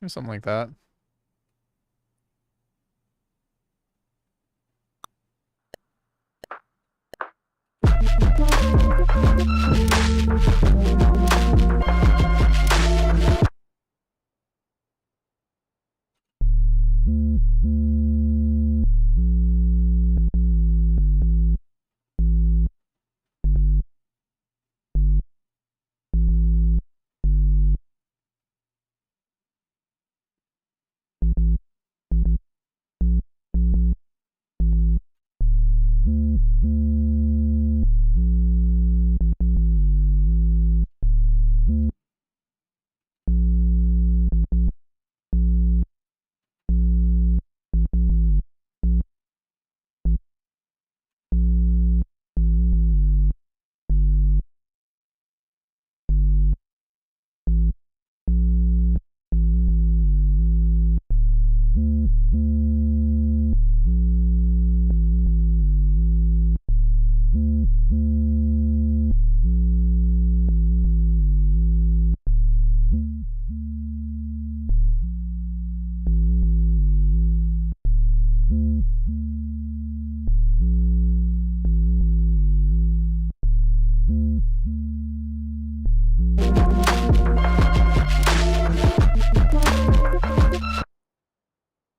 Or something like that.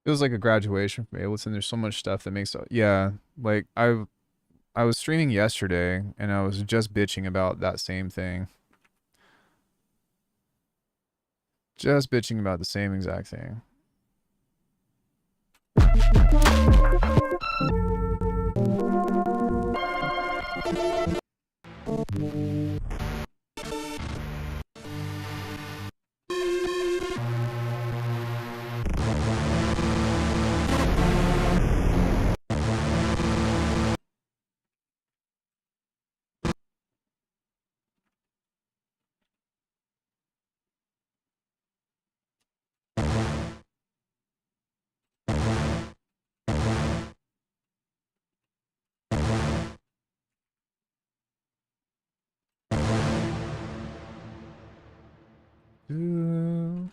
It was like a graduation from Ableton. There's so much stuff that makes yeah, like I was streaming yesterday and I was just bitching about that same thing. Just bitching about the same exact thing. Ooh.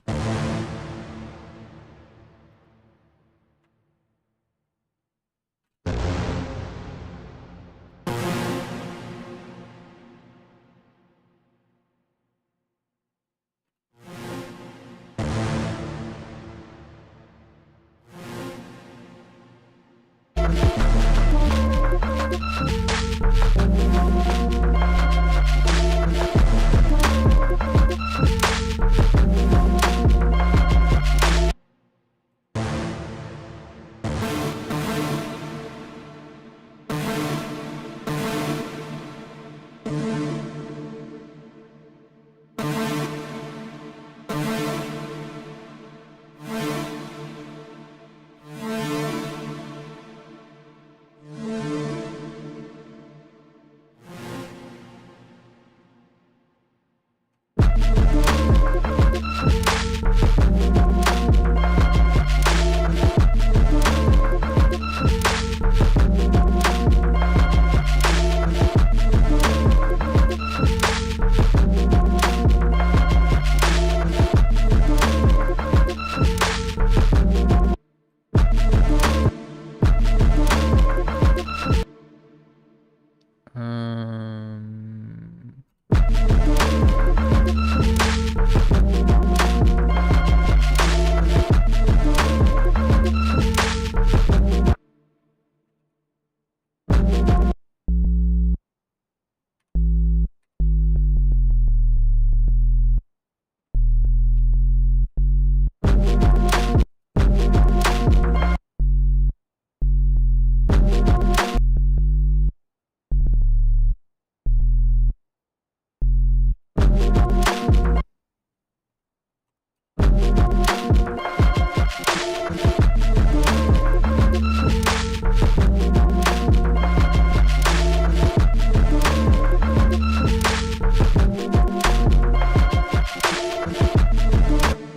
Um.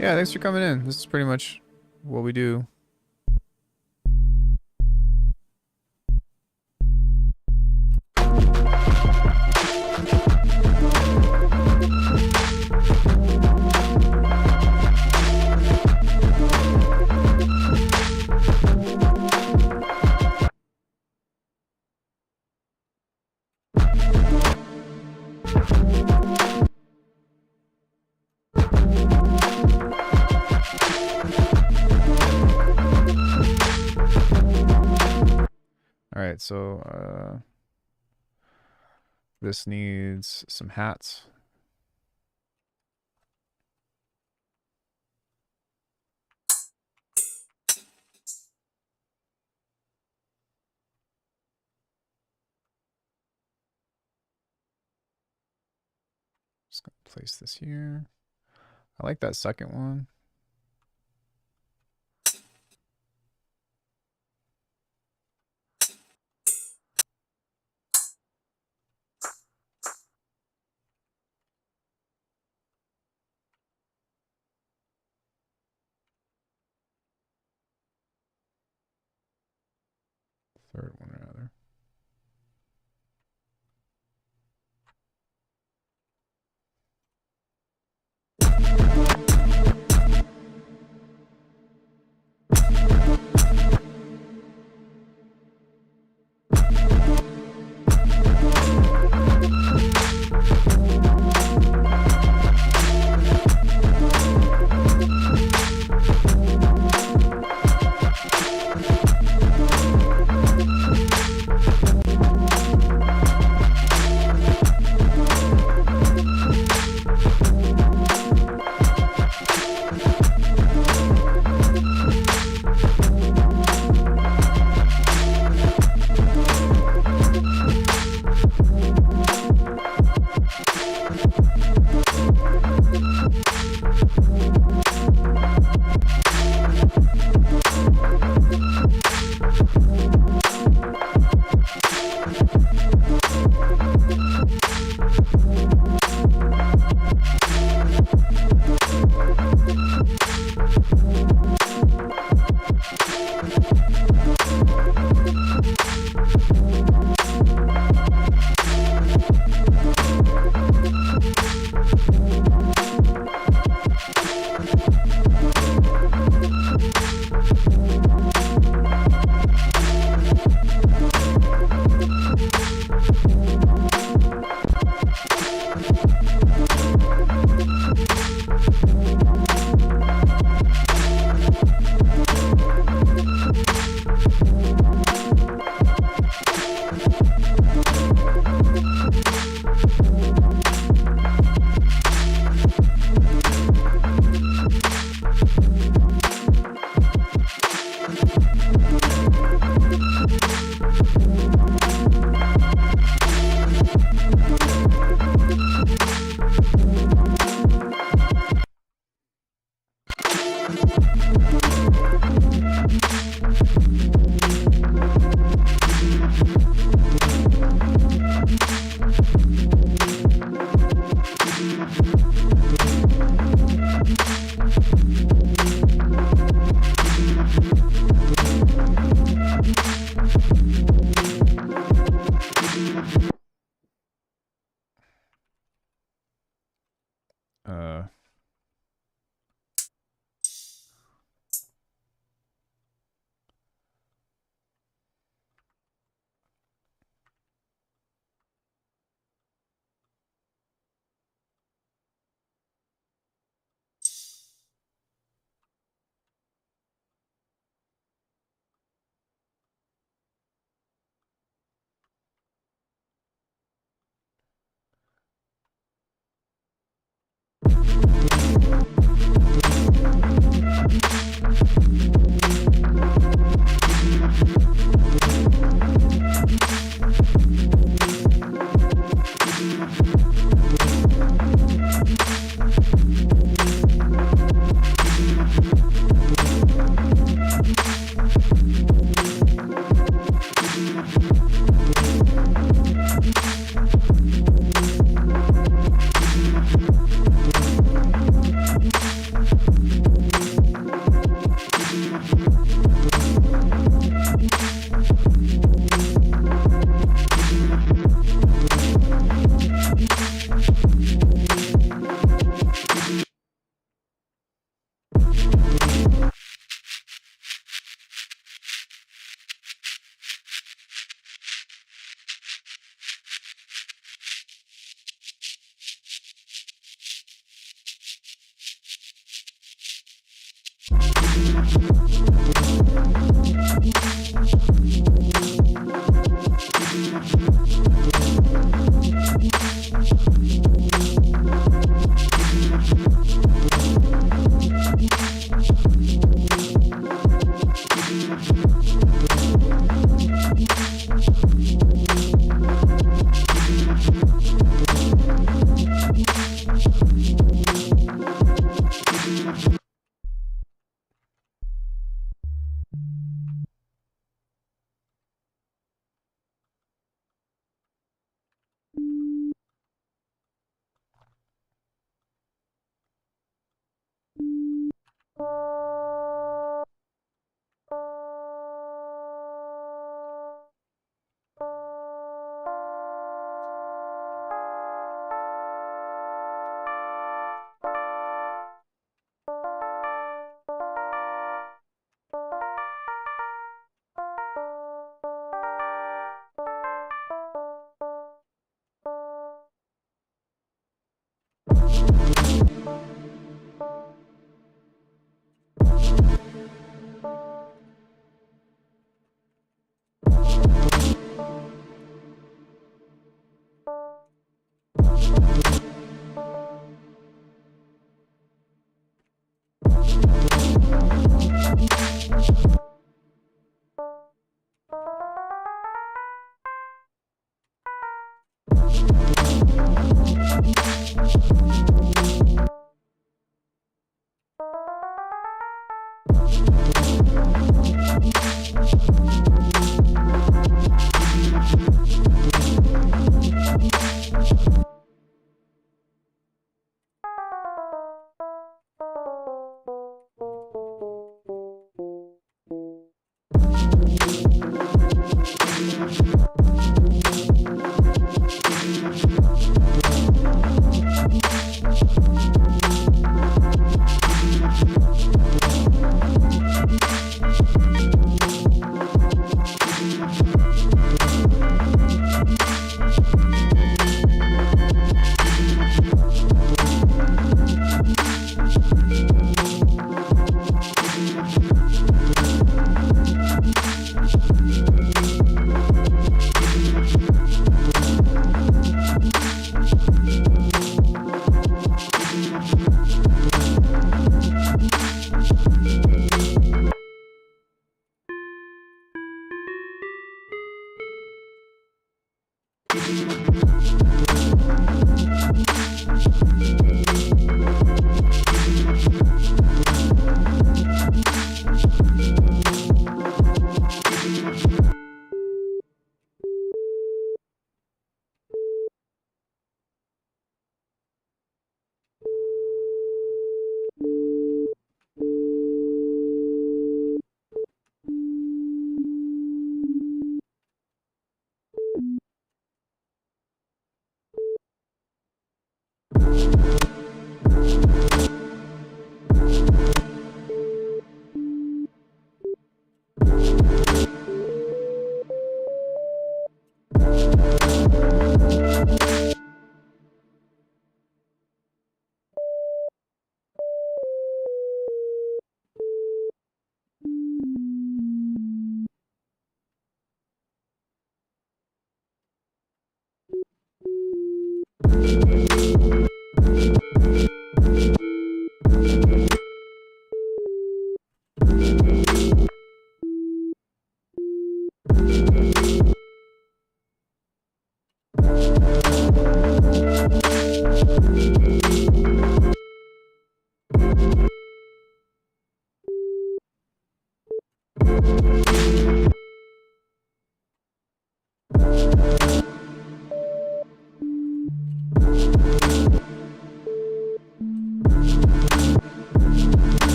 Yeah, thanks for coming in. This is pretty much what we do. All right, so this needs some hats. Just gonna place this here. I like that second one. Third one rather.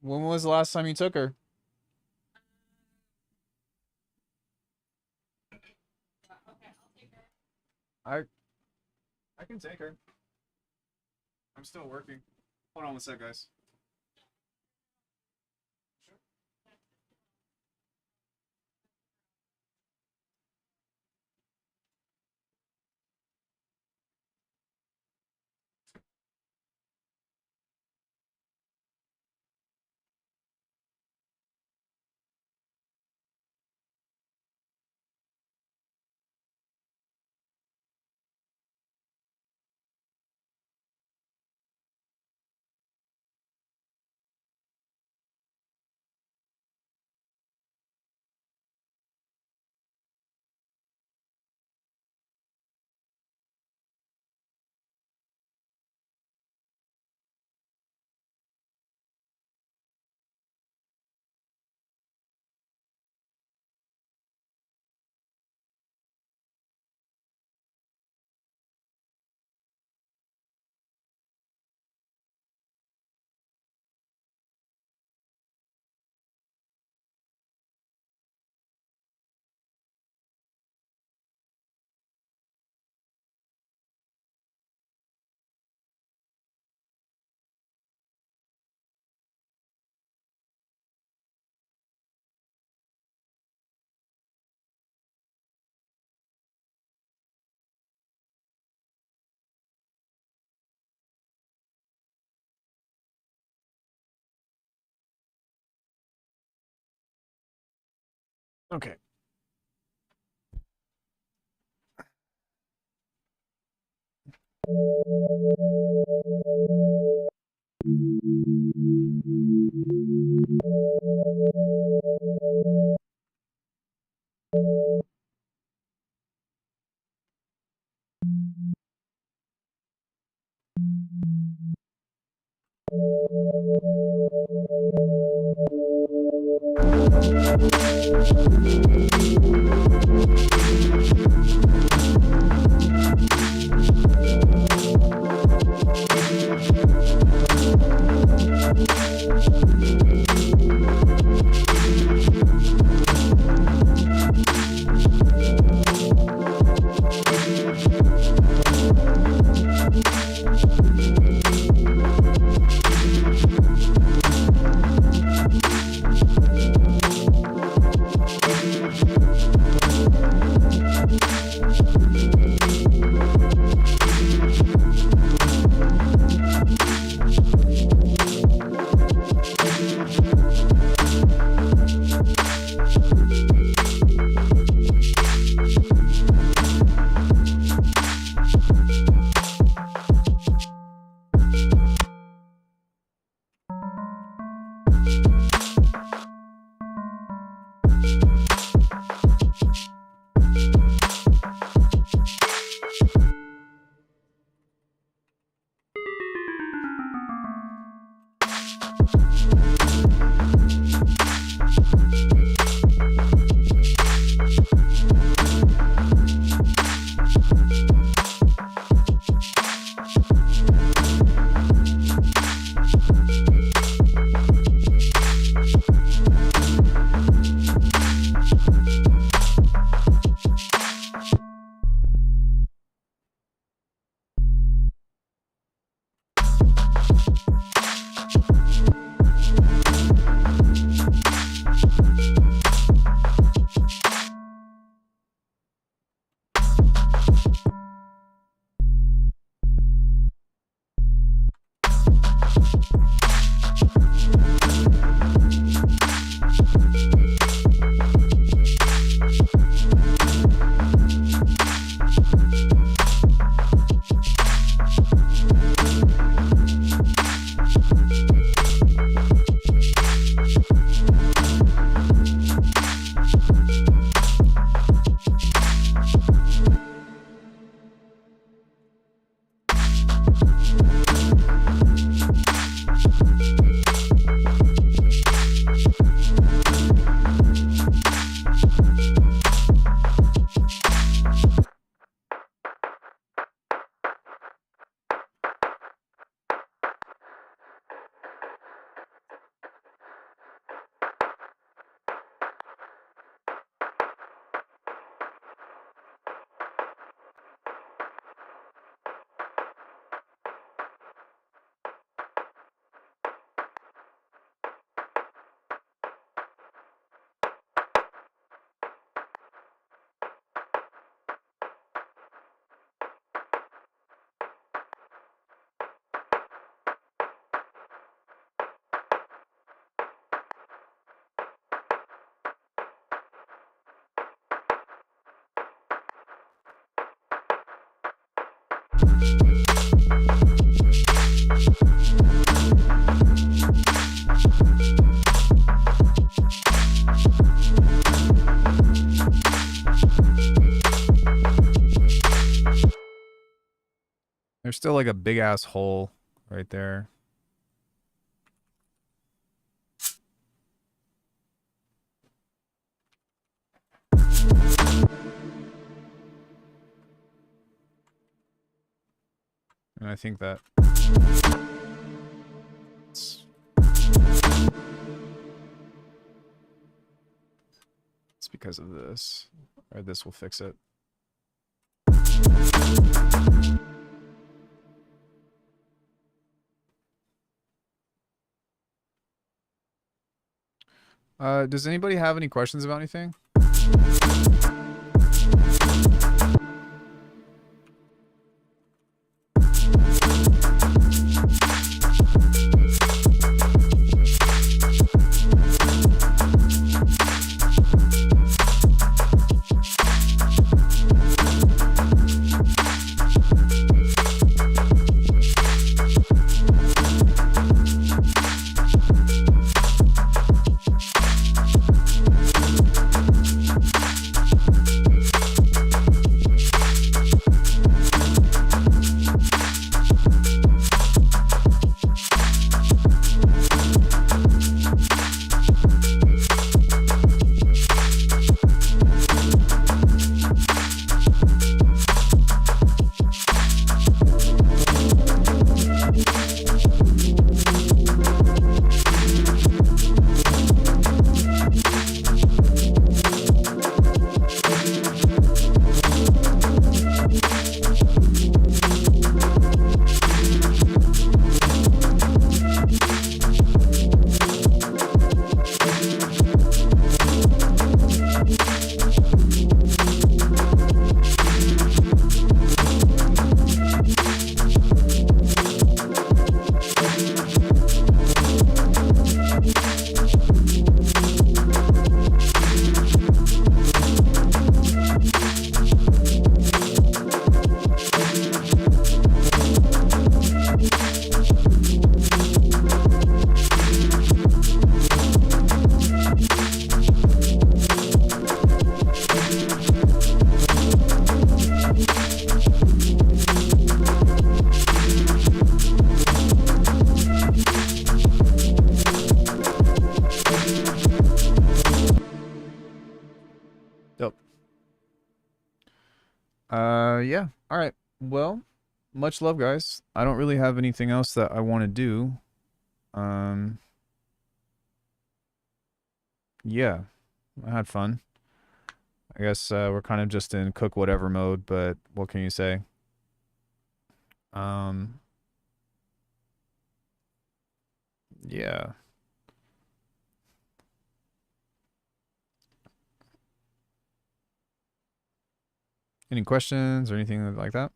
When was the last time you took her? I can take her. I'm still working. Hold on one sec, guys. Okay. There's still like a big ass hole right there. And I think that it's because of this, or this will fix it. Does anybody have any questions about anything? Yeah. All right. Well, much love, guys. I don't really have anything else that I want to do. Yeah. I had fun. I guess we're kind of just in cook whatever mode, but what can you say? Yeah. Any questions or anything like that?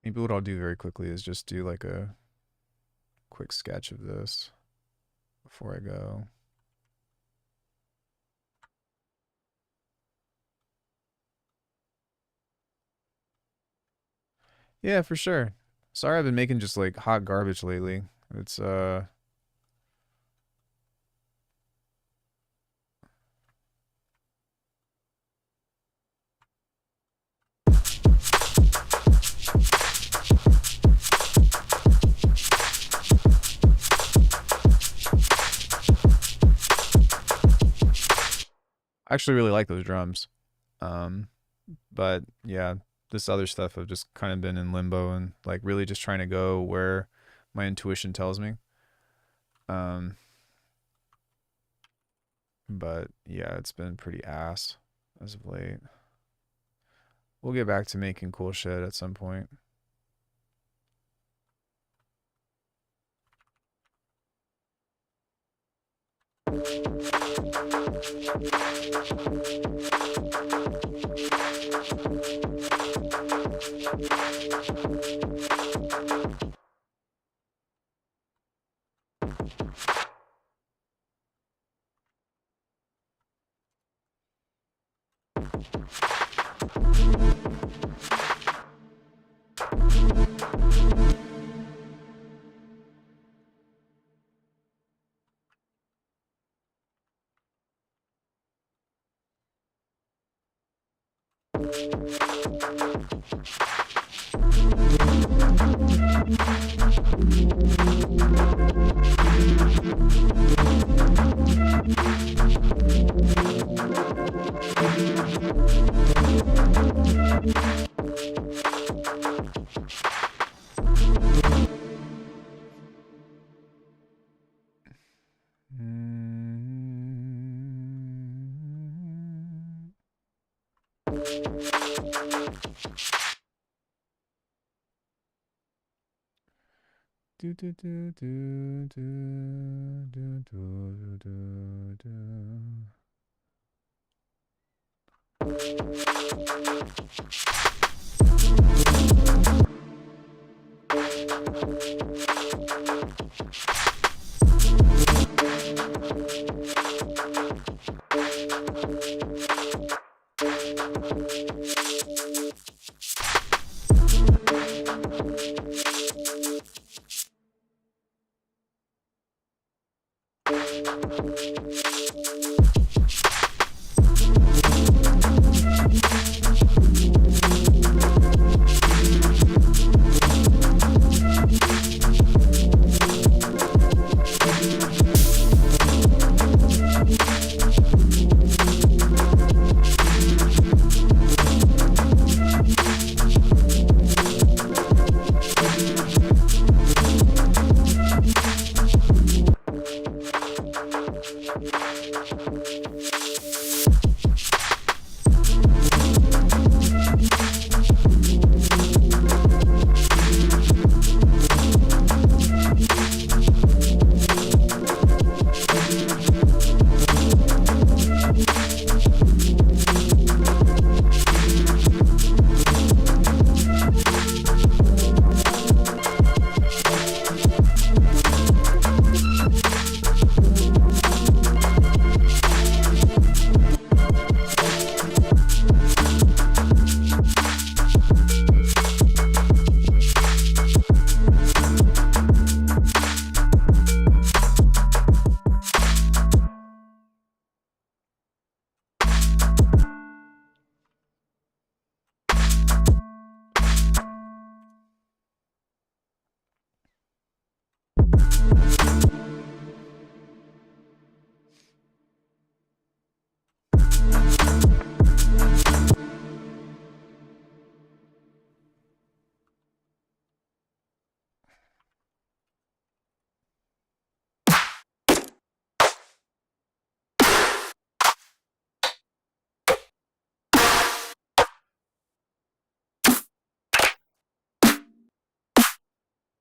Maybe what I'll do very quickly is just do like a quick sketch of this before I go. Yeah, for sure. Sorry I've been making just like hot garbage lately. It's I actually really like those drums. But yeah, this other stuff I've just kind of been in limbo and like really just trying to go where my intuition tells me. But yeah, it's been pretty ass as of late. We'll get back to making cool shit at some point. Do do do do do do do do do.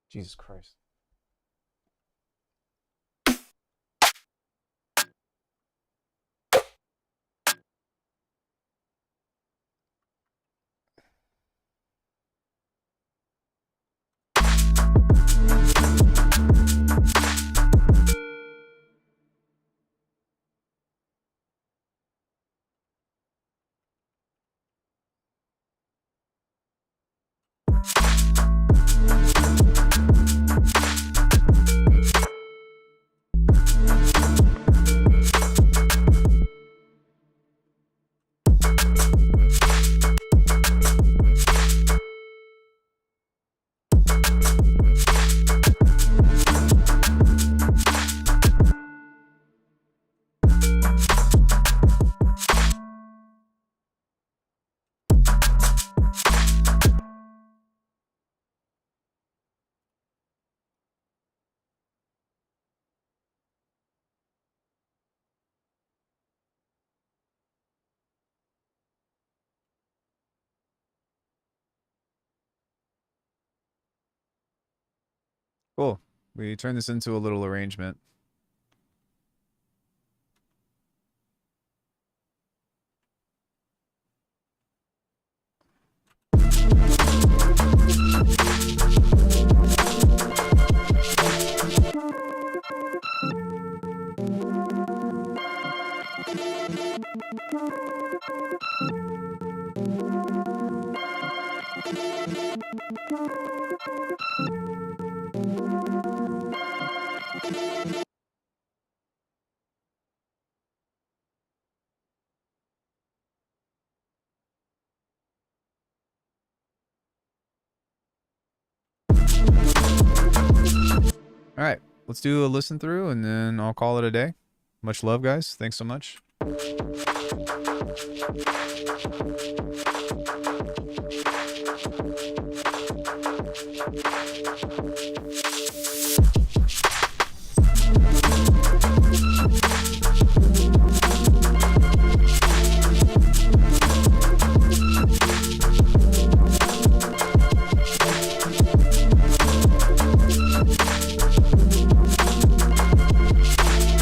Jesus Christ. Cool. We turned this into a little arrangement. All right, let's do a listen through and then I'll call it a day. Much love, guys. Thanks so much.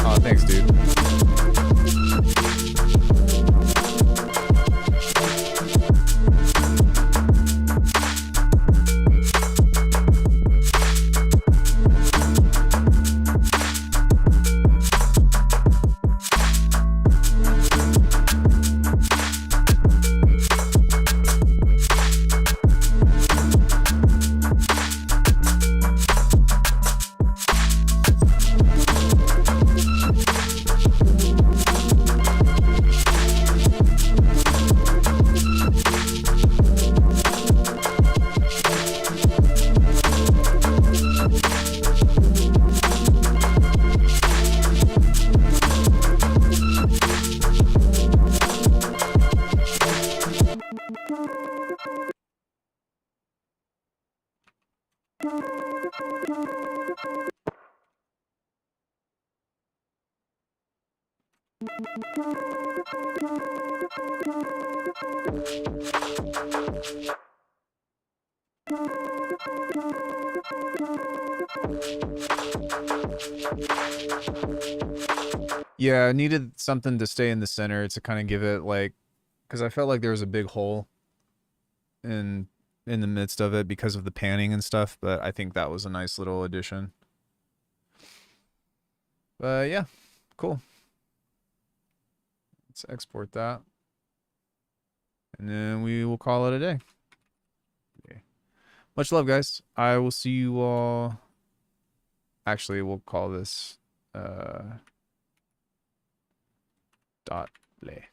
Oh, thanks, dude. Yeah, I needed something to stay in the center to kind of give it like, because I felt like there was a big hole in the midst of it because of the panning and stuff, but I think that was a nice little addition. But yeah, cool. Let's export that. And then we will call it a day. Okay. Much love, guys. I will see you all. Actually, we'll call this dot lay.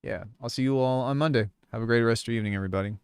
Yeah, I'll see you all on Monday. Have a great rest of your evening, everybody.